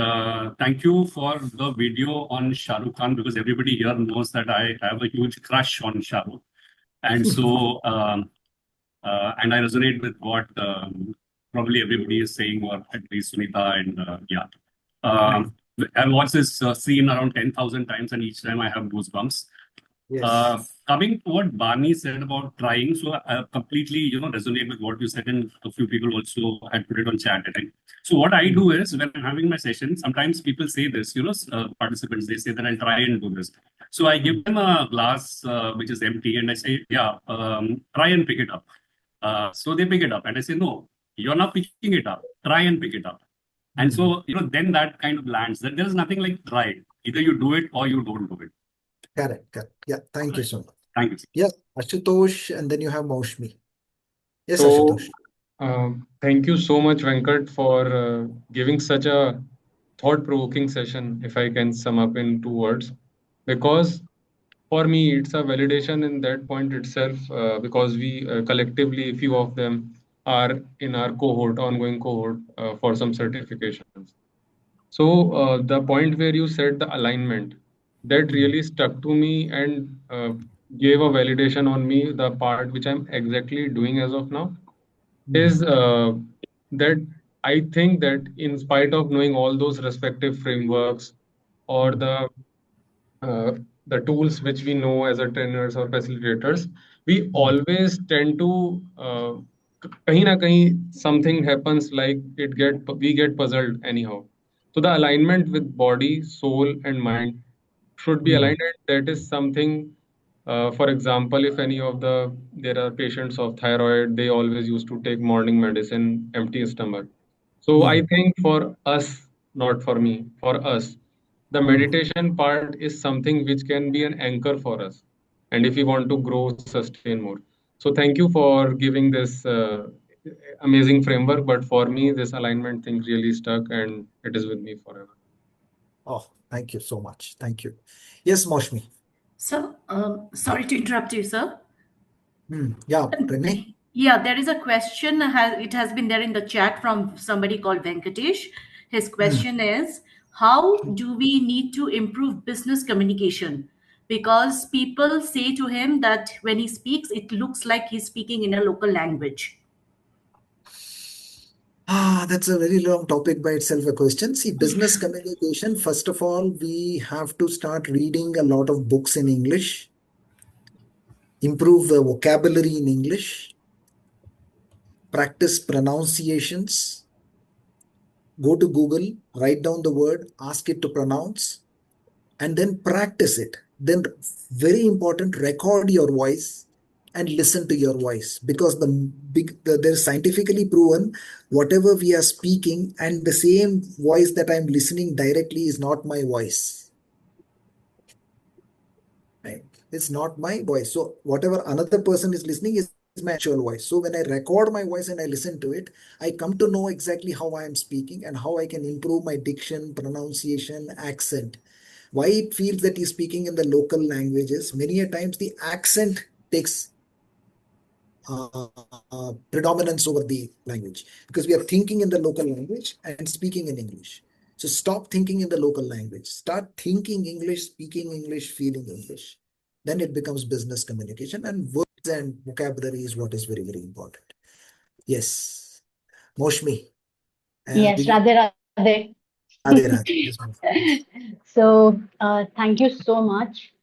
thank you for the video on Shah Rukh Khan, because everybody here knows that I have a huge crush on Shah Rukh. And so, and I resonate with what probably everybody is saying, or at least Sunita and I've watched this scene around 10,000 times, and each time I have goosebumps. Yes. Coming to what Barney said about trying, so I completely, resonate with what you said, and a few people also had put it on chat, I think. So what I do is, when I'm having my session, sometimes people say this, participants, they say that I'll try and do this. So I give them a glass which is empty, and I say, try and pick it up. So they pick it up, and I say, no, you're not picking it up. Try and pick it up. And so, then that kind of lands. That there is nothing like try. Either you do it or you don't do it. Correct. Yeah, thank you so much. Thank you. Yes, Ashutosh, and then you have Maushmi. Yes, So, Ashutosh. thank you so much, Venkat, for giving such a thought-provoking session, if I can sum up in 2 words. Because for me, it's a validation in that point itself, because we collectively, few of them are in our ongoing cohort for some certifications. So the point where you said the alignment, that really stuck to me and gave a validation on me. The part which I'm exactly doing as of now is that I think that in spite of knowing all those respective frameworks or the tools which we know as a trainers or facilitators, we always tend to kahin na kahin something happens, like we get puzzled anyhow. So the alignment with body, soul, and mind should be aligned. And that is something, for example, if there are patients of thyroid, they always used to take morning medicine, empty stomach. So I think for us, not for me, for us, the meditation part is something which can be an anchor for us. And if we want to grow, sustain more. So thank you for giving this amazing framework. But for me, this alignment thing really stuck, and it is with me forever. Oh, thank you so much. Thank you. Yes, Maushmi. So, sorry to interrupt you, sir. Yeah, Renee. Yeah, there is a question. It has been there in the chat from somebody called Venkatesh. His question is, how do we need to improve business communication? Because people say to him that when he speaks, it looks like he's speaking in a local language. That's a very long topic by itself, a question. See, business communication, first of all, we have to start reading a lot of books in English, improve the vocabulary in English, practice pronunciations, go to Google, write down the word, ask it to pronounce, and then practice it. Then very important, record your voice and listen to your voice, because there's scientifically proven whatever we are speaking and the same voice that I'm listening directly is not my voice. Right? It's not my voice. So whatever another person is listening is my actual voice. So when I record my voice and I listen to it, I come to know exactly how I am speaking and how I can improve my diction, pronunciation, accent. Why it feels that he's speaking in the local languages. Many a times the accent takes predominance over the language, because we are thinking in the local language and speaking in English. So stop thinking in the local language. Start thinking English, speaking English, feeling English. Then it becomes business communication, and words and vocabulary is what is very, very important. Yes. Moshmi. Yes, Radhe Radhe. Radhe Radhe. Yes, So, thank you so much,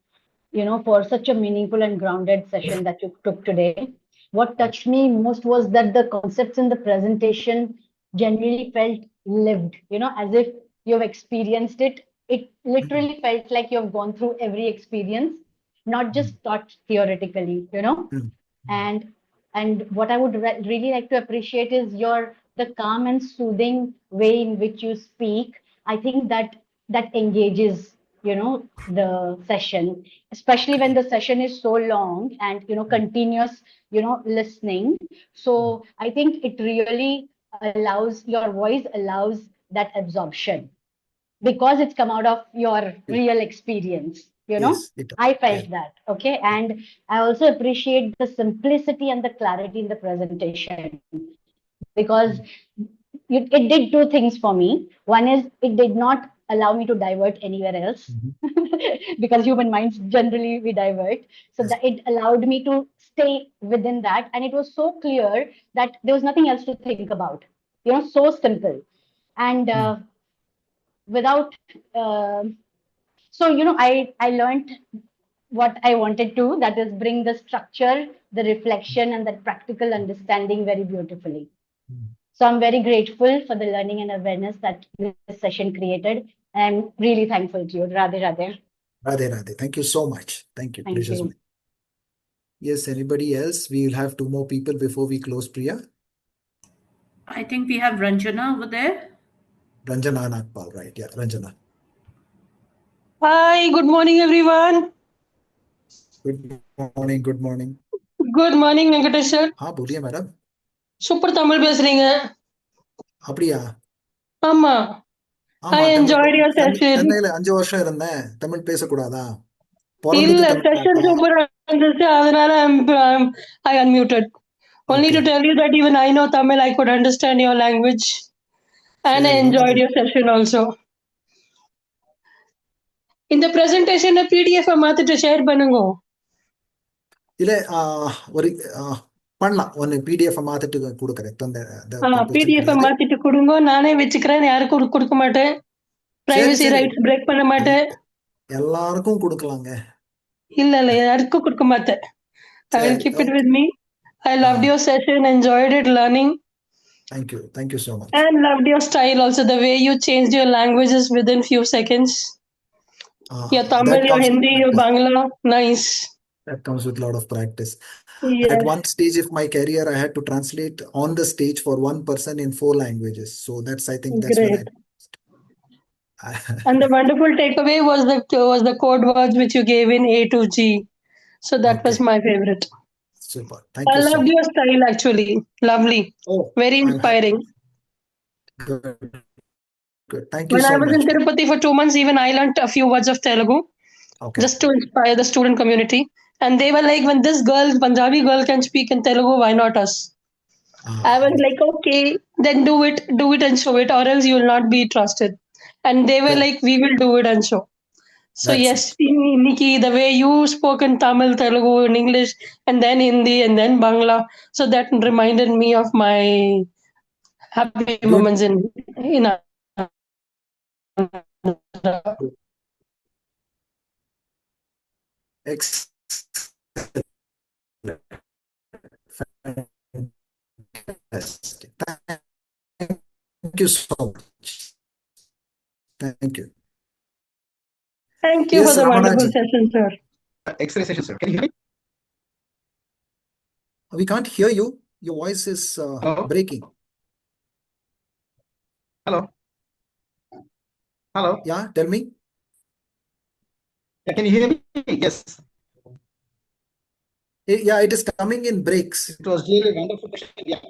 for such a meaningful and grounded session that you took today. What touched me most was that the concepts in the presentation genuinely felt lived, as if you've experienced it. It literally felt like you've gone through every experience, not just taught theoretically. And what I would really like to appreciate is the calm and soothing way in which you speak. I think that engages the session, especially when the session is so long and continuous listening. So I think it really your voice allows that absorption, because it's come out of your real experience. Yes, I felt that. Okay. And I also appreciate the simplicity and the clarity in the presentation, because it did two things for me. One is it did not allow me to divert anywhere else, because human minds generally we divert. So that it allowed me to stay within that, and it was so clear that there was nothing else to think about. So simple. And without so I learned what I wanted to, that is bring the structure, the reflection, and that practical understanding very beautifully. So I'm very grateful for the learning and awareness that this session created. I'm really thankful to you. Radhe Radhe. Radhe Radhe. Thank you so much. Thank you. Thank Pleasure's you. mine. Yes, anybody else? We will have two more people before we close, Priya. I think we have Ranjana over there. Ranjana Nagpal, right? Yeah, Ranjana. Hi, good morning, everyone. Good morning. Good morning. Good morning, Venkatesh sir. हाँ बोलिए madam. Super Tamil பேசுறீங்க. அப்படியா? ஆமா. I enjoyed your session. சென்னையில 5 வருஷம் இருந்தேன். தமிழ் பேசக்கூடாதா? இல்ல, session super இருந்துச்சு, அதனால I unmuted. Only to tell you that even I know Tamil, I could understand your language, and I enjoyed your session also. இந்த presentation PDF மாத்திட்டு ஷேர் பண்ணுங்க. இல்ல ஒரு பண்ணலாம். ஒன்னு PDF மாத்திட்டு கொடுக்கிறேன். PDF மாத்திட்டு கொடுங்க, நானே வெச்சுக்கிறேன். யாருக்கும் கொடுக்க மாட்டேன். பிரைவசி ரைட்ஸ் பிரேக் பண்ண மாட்டேன். எல்லாருக்கும் கொடுக்கலாங்க. இல்ல யாருக்கும் கொடுக்க மாட்டேன். I will keep it with me. I loved your session, enjoyed it, learning. Thank you so much. And loved your style also, the way you changed your languages within few seconds. Your Tamil, your Hindi, your Bangla, nice. That comes with a lot of practice. Yes. At one stage of my career, I had to translate on the stage for one person in 4 languages. So I think that's great. what And the wonderful takeaway was the code words which you gave in A to G. So that was my favorite. Super. Thank you. I loved your style actually. Lovely. Very inspiring. Good. Thank you when so I was much. in Tirupati for 2 months, even I learned a few words of Telugu, just to inspire the student community. And they were like, when this girl, Punjabi girl, can speak in Telugu, why not us? I was like, okay, then do it and show it, or else you will not be trusted. And they were like, we will do it and show. So yes, Nikki, the way you spoke in Tamil, Telugu, in English, and then Hindi, and then Bangla, so that reminded me of my happy moments in Fantastic. Thank you so much. Thank you. Thank you Yes, for the wonderful Ramanaji. session, sir. Excellent session, sir. Can you hear me? We can't hear you. Your voice is breaking. Hello. Hello. Yeah, tell me. Yeah, can you hear me? Yes. Yeah, it is coming in breaks. It was really wonderful session. Yeah.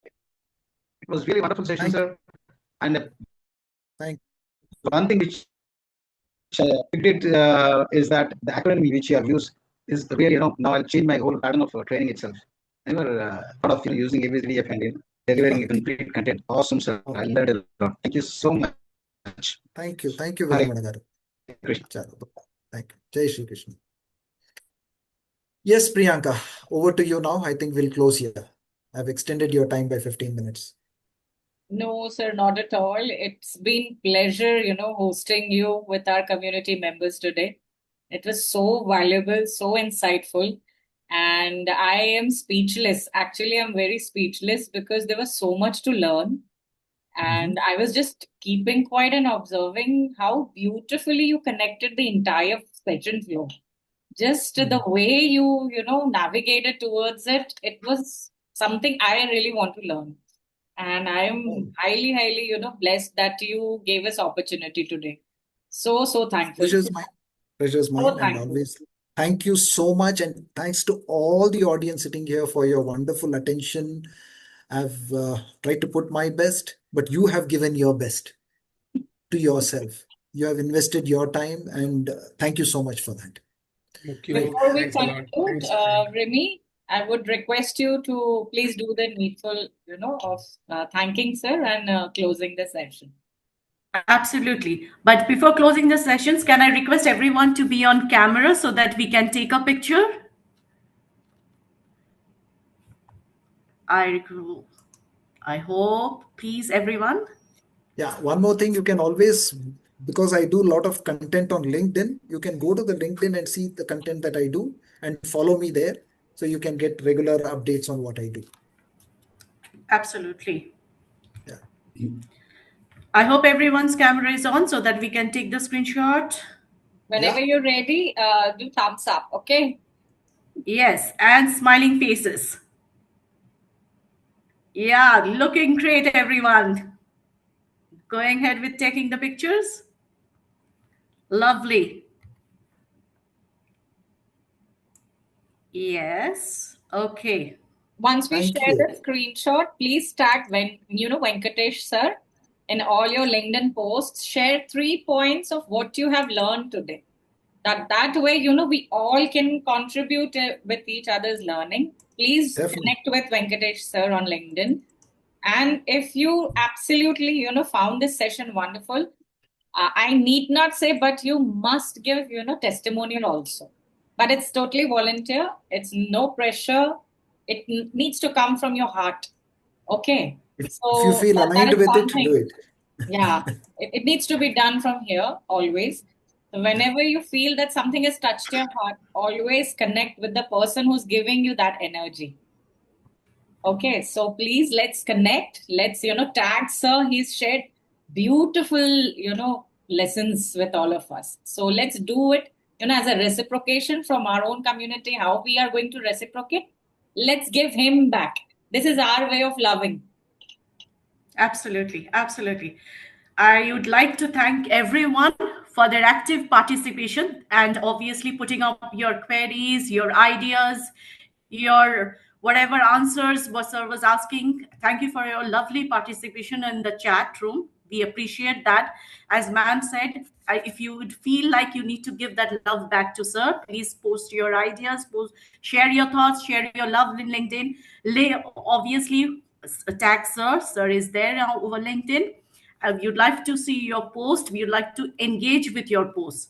It was really wonderful session, sir. And one thing which I did is that the acronym which you have used is really, now I'll change my whole pattern of training itself. I never thought of using ABCDF and delivering complete content. Awesome, sir. I learned a lot. Thank you so much. Thank you. Thank you very much. Thank you. Jai Shri Krishna. Yes, Priyanka, over to you now. I think we'll close here. I've extended your time by 15 minutes. No, sir, not at all. It's been pleasure, hosting you with our community members today. It was so valuable, so insightful. And I am speechless. Actually, I'm very speechless because there was so much to learn. And I was just keeping quiet and observing how beautifully you connected the entire session flow. Just the way you, navigated towards it, it was something I really want to learn. And I am highly, highly, blessed that you gave us opportunity today. So thankful. Pleasure's mine. Pleasure's mine. And always thank you so much. And thanks to all the audience sitting here for your wonderful attention. I've tried to put my best, but you have given your best to yourself. You have invested your time, and thank you so much for that. Thank you. Before we conclude, Remy, I would request you to please do the needful, of thanking sir and closing the session. Absolutely. But before closing the sessions, can I request everyone to be on camera so that we can take a picture? I hope, please, everyone. Yeah, one more thing, you can always, because I do a lot of content on LinkedIn, you can go to the LinkedIn and see the content that I do and follow me there. So you can get regular updates on what I do. Absolutely. Yeah. I hope everyone's camera is on so that we can take the screenshot. Whenever you're ready, do thumbs up, okay? Yes, and smiling faces. Yeah, looking great, everyone. Going ahead with taking the pictures. Lovely. Yes. Okay. Once we share the screenshot, please tag Venkatesh sir in all your LinkedIn posts. Share 3 points of what you have learned today. That way, we all can contribute with each other's learning. Please connect with Venkatesh sir on LinkedIn. And if you absolutely, found this session wonderful, I need not say, but you must give, testimonial also. But it's totally volunteer. It's no pressure. It needs to come from your heart. Okay. If you feel aligned with it, do it. Yeah. It needs to be done from here always. So whenever you feel that something has touched your heart, always connect with the person who's giving you that energy. Okay, so please let's connect. Let's, tag sir. He's shared beautiful, lessons with all of us. So let's do it, as a reciprocation from our own community, how we are going to reciprocate. Let's give him back. This is our way of loving. Absolutely. Absolutely. I would like to thank everyone for their active participation and obviously putting up your queries, your ideas, your whatever answers sir was asking. Thank you for your lovely participation in the chat room. We appreciate that. As ma'am said, if you would feel like you need to give that love back to sir, please post your ideas, share your thoughts, share your love in LinkedIn. Obviously, tag sir. Sir is there over LinkedIn. You'd like to see your post. We'd like to engage with your posts.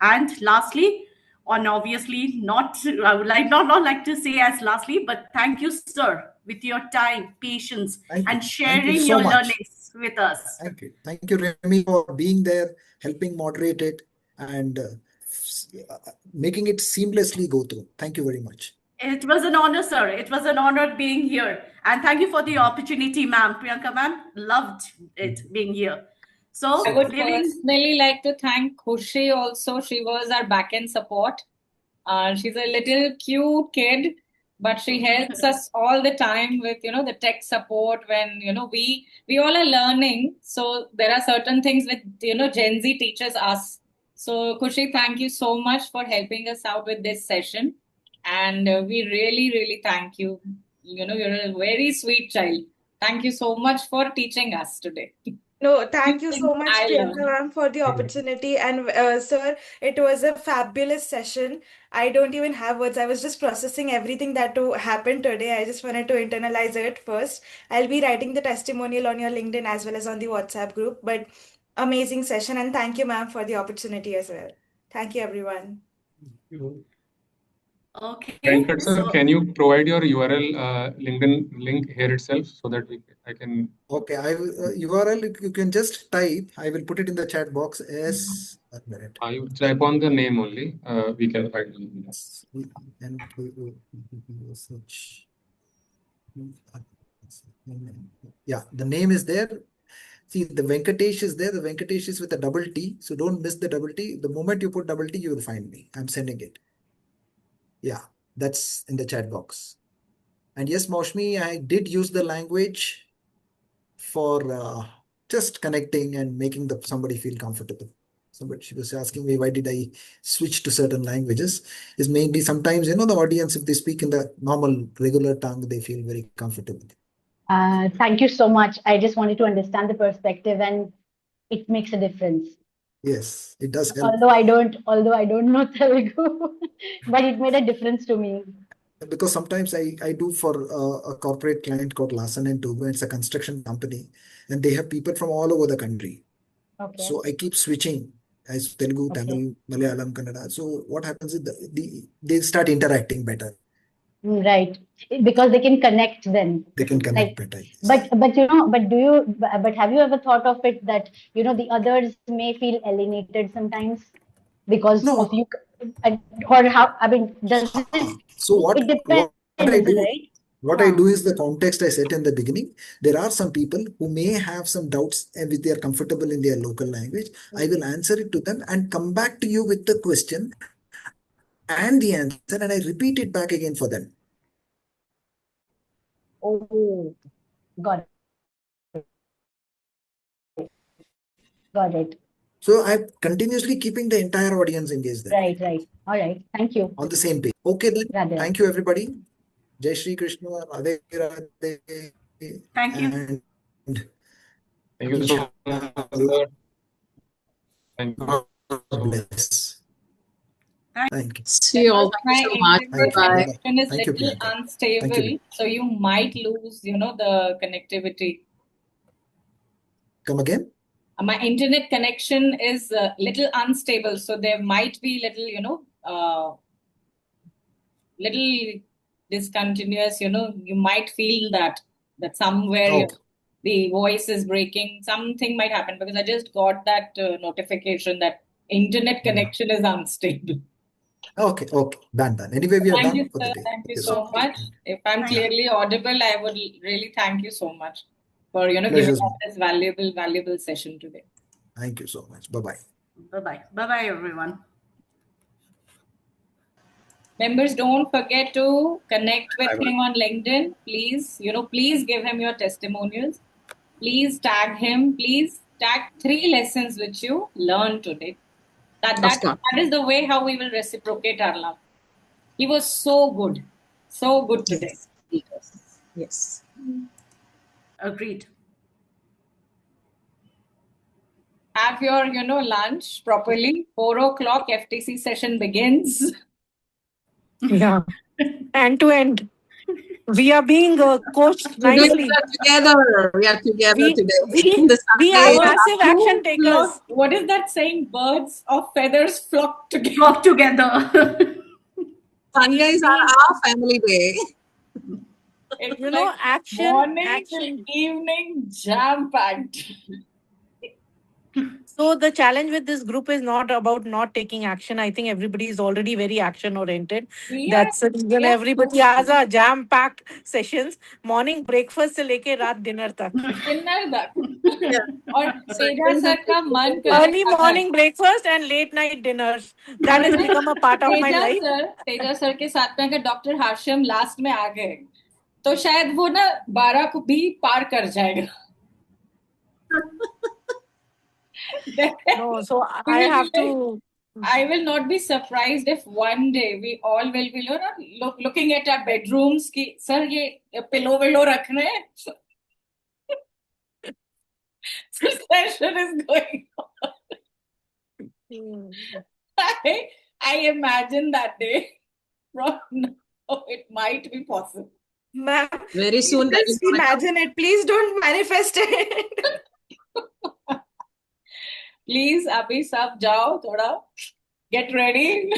And lastly, obviously I would not like to say as lastly, but thank you, sir, with your time, patience, and sharing your learnings with us. Thank you. Thank you, Remy, for being there, helping moderate it, and making it seamlessly go through. Thank you very much. It was an honor, sir. It was an honor being here. And thank you for the opportunity, ma'am. Priyanka, ma'am, loved it being here. So I would leaving. personally like to thank Khushi also. She was our back-end support. She's a little cute kid, but she helps us all the time with, the tech support when, we all are learning. So there are certain things with, Gen Z teaches us. So Khushi, thank you so much for helping us out with this session. And we really, really thank you. You're a very sweet child. Thank you so much for teaching us today. No, thank you so much, I Priyanka learned. ma'am, for the opportunity. And sir, it was a fabulous session. I don't even have words. I was just processing everything that happened today. I just wanted to internalize it first. I'll be writing the testimonial on your LinkedIn as well as on the WhatsApp group. But amazing session. And thank you, ma'am, for the opportunity as well. Thank you, everyone. Okay. Venkat sir, can you provide your URL LinkedIn link here itself so that I can. Okay, I will, URL you can just type. I will put it in the chat box as a minute. You type on the name only. We can find it. And search. Yeah, the name is there. See, the Venkatesh is there. The Venkatesh is with a double T. So don't miss the double T. The moment you put double T, you will find me. I'm sending it. Yeah, that's in the chat box. And yes, Maushmi, I did use the language for just connecting and making somebody feel comfortable. Somebody, she was asking me, why did I switch to certain languages? Is mainly sometimes, the audience, if they speak in the normal, regular tongue, they feel very comfortable. Thank you so much. I just wanted to understand the perspective, and it makes a difference. Yes, it does help. Although I don't know Telugu, but it made a difference to me. Because sometimes I do for a corporate client called Larsen & Toubro. It's a construction company, and they have people from all over the country. Okay. So I keep switching as Telugu, Tamil, Malayalam, Kannada. So what happens is they start interacting better. Right, because they can connect then. They can connect better. But have you ever thought of it that the others may feel alienated sometimes because of you, or how? I mean, does it? So what depends, I do? Right? What I do is the context I set in the beginning. There are some people who may have some doubts and if they are comfortable in their local language, I will answer it to them and come back to you with the question and the answer, and I repeat it back again for them. Oh, got it. So I'm continuously keeping the entire audience engaged there. Right. All right. Thank you. On the same page. Okay then. Radhe. Thank you everybody. Jai Shri Krishna. Radhe Radhe. Thank you. Thank you so much. Thank you. God bless. Thank you. See you all. Thank you so much. My connection is Thank you, little Priyanka. unstable, Thank you. so you might lose, the connectivity. Come again? My internet connection is a little unstable, so there might be little, little discontinuous. You might feel that somewhere the voice is breaking. Something might happen because I just got that notification that internet connection is unstable. Okay. Done. Anyway, we are Thank done you, for the sir. day. Thank you so much. If I'm clearly audible, I would really thank you so much for giving Pleasure's us this valuable session today. Thank you so much. Bye-bye. Bye-bye, everyone. Members, don't forget to connect with him on LinkedIn. Please, please give him your testimonials. Please tag him. Please tag 3 lessons which you learned today. That is the way how we will reciprocate our love. He was so good today. Yes. Agreed. Have your, lunch properly. 4 o'clock FTC session begins. Yeah. End to end. We are being coached nicely. We are together today. We are massive action takers. What is that saying? Birds of feathers flock together. Sunday is our family day. It's action, morning action. till evening jam-packed. So the challenge with this group is not about not taking action. I think everybody is already very action oriented. That's the reason everybody has a jam packed sessions. Morning breakfast से लेके रात dinner तक. Dinner तक. और Teja sir का मन Early morning breakfast and late night dinners. That has become a part of my life. Teja sir के साथ में अगर डॉक्टर हाशिम लास्ट में आ गए तो शायद वो ना 12 को भी पार कर जाएगा. No, so I have to. I will not be surprised if one day we all will be looking at our bedrooms ki sir ye pillow rakh rahe hain. So session is going on. I imagine that day. From now, it might be possible. Ma'am, very soon. Just imagine it. Please don't manifest it. Please, abhi sab jao, thoda get ready.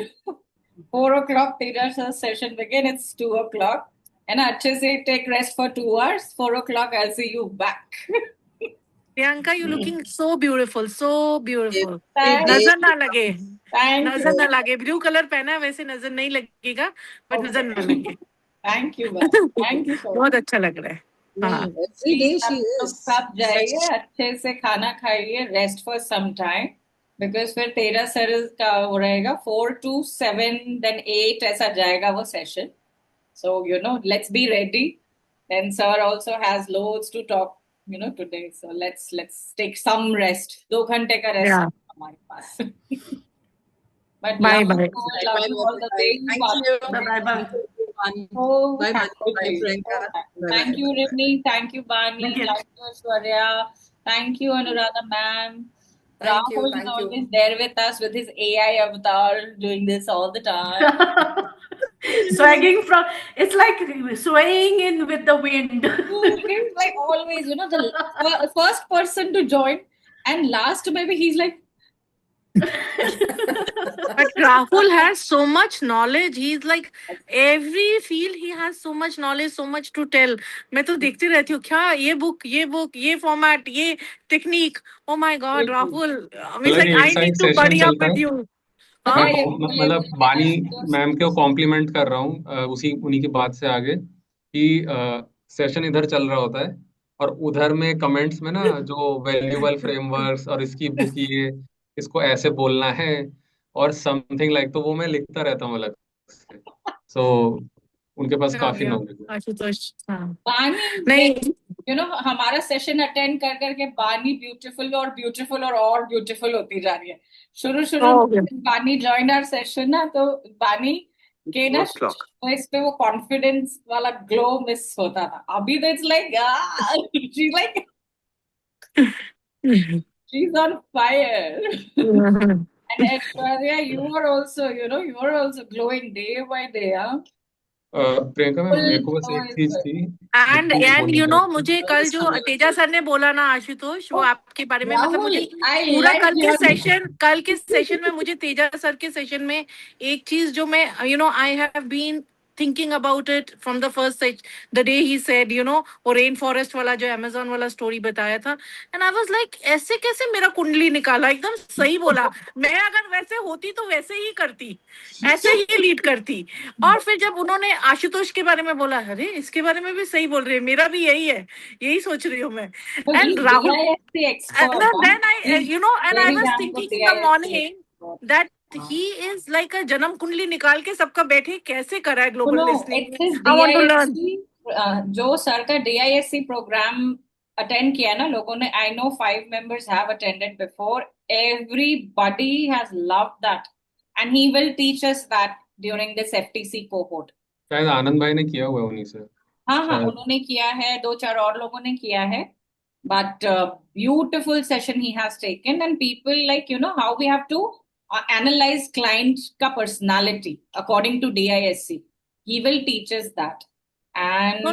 4 o'clock Teja sir session begin. It's 2 o'clock. And अच्छे से take rest for 2 hours. 4 o'clock I'll see you back. Priyanka, you're looking so beautiful, so beautiful. Thank नजर ना लगे. नजर ना you. लगे. Blue color पहना है वैसे नजर नहीं लगेगा, but नजर ना लगे. Thank you, thank you so much. बहुत अच्छा लग रहा है. हाँ. Every day she is. सब जाइए अच्छे से खाना खाइए, rest for some time. Because फिर तेरा सर का हो रहेगा 4 to 7 then 8 ऐसा जाएगा वो session. So let's be ready. And sir also has loads to talk today. So let's take some rest. 2 घंटे का rest Yeah. हमारे पास. But Bye love bye. you all the way. Thank you. Bye. Oh, Bye, happy. Priyanka. Thank you, Rimi. Thank you, Bani. Thank you. Thank you, Aishwarya. Thank you, Anuradha ma'am. Thank you, Rahul is thank you. always there with us with his AI avatar, doing this all the time. Swagging from, it's like swaying in with the wind. He's like always, the first person to join, and last maybe he's like. But Rahul has so much knowledge. He's like every field he has so much knowledge, so much to tell. मैं तो देखती रहती हूँ क्या ये book, ये format, ये technique. Oh my God, Rahul! It's like I need to buddy up with you. मतलब बानी मैम को कॉम्प्लीमेंट कर रहा हूँ उन्हीं की बात से आगे कि सेशन इधर चल रहा होता है और उधर में कमेंट्स में ना जो वैल्यूएबल फ्रेमवर्क्स और इसकी बुक ये इसको ऐसे बोलना है और समथिंग लाइक तो वो मैं लिखता रहता हूँ अलग से. सो उनके पास काफी नॉलेज है. आशुतोष बानी नहीं हमारा सेशन अटेंड कर करके बानी ब्यूटीफुल और ब्यूटीफुल होती जा रही है. शुरू में बानी ज्वाइन आवर सेशन ना तो बानी के ना तो इस पे वो कॉन्फिडेंस वाला ग्लो मिस होता था. अभी तो it's like she's on fire. And Aishwarya, you are also glowing day by day, huh? Priyanka ma'am मेरे को बस एक चीज थी एंड मुझे कल जो तेजा सर ने बोला ना आशुतोष वो आपके बारे में मतलब मुझे पूरा कल के सेशन में मुझे तेजा सर के सेशन में एक चीज जो मैं I have been thinking about it from the first the day he said वो रेन फॉरेस्ट वाला जो अमेज़न वाला स्टोरी बताया था and I was like ऐसे कैसे मेरा कुंडली निकाला एकदम सही बोला. मैं अगर वैसे होती तो वैसे ही करती, ऐसे ही लीड करती. और फिर जब उन्होंने आशुतोष के बारे में बोला अरे इसके बारे में भी सही बोल रहे हैं, मेरा भी यही है, यही सोच रही हूँ मैं. And Rahul then I was thinking in the morning that he is like a जन्म कुंडली निकाल के सबका बैठे कैसे करा है global listening. I want to learn. जो सर का DISC प्रोग्राम अटेंड किया ना लोगों ने, I know 5 members have attended before. Everybody has loved that, and he will teach us that during this FTC cohort. शायद आनंद भाई ने किया हुआ है उन्हीं से. हाँ उन्होंने किया है, 2-4 और लोगों ने किया है. But beautiful session he has taken, and people like how we have to analyze client ka personality according to DISC. He will teach us that. And No,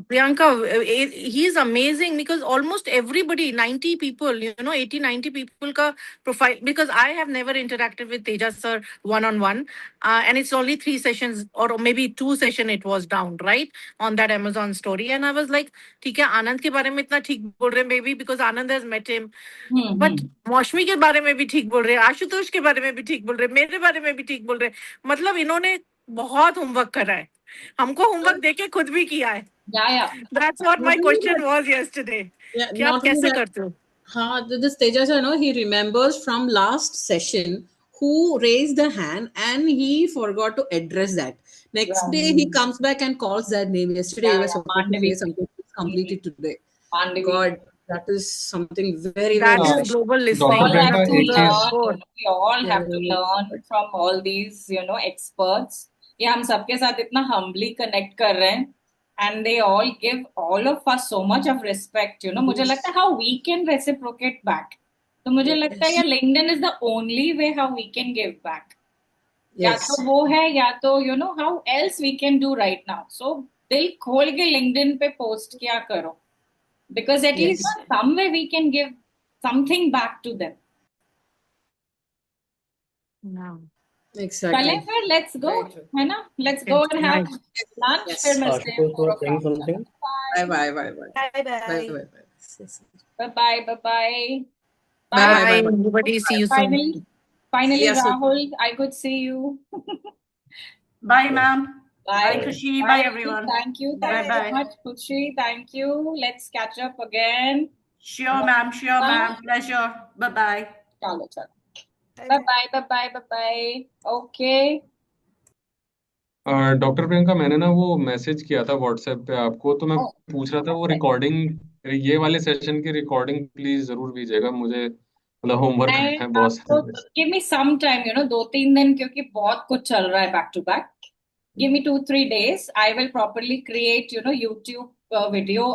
Priyanka, he's amazing because almost everybody, 90 people, 80, 90 people ka profile, because I have never interacted with Teja sir one-on-one. And it's only 3 sessions or maybe 2 session it was down, right? On that Amazon story. And I was like, ठीक है, आनंद के बारे में इतना ठीक बोल रहे, maybe because Anand has met him. But मौसमी के बारे में भी ठीक बोल रहे, आशुतोष के बारे में भी ठीक बोल रहे, मेरे बारे में भी ठीक बोल रहे. मतलब इन्होंने बहुत होमवर्क करा है. हमको होमवर्क देके खुद भी किया है. Yeah. That's what my question was yesterday. Yeah, कि आप not only कैसे that, करते हो? this Teja sir, he remembers from last session who raised the hand and he forgot to address that. Next day he comes back and calls that name. Yesterday he was supposed to say something completed today. God, that is something very, That very is special. global We listening. all have That's to the learn. sport. We all have to learn from all these, experts. ये हम सबके साथ इतना humbly connect कर रहे हैं, and they all give all of us so much of respect. मुझे लगता है how we can reciprocate back. तो मुझे लगता है ये LinkedIn is the only way how we can give back. या तो वो है या तो how else we can do right now. So दिल खोल के LinkedIn पे post किया करो, because at least some way we can give something back to them. No. Exactly. चलें फिर, let's go, है ना? Let's go and have lunch. फिर मिलते हैं 4 o'clock. Bye bye. Bye bye. Bye. Bye, everybody. See you soon. Finally, Yes, sir. Rahul, I could see you. Bye, ma'am. Bye. Bye, Khushi. Bye, everyone. Thank you. Thank you Bye-bye. so much, Khushi. Thank you. Let's catch up again. Sure, ma'am. Sure, ma'am. Pleasure. Bye-bye. चलो. Bye. Okay. Doctor Priyanka, मैंने ना वो message किया था WhatsApp पे आपको, तो मैं पूछ रहा था वो रिकॉर्डिंग, ये वाले सेशन की रिकॉर्डिंग प्लीज जरूर भेजिएगा, मुझे मतलब होमवर्क है बहुत सारा. Give me some time, 2-3 दिन, क्योंकि बहुत कुछ चल रहा है back to back. Give me 2-3 days. I will properly create, YouTube video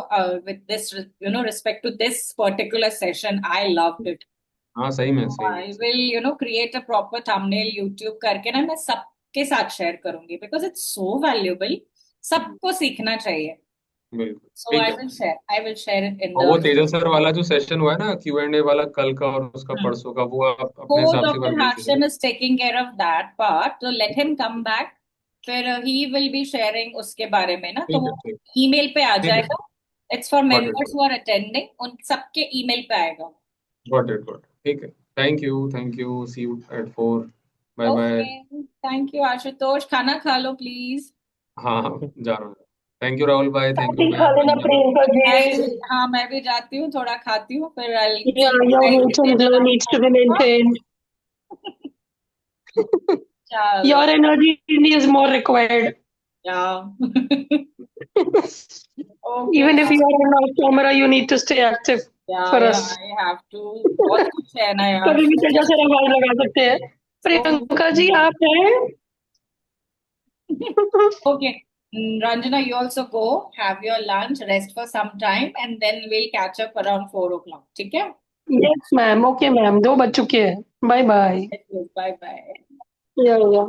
with this, respect to this particular session. I loved it. हाँ, सही में. I will, create a proper thumbnail YouTube करके ना मैं सबके साथ शेयर करूंगी, because it's so valuable. सबको सीखना चाहिए. बिल्कुल. So I will share it in और वो तेजस सर वाला जो सेशन हुआ है ना Q&A वाला कल का और उसका परसों का, वो आप अपने हिसाब से Dr. Harshan is taking care of that part, so let him come back. फिर he will be sharing उसके बारे में ना, तो वो email पे आ जाएगा. It's for members who are attending. उन सबके email पे आएगा. Got it. ठीक है. Thank you. See you at 4. Bye. Okay. Thank you, Ashutosh. खाना खा लो, please. हाँ, जा रहा हूँ. Thank you, Rahul bhai. Thank you. हाँ, मैं भी जाती हूँ, थोड़ा खाती हूँ, फिर your weight and glow needs to be maintained. Your energy is more required. Yeah. Even if you are on camera, you need to stay active for us. I have to. बहुत कुछ है ना यार. कभी भी तेजा से आवाज लगा सकते हैं. प्रियंका जी आप हैं? Okay. Ranjana, you also go, have your lunch, rest for some time, and then we'll catch up around 4 o'clock. ठीक है? Yes, ma'am. Okay, ma'am. 2 बज चुके हैं. Bye. Bye. Yeah.